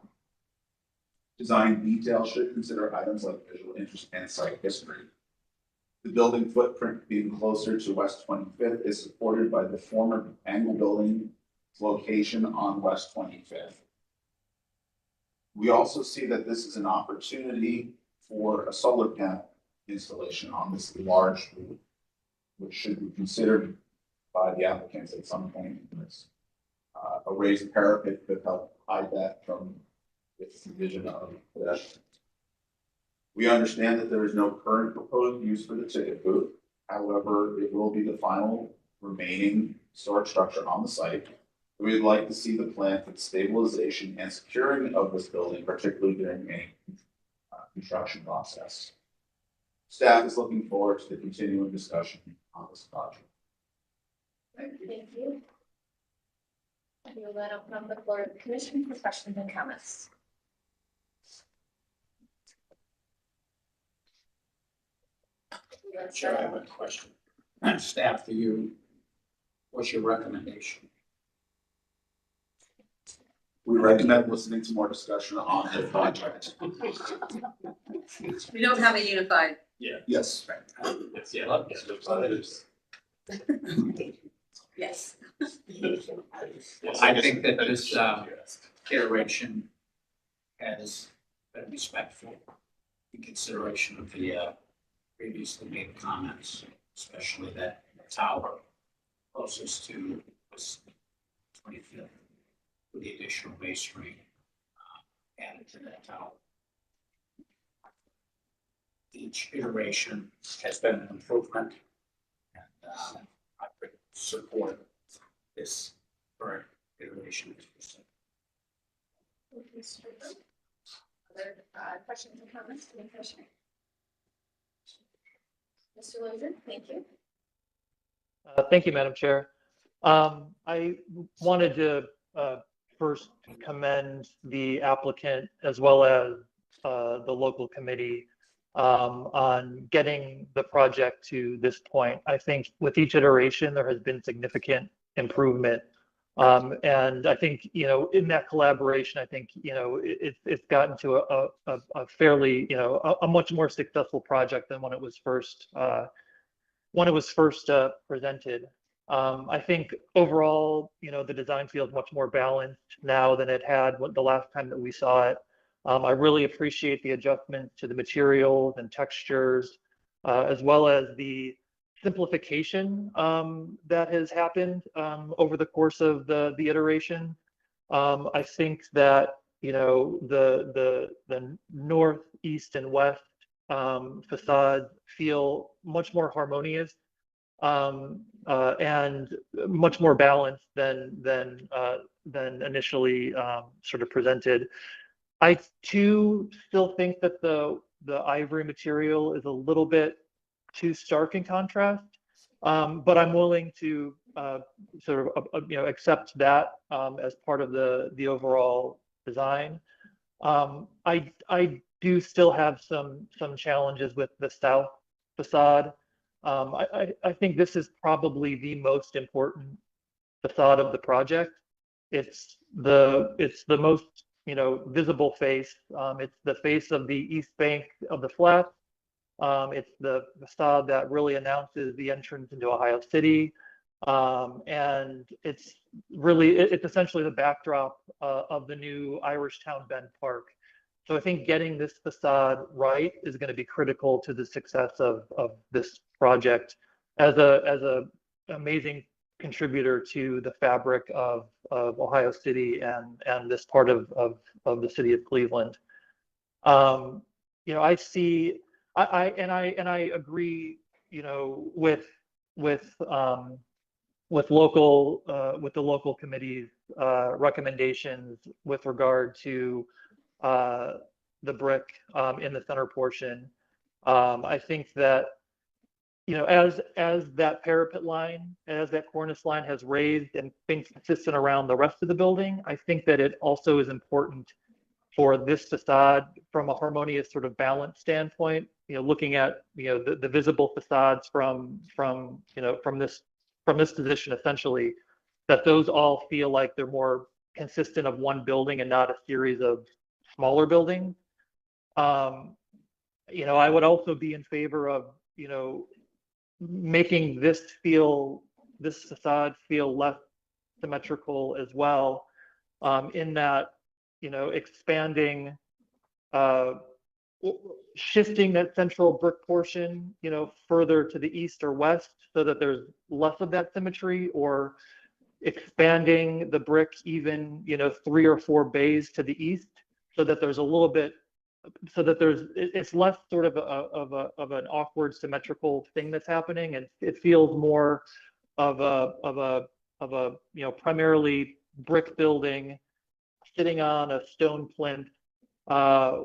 Design detail should consider items like visual interest and site history. The building footprint being closer to West 25th is supported by the former angle building location on West 25th. We also see that this is an opportunity for a solar panel installation on this large roof, which should be considered by the applicants at some point in this. A raised parapet could help hide that from its vision of pedestrians. We understand that there is no current proposed use for the ticket booth. However, it will be the final remaining storage structure on the site. We'd like to see the plan for the stabilization and securing of this building, particularly during a construction process. Staff is looking forward to the continuing discussion on this project. Thank you. Thank you. We will then open up the floor to the commission for questions and comments. Madam Chair, I have a question. Staff, do you, what's your recommendation? We recommend listening to more discussion on the project. We don't have a unified. Yeah. Yes. Yes. I think that this iteration has been respectful in consideration of the previously made comments, especially that tower closest to this 25th with the additional masonry added to that tower. Each iteration has been an improvement, and I would support this current iteration. Other questions and comments from the commissioner? Mr. Logan, thank you. Thank you, Madam Chair. I wanted to first commend the applicant as well as the local committee on getting the project to this point. I think with each iteration, there has been significant improvement. And I think, you know, in that collaboration, I think, you know, it's gotten to a fairly, you know, a much more successful project than when it was first presented. I think overall, you know, the design feels much more balanced now than it had the last time that we saw it. I really appreciate the adjustments to the materials and textures, as well as the simplification that has happened over the course of the iteration. I think that, you know, the north, east, and west facades feel much more harmonious and much more balanced than initially sort of presented. I too still think that the ivory material is a little bit too stark in contrast, but I'm willing to sort of you know, accept that as part of the overall design. I do still have some challenges with the south facade. I think this is probably the most important facade of the project. It's the most, you know, visible face. It's the face of the east bank of the flats. It's the facade that really announces the entrance into Ohio City. And it's essentially the backdrop of the new Irish Town Bend Park. So I think getting this facade right is going to be critical to the success of this project as a amazing contributor to the fabric of Ohio City and this part of the city of Cleveland. You know, I see, I agree, you know, with the local committee's recommendations with regard to the brick in the center portion. I think that, you know, as that parapet line, as that cornice line has raised and been consistent around the rest of the building, I think that it also is important for this facade from a harmonious sort of balance standpoint, you know, looking at, you know, the visible facades from this position, essentially, that those all feel like they're more consistent of one building and not a series of smaller buildings. You know, I would also be in favor of, you know, making this facade feel less symmetrical as well, in that, you know, expanding, shifting that central brick portion, you know, further to the east or west so that there's less of that symmetry, or expanding the brick even, you know, 3 or 4 bays to the east so that there's a little bit, so that it's less sort of an awkward symmetrical thing that's happening, and it feels more of a you know, primarily brick building sitting on a stone plinth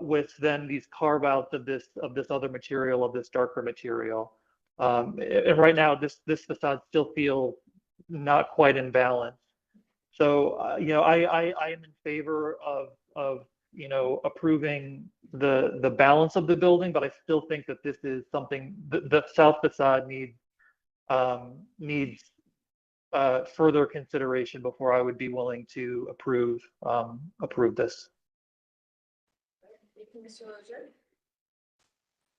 with then these carve outs of this other material, of this darker material. And right now this facade still feels not quite in balance. So you know, I am in favor of you know, approving the balance of the building, but I still think that this is something, the south facade needs further consideration before I would be willing to approve this. Thank you, Mr. Lozier.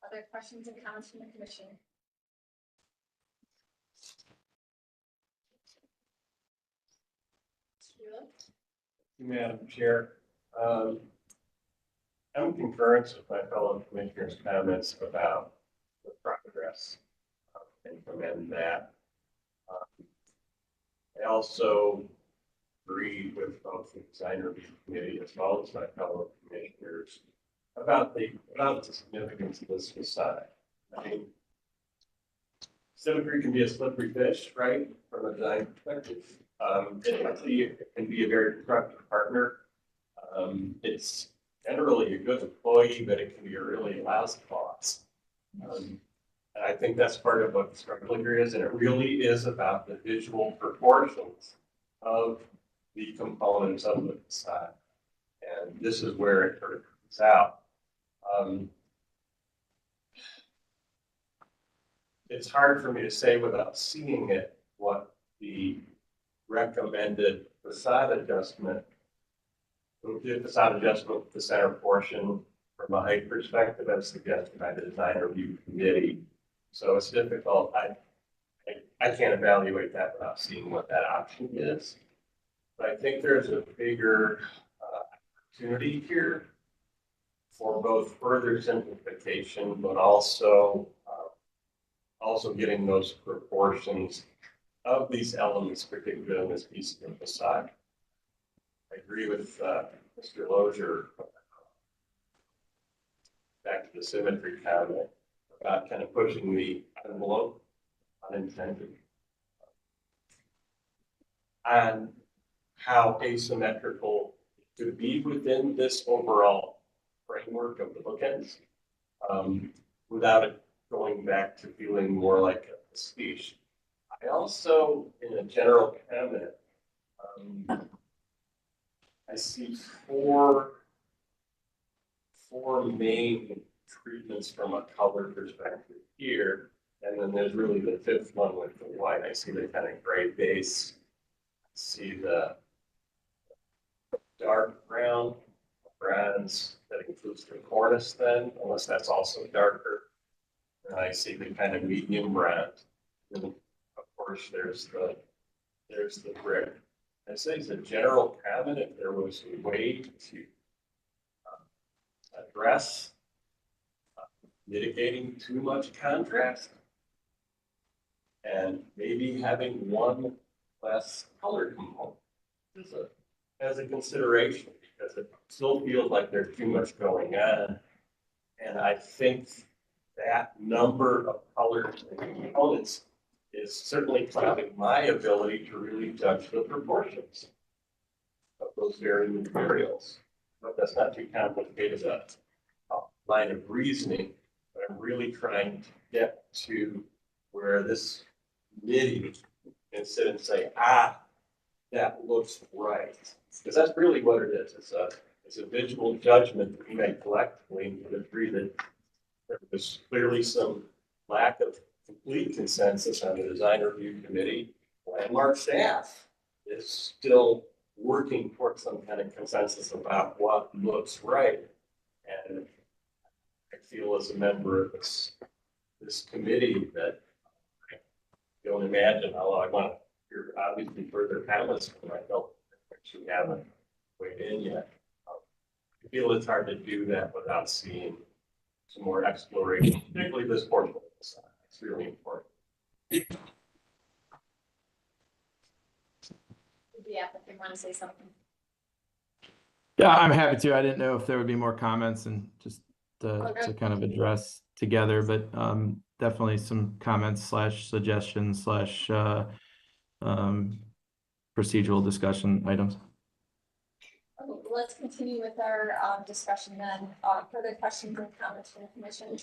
Other questions and comments from the commission? Madam Chair, I'm in concurrence with my fellow commissioners' comments about the progress and commend that. I also agree with both the design review committee as well as my fellow commissioners about the significance of this facade. I mean, symmetry can be a slippery fish, right, from a design perspective. It can be a very productive partner. It's generally a good employee, but it can be a really lousy boss. And I think that's part of what the struggle here is, and it really is about the visual proportions of the components of the facade. And this is where it sort of comes out. It's hard for me to say without seeing it what the recommended facade adjustment with the center portion from a height perspective as suggested by the design review committee. So it's difficult. I can't evaluate that without seeing what that option is. But I think there's a bigger opportunity here for both further simplification, but also getting those proportions of these elements, particularly in this piece of the facade. I agree with Mr. Lozier back to the symmetry comment about kind of pushing the envelope unintended on how asymmetrical it could be within this overall framework of the bookends without it going back to feeling more like a pastiche. I also, in a general comment, I see four main treatments from a color perspective here, and then there's really the fifth one with the white. I see the kind of gray base. I see the dark brown bronze that includes the cornice then, unless that's also darker. And I see the kind of medium bronze. And of course, there's the brick. I'd say as a general comment, if there was a way to address mitigating too much contrast and maybe having one less color component as a consideration, because it still feels like there's too much going on. And I think that number of colors and components is certainly clouding my ability to really judge the proportions of those varying materials. But that's not too complicated a line of reasoning, but I'm really trying to get to where this committee can sit and say, that looks right. Because that's really what it is. It's a visual judgment that we make collectively and would agree that there was clearly some lack of complete consensus on the design review committee. Landmark staff is still working towards some kind of consensus about what looks right. And I feel as a member of this committee that I don't imagine, although I want to hear obviously further comments from my fellow which we haven't weighed in yet. I feel it's hard to do that without seeing some more exploration, particularly this portion of the side. It's really important. Did the applicant want to say something? Yeah, I'm happy to. I didn't know if there would be more comments and just to kind of address together, but definitely some comments / suggestions / procedural discussion items. Okay, well, let's continue with our discussion then. Further questions and comments from the commission?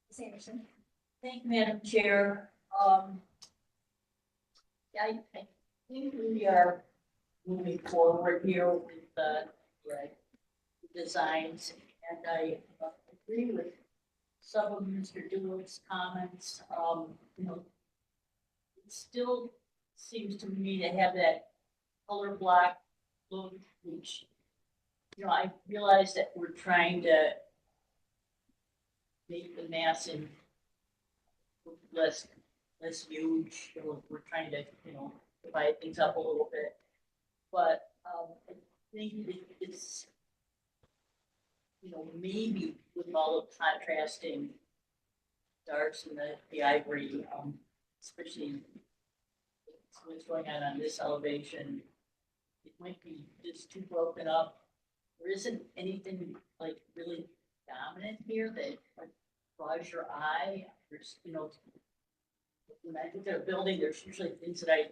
Ms. Anderson. Thank you, Madam Chair. Yeah, I think we are moving forward here with the designs. And I agree with some of Mr. Dewey's comments. You know, it still seems to me to have that color block look, which, you know, I realize that we're trying to make the massing look less huge. You know, we're trying to, you know, divide things up a little bit. But I think it's, you know, maybe with all the contrasting darks and the ivory, especially what's going on this elevation, it might be just too broken up. There isn't anything like really dominant here that like draws your eye. There's, you know, when I think they're building, there's usually things that I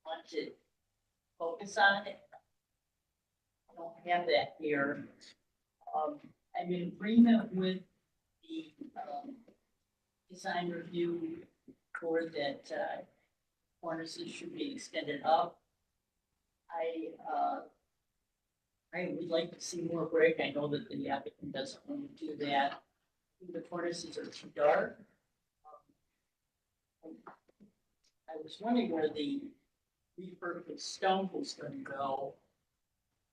want to focus on. I don't have that here. I'm in agreement with the design review board that cornices should be extended up. I would like to see more brick. I know that the applicant doesn't want to do that. The cornices are too dark. I was wondering where the repurposed stone was going to go.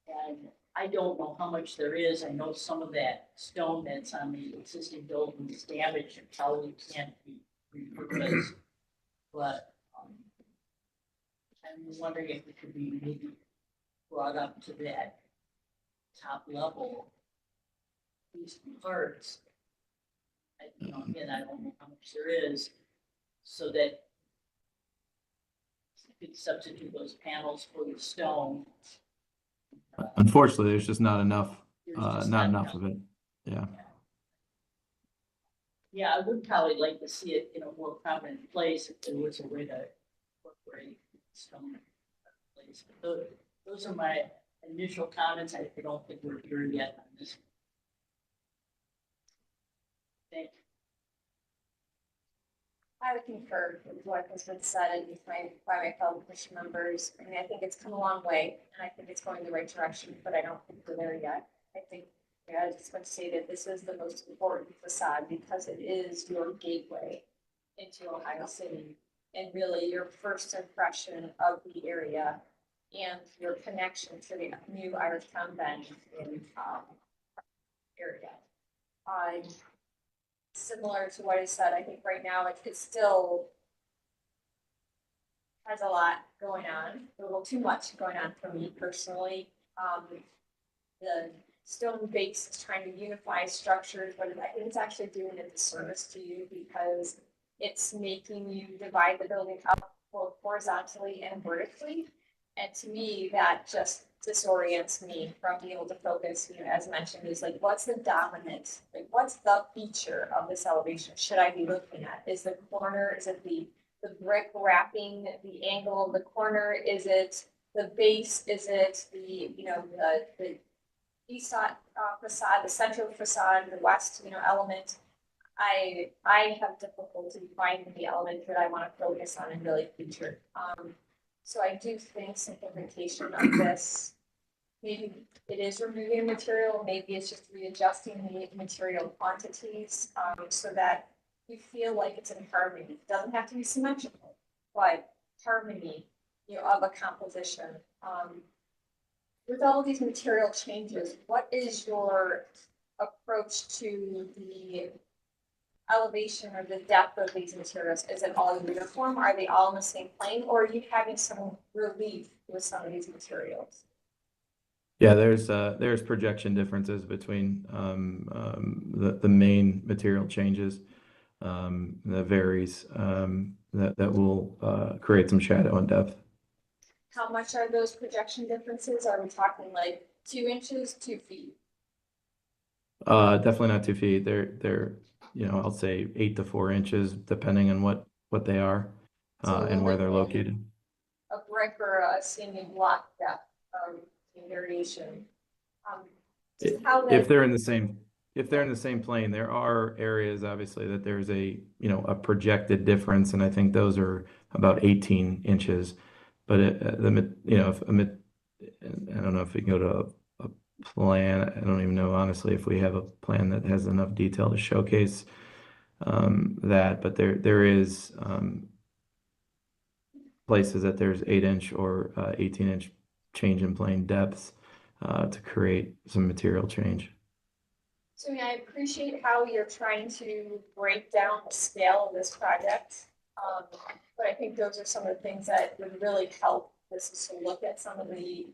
And I don't know how much there is. I know some of that stone that's on the existing building is damaged and probably can't be repurposed. But I'm wondering if it could be maybe brought up to that top level. These parts, you know, again, I don't know how much there is, so that you could substitute those panels for the stone. Unfortunately, there's just not enough, There's just not enough of it. Yeah. Yeah, I would probably like to see it in a more prominent place if there was a way to incorporate stone place. But those are my initial comments. I don't think we're here yet on this. Thank you. I would concur with what has been said and by my fellow commission members. I mean, I think it's come a long way and I think it's going the right direction, but I don't think we're there yet. I think, yeah, I just want to say that this is the most important facade because it is your gateway into Ohio City and really your first impression of the area and your connection to the new Irishtown Bend in area. Similar to what I said, I think right now it still has a lot going on, a little too much going on for me personally. The stone base is trying to unify structures, but I think it's actually doing a disservice to you because it's making you divide the building up both horizontally and vertically. And to me, that just disorients me from being able to focus, you know, as mentioned, is like, what's the dominant, like, what's the feature of this elevation should I be looking at? Is the corner, is it the brick wrapping the angle of the corner? Is it the base? Is it the, you know, the east side facade, the central facade, the west, you know, element? I have difficulty finding the element that I want to focus on and really feature. So I do think simplification of this, maybe it is removing material, maybe it's just readjusting the material quantities, so that you feel like it's in harmony. It doesn't have to be symmetrical, but harmony, you know, of a composition. With all of these material changes, what is your approach to the elevation or the depth of these materials? Is it all uniform? Are they all in the same plane, or are you having some relief with some of these materials? Yeah, there's projection differences between the main material changes that varies that will create some shadow and depth. How much are those projection differences? Are we talking like 2 inches, 2 feet? Definitely not 2 feet. They're you know, I'll say 8 to 4 inches, depending on what they are and where they're located. A brick or a seeming block depth variation. If they're in the same plane, there are areas obviously that there's a, you know, a projected difference, and I think those are about 18 inches. But if I don't know if we can go to a plan. I don't even know honestly if we have a plan that has enough detail to showcase that. But there is places that there's 8-inch or 18-inch change in plane depths to create some material change. So I appreciate how you're trying to break down the scale of this project. But I think those are some of the things that would really help this is to look at some of the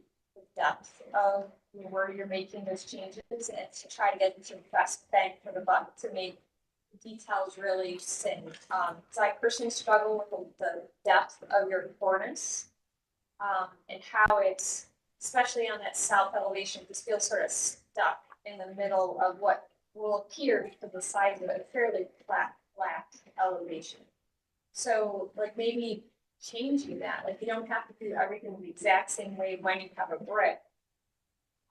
depth of where you're making those changes and to try to get the best bang for the buck to make details really sing. So I personally struggle with the depth of your cornice and how it's, especially on that south elevation, just feels sort of stuck in the middle of what will appear to the sides of a fairly flat elevation. So like maybe changing that, like you don't have to do everything the exact same way when you have a brick.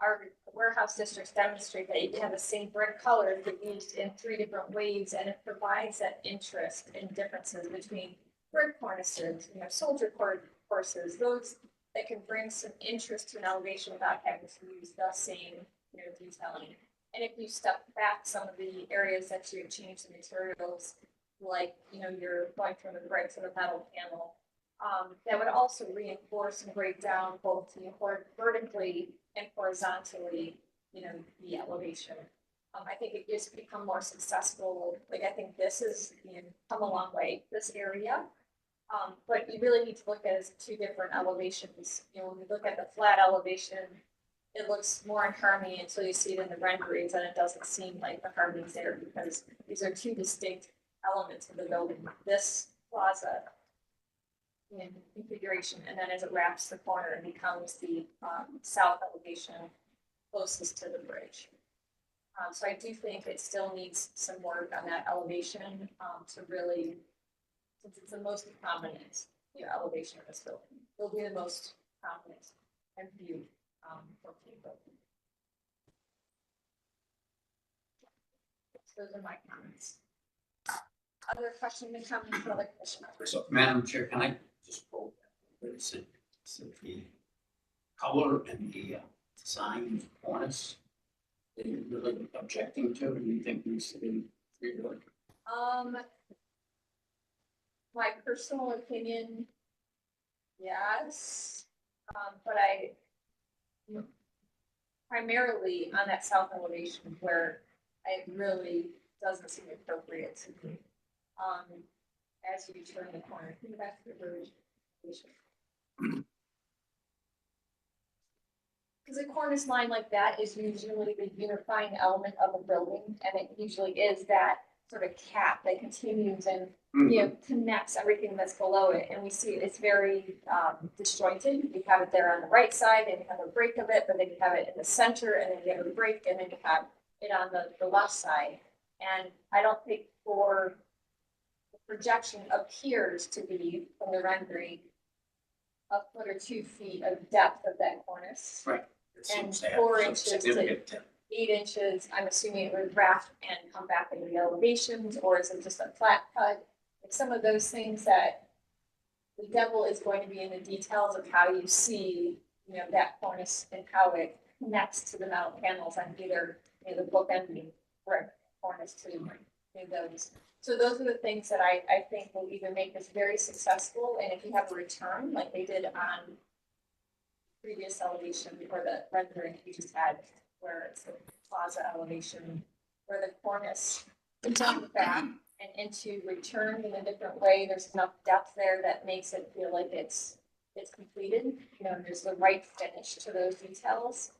Our warehouse districts demonstrate that you can have the same brick color but used in 3 different ways, and it provides that interest and differences between brick cornices, soldier courses, those that can bring some interest to an elevation without having to use the same detailing. And if you step back some of the areas that you change the materials, like you're going from the brick to the metal panel, that would also reinforce and break down both vertically and horizontally, the elevation. I think it just become more successful. Like I think this is come a long way, this area. But you really need to look at it as 2 different elevations. When you look at the flat elevation, it looks more in harmony until you see it in the renderings, and it doesn't seem like the harmony's there because these are 2 distinct elements of the building. This plaza in configuration, and then as it wraps the corner, it becomes the south elevation closest to the bridge. So I do think it still needs some work on that elevation to really, since it's the most prominent elevation of this building, it'll be the most prominent and viewed from the building. So those are my comments. Other questions and comments from other commissioners? So, Madam Chair, can I just quote what it said? The color and the design of the cornice, are you really objecting to, and you think needs to be redoing? My personal opinion, yes, but I primarily on that south elevation where it really doesn't seem appropriate to me. As you turn the corner, think back to the bridge. Because a cornice line like that is usually the unifying element of a building, and it usually is that sort of cap that continues and connects everything that's below it. And we see it's very disjointed. You have it there on the right side, and you have a break of it, but then you have it in the center, and then you have a break, and then you have it on the left side. And I don't think for the projection appears to be from the rendering a foot or 2 feet of depth of that cornice. Right. And 4 inches to 8 inches, I'm assuming it would wrap and come back into the elevations, or is it just a flat cut? Like some of those things that the devil is going to be in the details of how you see, that cornice and how it connects to the metal panels on either, the bookending brick cornice to those. So those are the things that I think will either make this very successful, and if you have a return like they did on previous elevation or the rendering you just had, where it's the plaza elevation, where the cornice is on the back and into return in a different way. There's enough depth there that makes it feel like it's completed. There's the right finish to those details.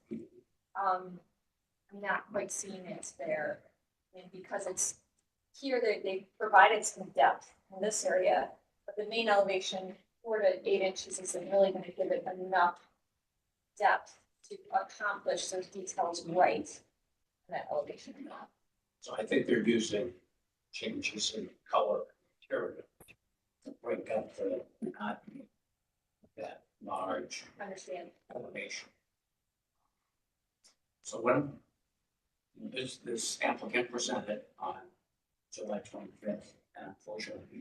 I'm not quite seeing it there, and because it's here, they provided some depth in this area, but the main elevation 4 to 8 inches isn't really going to give it enough depth to accomplish those details right in that elevation. So I think they're using changes in color material to break up the monotony of that large Understand. elevation. So when this applicant presented on July 25th, and unfortunately,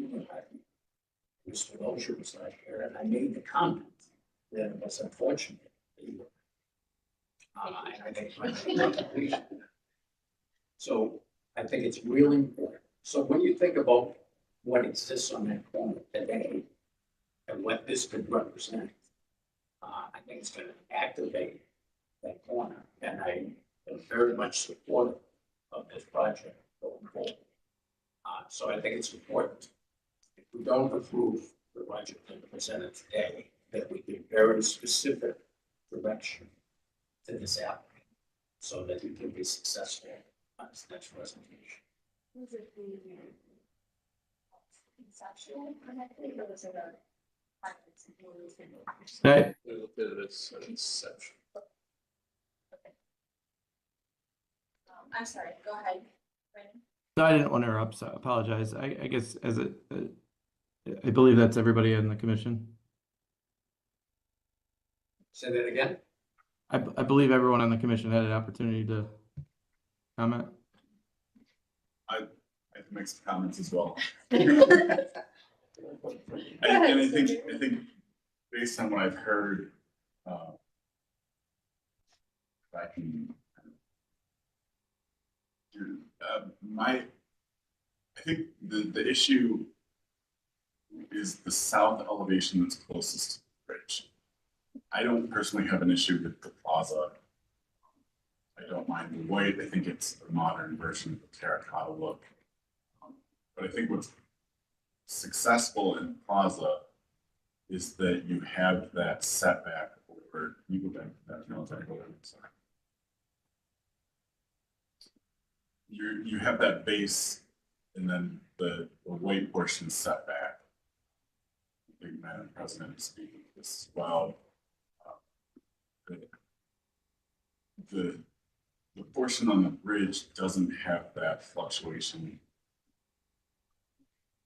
Mr. Lozier was not here, and I made the comment then it was unfortunate. And I think my completion. So I think it's really important. So when you think about what exists on that corner today and what this could represent, I think it's going to activate that corner. And I am very much supportive of this project going forward. So I think it's important. If we don't approve the budget that presented today, that we give very specific direction to this applicant so that he can be successful on his next presentation. Was it the conceptual connected or was it a Right. We looked at it as an inception. I'm sorry, go ahead, Brandon. No, I didn't want to interrupt, so I apologize. I guess as I believe that's everybody in the commission. Say that again? I believe everyone on the commission had an opportunity to comment. I can make some comments as well. And I think based on what I've heard, I can do I think the issue is the south elevation that's closest to the bridge. I don't personally have an issue with the plaza. I don't mind the white. I think it's a modern version of the terracotta look. But I think what's successful in plaza is that you have that setback over, you go back to that military building, sorry. You have that base and then the white portion setback. I think Madam President is speaking to this as well. The portion on the bridge doesn't have that fluctuation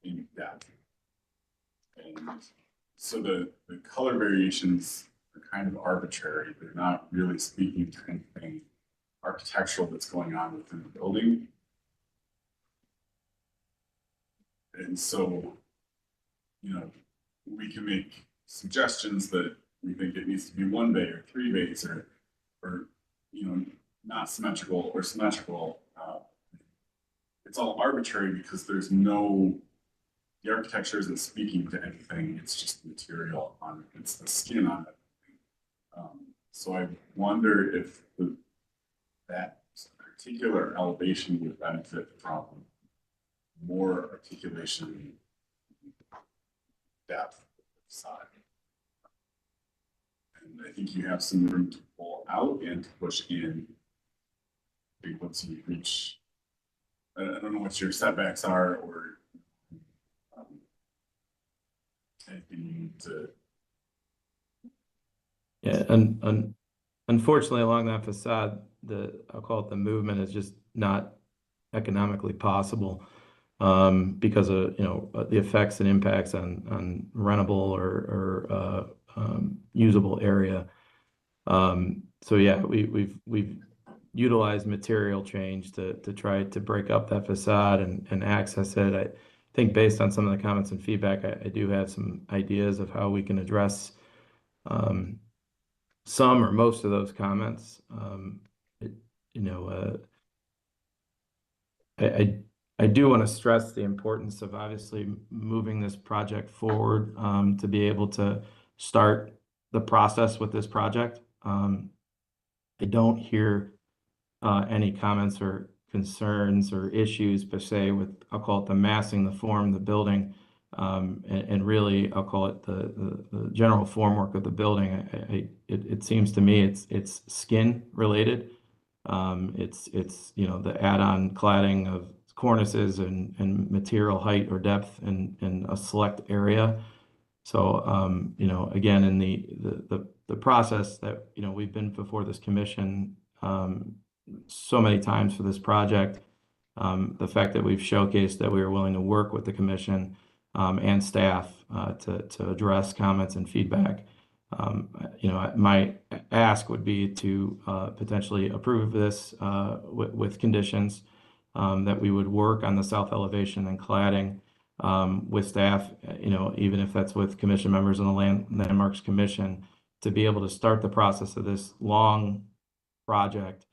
in depth. And so the color variations are kind of arbitrary. They're not really speaking to anything architectural that's going on within the building. And so, you know, we can make suggestions that we think it needs to be 1 bay or 3 bays or you know, not symmetrical or symmetrical. It's all arbitrary because there's no, the architecture isn't speaking to anything. It's just material on it. It's the skin on it. So I wonder if that particular elevation would benefit from more articulation depth side. And I think you have some room to pull out and to push in. I think once you reach, I don't know what your setbacks are or anything you need to. Yeah, and unfortunately along that facade, I'll call it the movement is just not economically possible because of, you know, the effects and impacts on rentable or usable area. So yeah, we've utilized material change to try to break up that facade and access it. I think based on some of the comments and feedback, I do have some ideas of how we can address some or most of those comments. I do want to stress the importance of obviously moving this project forward to be able to start the process with this project. I don't hear any comments or concerns or issues per se with, I'll call it the massing, the form, the building, and really I'll call it the general formwork of the building. It seems to me it's skin related. It's you know, the add-on cladding of cornices and material height or depth in a select area. So you know, again, in the process that, you know, we've been before this commission so many times for this project, the fact that we've showcased that we are willing to work with the commission and staff to address comments and feedback. You know, my ask would be to potentially approve this with conditions that we would work on the south elevation and cladding with staff, you know, even if that's with commission members on the Landmarks Commission, to be able to start the process of this long project,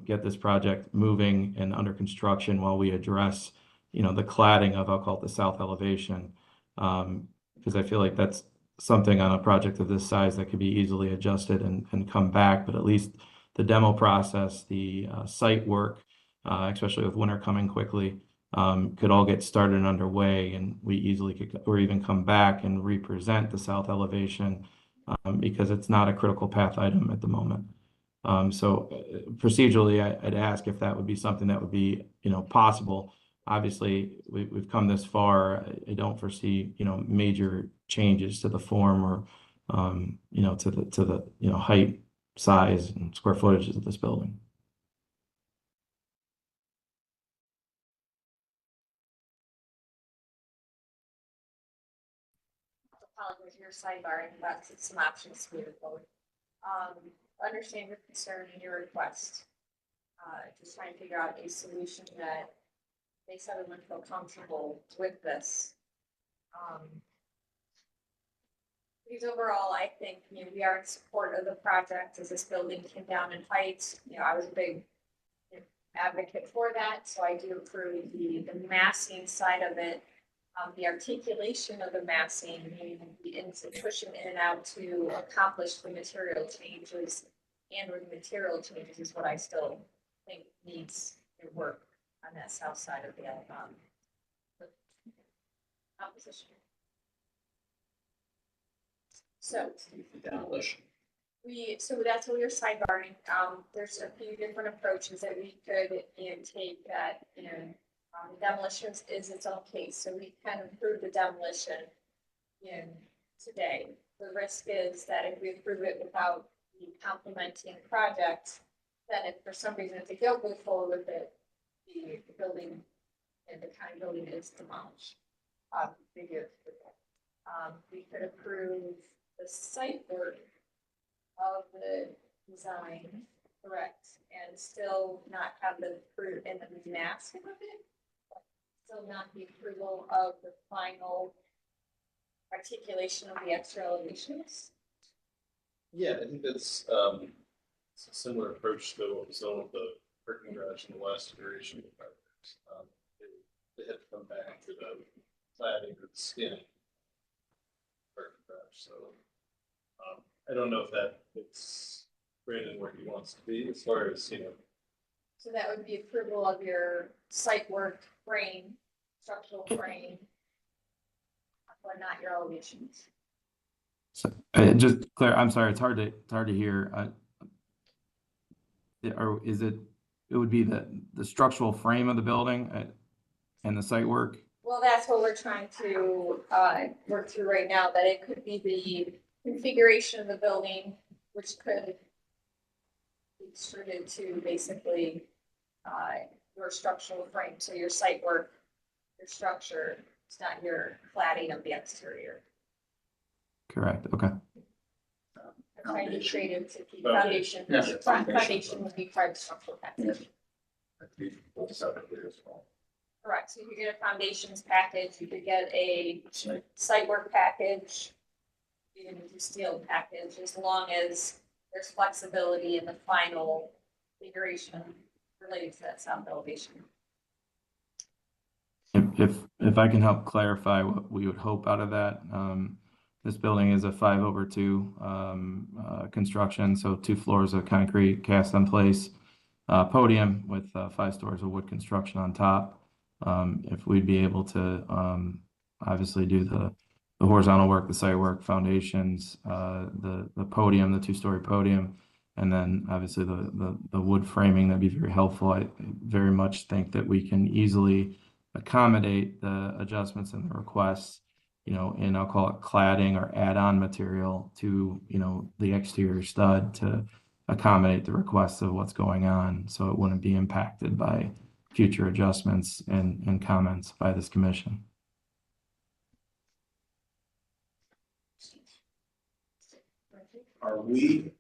get this project moving and under construction while we address, the cladding of, I'll call it the south elevation. Because I feel like that's something on a project of this size that could be easily adjusted and come back, but at least the demo process, the site work, especially with winter coming quickly, could all get started and underway, and we easily could, or even come back and represent the south elevation, because it's not a critical path item at the moment. So procedurally, I'd ask if that would be something that would be, possible. Obviously, we've come this far. I don't foresee, major changes to the form or, to the height, size, and square footage of this building. With your sidebar, and that's some options to move forward. Understand your concern and your request. Just trying to figure out a solution that makes everyone feel comfortable with this. Because overall, I think, we are in support of the project as this building came down in height. I was a big advocate for that, so I do approve the massing side of it. The articulation of the massing, meaning the pushing in and out to accomplish the material changes and with the material changes is what I still think needs to work on that south side of the opposition. So that's what we're sidebarring. There's a few different approaches that we could take that, demolition is its own case, so we can approve the demolition today. The risk is that if we approve it without the complementing project, then if for some reason if they don't move forward with it, the building and the county building is demolished. We could approve the site work of the design, correct, and still not have the approve and the massing of it. Still not the approval of the final articulation of the extra elevations. Yeah, I think that's it's a similar approach to what was done with the parking garage in the last iteration of the project. They had to come back to the cladding or the skinning parking garage. So I don't know if that fits Brandon where he wants to be as far as So that would be approval of your site work frame, structural frame, but not your elevations. So just clear, I'm sorry, it's hard to hear. Or is it would be the structural frame of the building and the site work? Well, that's what we're trying to work through right now, that it could be the configuration of the building, which could be extruded to basically your structural frame. So your site work, your structure, it's not your cladding of the exterior. Correct. Okay. I'm trying to be creative to keep Foundation. foundation. Yeah. Foundation would be part of the structural package. Correct. So you could get a foundations package, you could get a site work package, you can do steel package, as long as there's flexibility in the final configuration related to that south elevation. If I can help clarify what we would hope out of that, this building is a 5/2 construction, so 2 floors of concrete cast in place, podium with 5 stories of wood construction on top. If we'd be able to obviously do the horizontal work, the site work, foundations, the podium, the 2-story podium, and then obviously the wood framing, that'd be very helpful. I very much think that we can easily accommodate the adjustments and the requests, and I'll call it cladding or add-on material to, the exterior stud to accommodate the requests of what's going on, so it wouldn't be impacted by future adjustments and comments by this commission. Are we,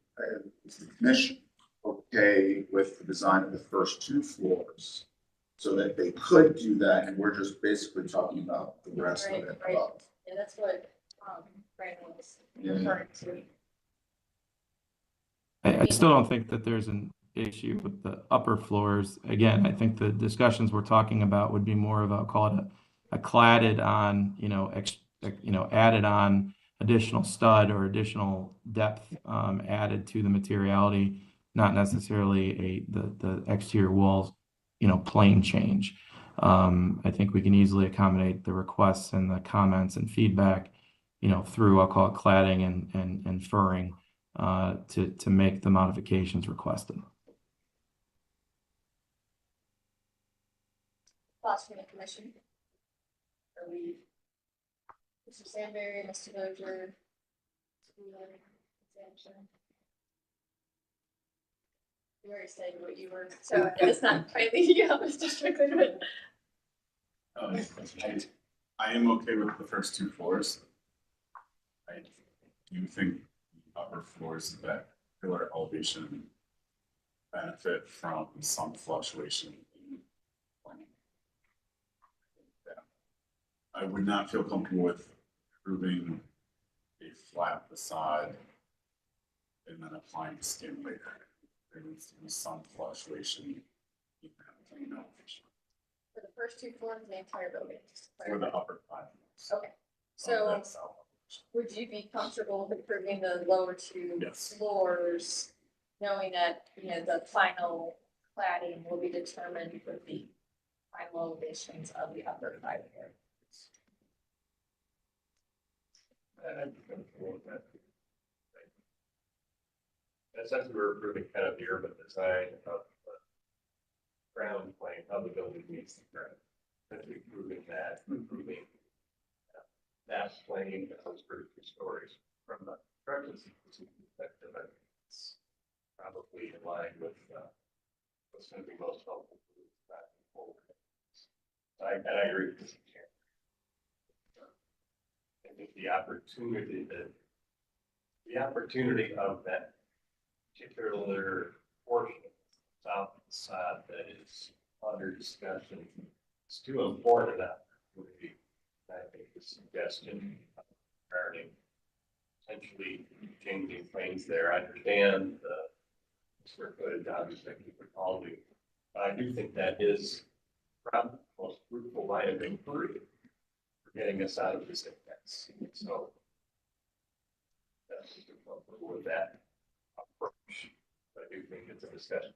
is the commission okay with the design of the first 2 floors so that they could do that, and we're just basically talking about the rest of it above? Yeah, that's what Brandon was Yeah. referring to. I still don't think that there's an issue with the upper floors. Again, I think the discussions we're talking about would be more of, I'll call it a cladded on, added on additional stud or additional depth added to the materiality, not necessarily the exterior walls, plane change. I think we can easily accommodate the requests and the comments and feedback, through, I'll call it cladding and furring, to make the modifications requested. Thoughts from the commission? Are we, Mr. Sandberry, Mr. Dozier? You already said what you were, so it's not quite leading you up, Mr. Strickland, but. I am okay with the first 2 floors. I do think the upper floors of that pillar elevation benefit from some fluctuation in planning. I would not feel comfortable with approving a flat facade and then applying skin later. There needs to be some fluctuation in that plane elevation. For the first 2 floors, of the entire building. For the upper 5 floors. Okay, so would you be comfortable with approving the lower 2 floors, knowing that, the final cladding will be determined with the final elevations of the upper 5 floors? Essentially, we're approving kind of the urban design of the ground plane, how the building meets the ground. Essentially improving that, that plane that was for 2 stories from the construction perspective. It's probably in line with what's going to be most helpful for that forward. I agree with this. I think the opportunity of that particular portion of the south facade that is under discussion is too important enough. I think the suggestion regarding potentially changing planes there. I understand the square footage, obviously, keep quality. But I do think that is probably the most fruitful line of inquiry for getting us out of this impasse. So that's just comfortable with that approach. But I do think it's a discussion.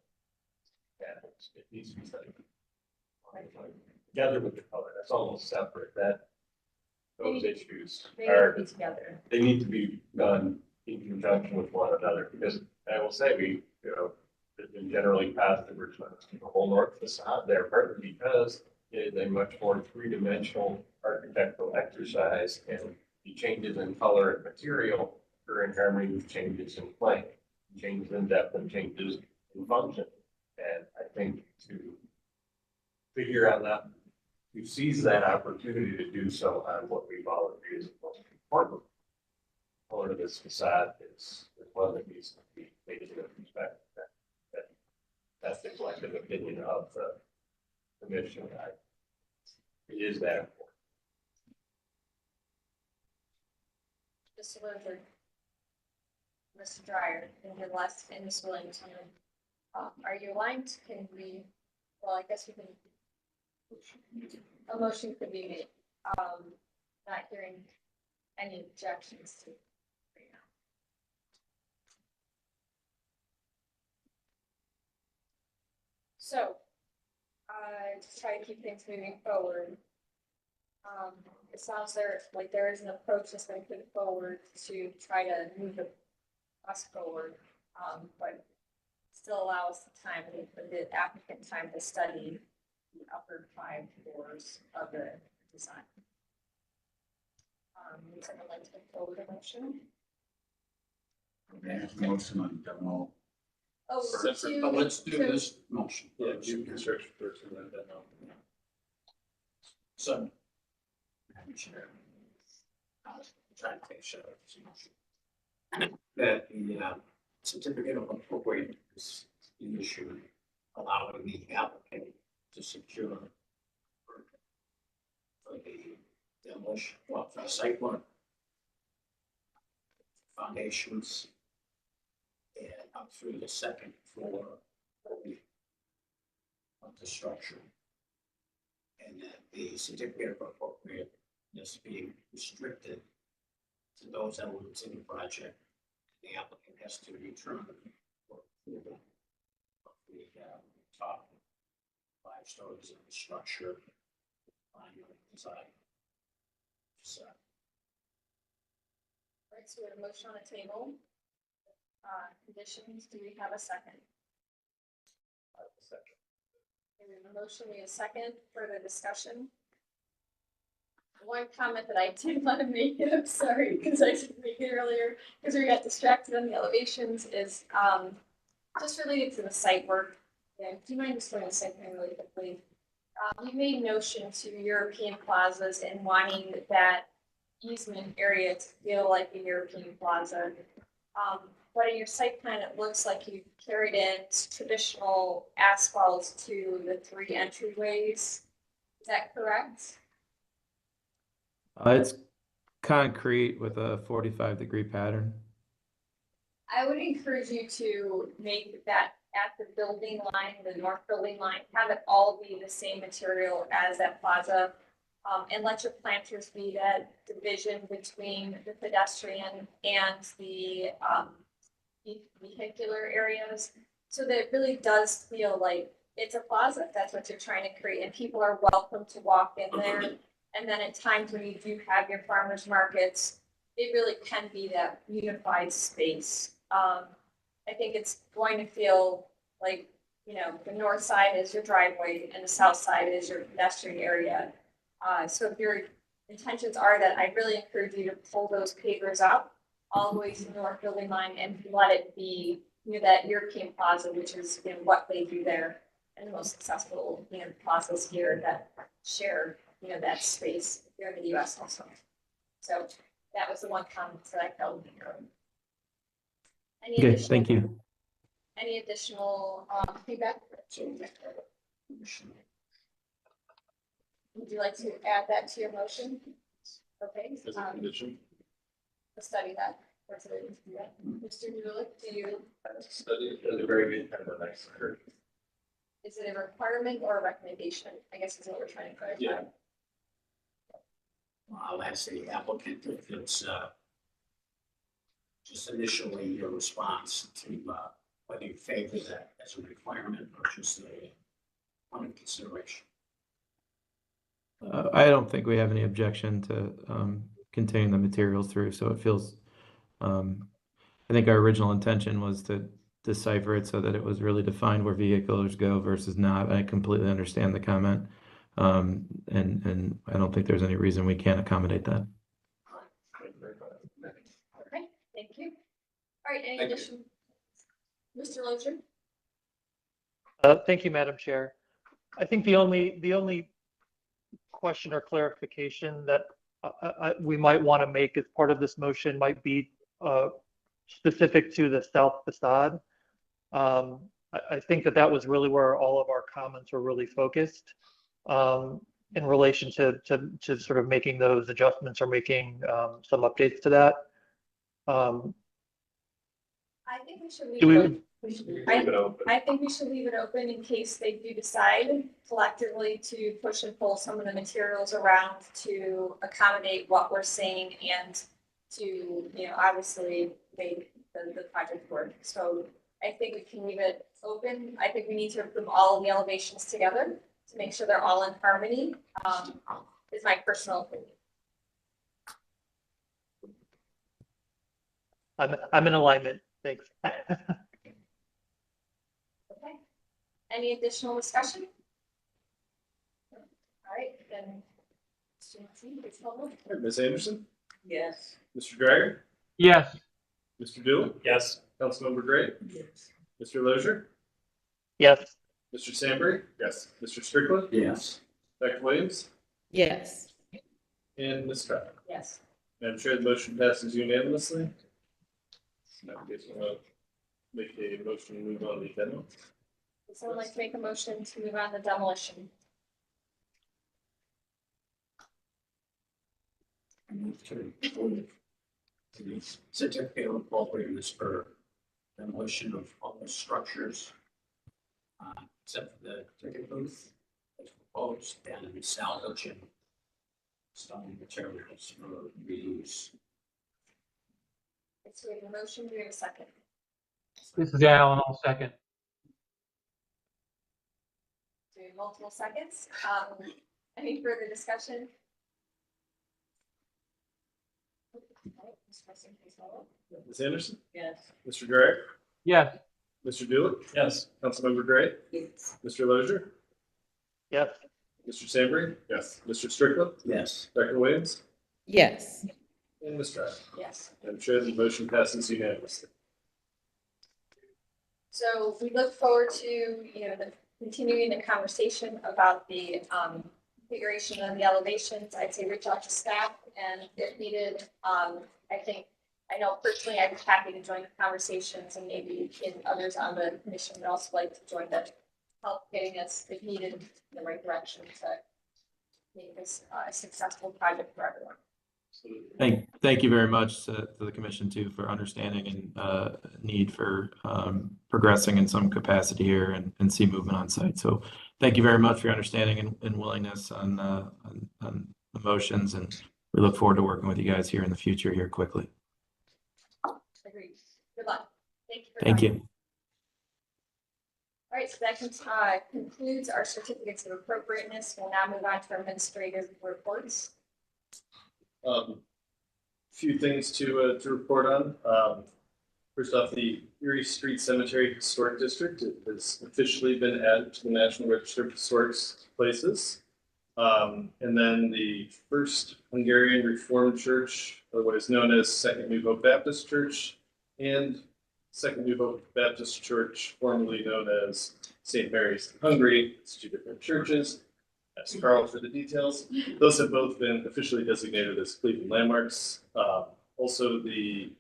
And it needs to be studied together with the color. That's almost separate. Those issues they need to be done in conjunction with one another, because I will say there's been generally positive response to the whole north facade there, partly because it is a much more 3-dimensional architectural exercise, and the changes in color and material are in harmony with changes in plane, changes in depth, and changes in function. And I think to figure out that, to seize that opportunity to do so on what we've all agreed is the most important part of this facade is one that needs to be taken into respect. That's the collective opinion of the commission. It is that important. Mr. Lozier, Mr. Dryer, and your last, and Ms. Williams, are you aligned? Can we? Well, I guess we can. A motion could be made. Not hearing any objections to right now. So, to try to keep things moving forward, it sounds like there is an approach that's been put forward to try to move the us forward, but still allow us the time, the applicant time to study the upper 5 floors of the design. Would someone like to take forward a motion? Motion on demo. Oh, let's do this motion. Yeah, do construction first and then demo. So, Commissioner, trying to take share of this motion. That the certificate of appropriateness is issued, allowing the applicant to secure for the demolition, for the site work, foundations, and through the second floor of the structure. And that the certificate of appropriateness being restricted to those elements in the project. The applicant has to return for approval of the top 5 stories of the structure on your design. So, Right, so we have a motion on the table. Conditions, do we have a second? Second. We have a motion, we have a second, further discussion. One comment that I did want to make, and I'm sorry, because I didn't make it earlier, because we got distracted on the elevations, is just related to the site work. Yeah, do you mind just going to the site plan really quickly? You made notion to European plazas and wanting that easement area to feel like a European plaza. But in your site plan, it looks like you carried in traditional asphalt to the 3 entryways. Is that correct? It's concrete with a 45-degree pattern. I would encourage you to make that at the building line, the north building line, have it all be the same material as that plaza. And let your planters be that division between the pedestrian and the vehicular areas. So that it really does feel like it's a plaza, if that's what you're trying to create, and people are welcome to walk in there. And then at times when you do have your farmers markets, it really can be that unified space. I think it's going to feel like, you know, the north side is your driveway and the south side is your pedestrian area. So if your intentions are that, I really encourage you to pull those pavers up all the way to the north building line and let it be, you know, that European plaza, which is, you know, what they do there, and the most successful, you know, plazas here that share, you know, that space here in the US also. So that was the one comment that I felt. Any Okay, additional, thank you. any additional feedback? Would you like to add that to your motion? Okay. As a condition. We'll study that. For today. Yeah. Mr. Newell, do you, Study at the very good time of next year. is it a requirement or a recommendation? I guess is what we're trying to clarify. Yeah. I'll ask the applicant if it's just initially your response to whether you favor that as a requirement or just a point of consideration. I don't think we have any objection to continuing the materials through, so it feels, I think our original intention was to decipher it so that it was really defined where vehicles go versus not. I completely understand the comment. And I don't think there's any reason we can't accommodate that. Okay, thank you. All right, any additional? Mr. Lozier? Thank you, Madam Chair. I think the only question or clarification that we might want to make as part of this motion might be specific to the south facade. I think that was really where all of our comments were really focused in relation to sort of making those adjustments or making some updates to that. I think we should leave it open. I I think we should leave it open in case they do decide collectively to push and pull some of the materials around to accommodate what we're saying and to, you know, obviously make the project work. So I think we can leave it open. I think we need to group all of the elevations together to make sure they're all in harmony, is my personal opinion. I'm in alignment. Thanks. Okay. Any additional discussion? All right, then. Please call the roll. Ms. Anderson? Yes. Mr. Dreyer? Yes. Mr. Dooley? Yes. Councilmember Gray? Yes. Mr. Lozier? Yes. Mr. Sandberg? Yes. Mr. Strickland? Yes. Dr. Williams? Yes. And Ms. Scott? Yes. Madam Chair, the motion passes unanimously. Now, I guess we'll make a motion to move on to the demo. Would someone like to make a motion to move on the demolition? I move to the certificate of appropriateness for demolition of all the structures, except for the ticket booth as proposed, and salvage and stone materials for reuse. So we have a motion, do we have a second? This is Alan, I'll second. So we have multiple seconds. Any further discussion? Ms. Anderson? Yes. Mr. Gray? Yes. Mr. Dooley? Yes. Councilmember Gray? Yes. Mr. Lozier? Yes. Mr. Sambry? Yes. Mr. Strickland? Yes. Dr. Williams? Yes. And Ms. Dry. Yes. Madam Chair, the motion passes unanimously. So we look forward to, continuing the conversation about the configuration of the elevations. I'd say reach out to staff, and if needed, I know personally I'd be happy to join the conversations, and maybe others on the commission would also like to join the help getting us, if needed, in the right direction to make this a successful project for everyone. Thank you very much to the commission too for understanding and need for progressing in some capacity here and see movement on site. So thank you very much for your understanding and willingness on the motions, and we look forward to working with you guys here in the future here quickly. Agreed. Good luck. Thank you. Thank you. All right, so that concludes our certificates of appropriateness. We'll now move on to our administrative reports. Few things to report on. First off, the Erie Street Cemetery Historic District has officially been added to the National Register of Historic Places. And then the First Hungarian Reformed Church, or what is known as Second New Hope Baptist Church, and Second New Hope Baptist Church, formerly known as St. Mary's in Hungary. It's two different churches. Ask Carl for the details. Those have both been officially designated as Cleveland landmarks. Also, the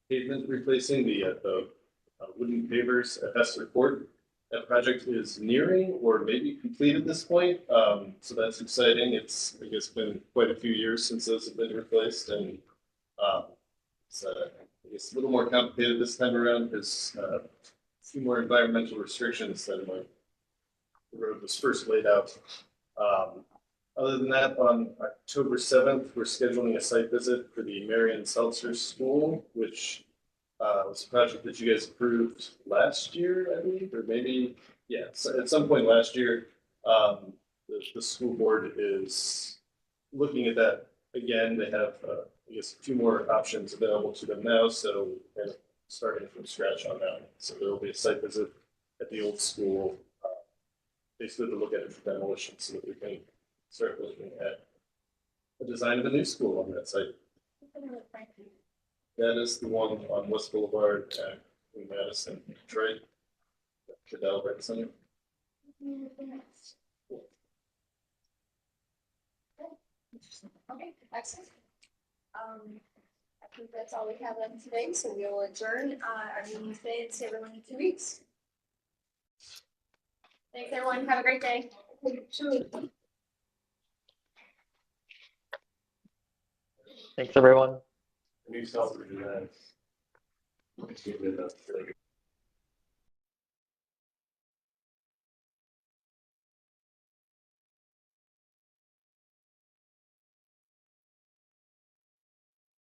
pavement replacing the wooden pavers at Hester Court. That project is nearing or maybe complete at this point. So that's exciting. It's, I guess, been quite a few years since those have been replaced, and it's I guess a little more complicated this time around because a few more environmental restrictions than when the road was first laid out. Other than that, on October 7th, we're scheduling a site visit for the Marion Seltzer School, which was a project that you guys approved last year, I believe, or maybe, yeah, so at some point last year. The school board is looking at that again. They have, I guess, a few more options available to them now, so they're starting from scratch on that. So there will be a site visit at the old school, basically to look at it for demolition so that we can start looking at the design of a new school on that site. That is the one on West Boulevard in Madison, Detroit, Cadell Rec Center. Okay, excellent. I think that's all we have on today, so we will adjourn our meeting today and see everyone in 2 weeks. Thanks, everyone. Have a great day. Thanks, everyone. New self-reliance.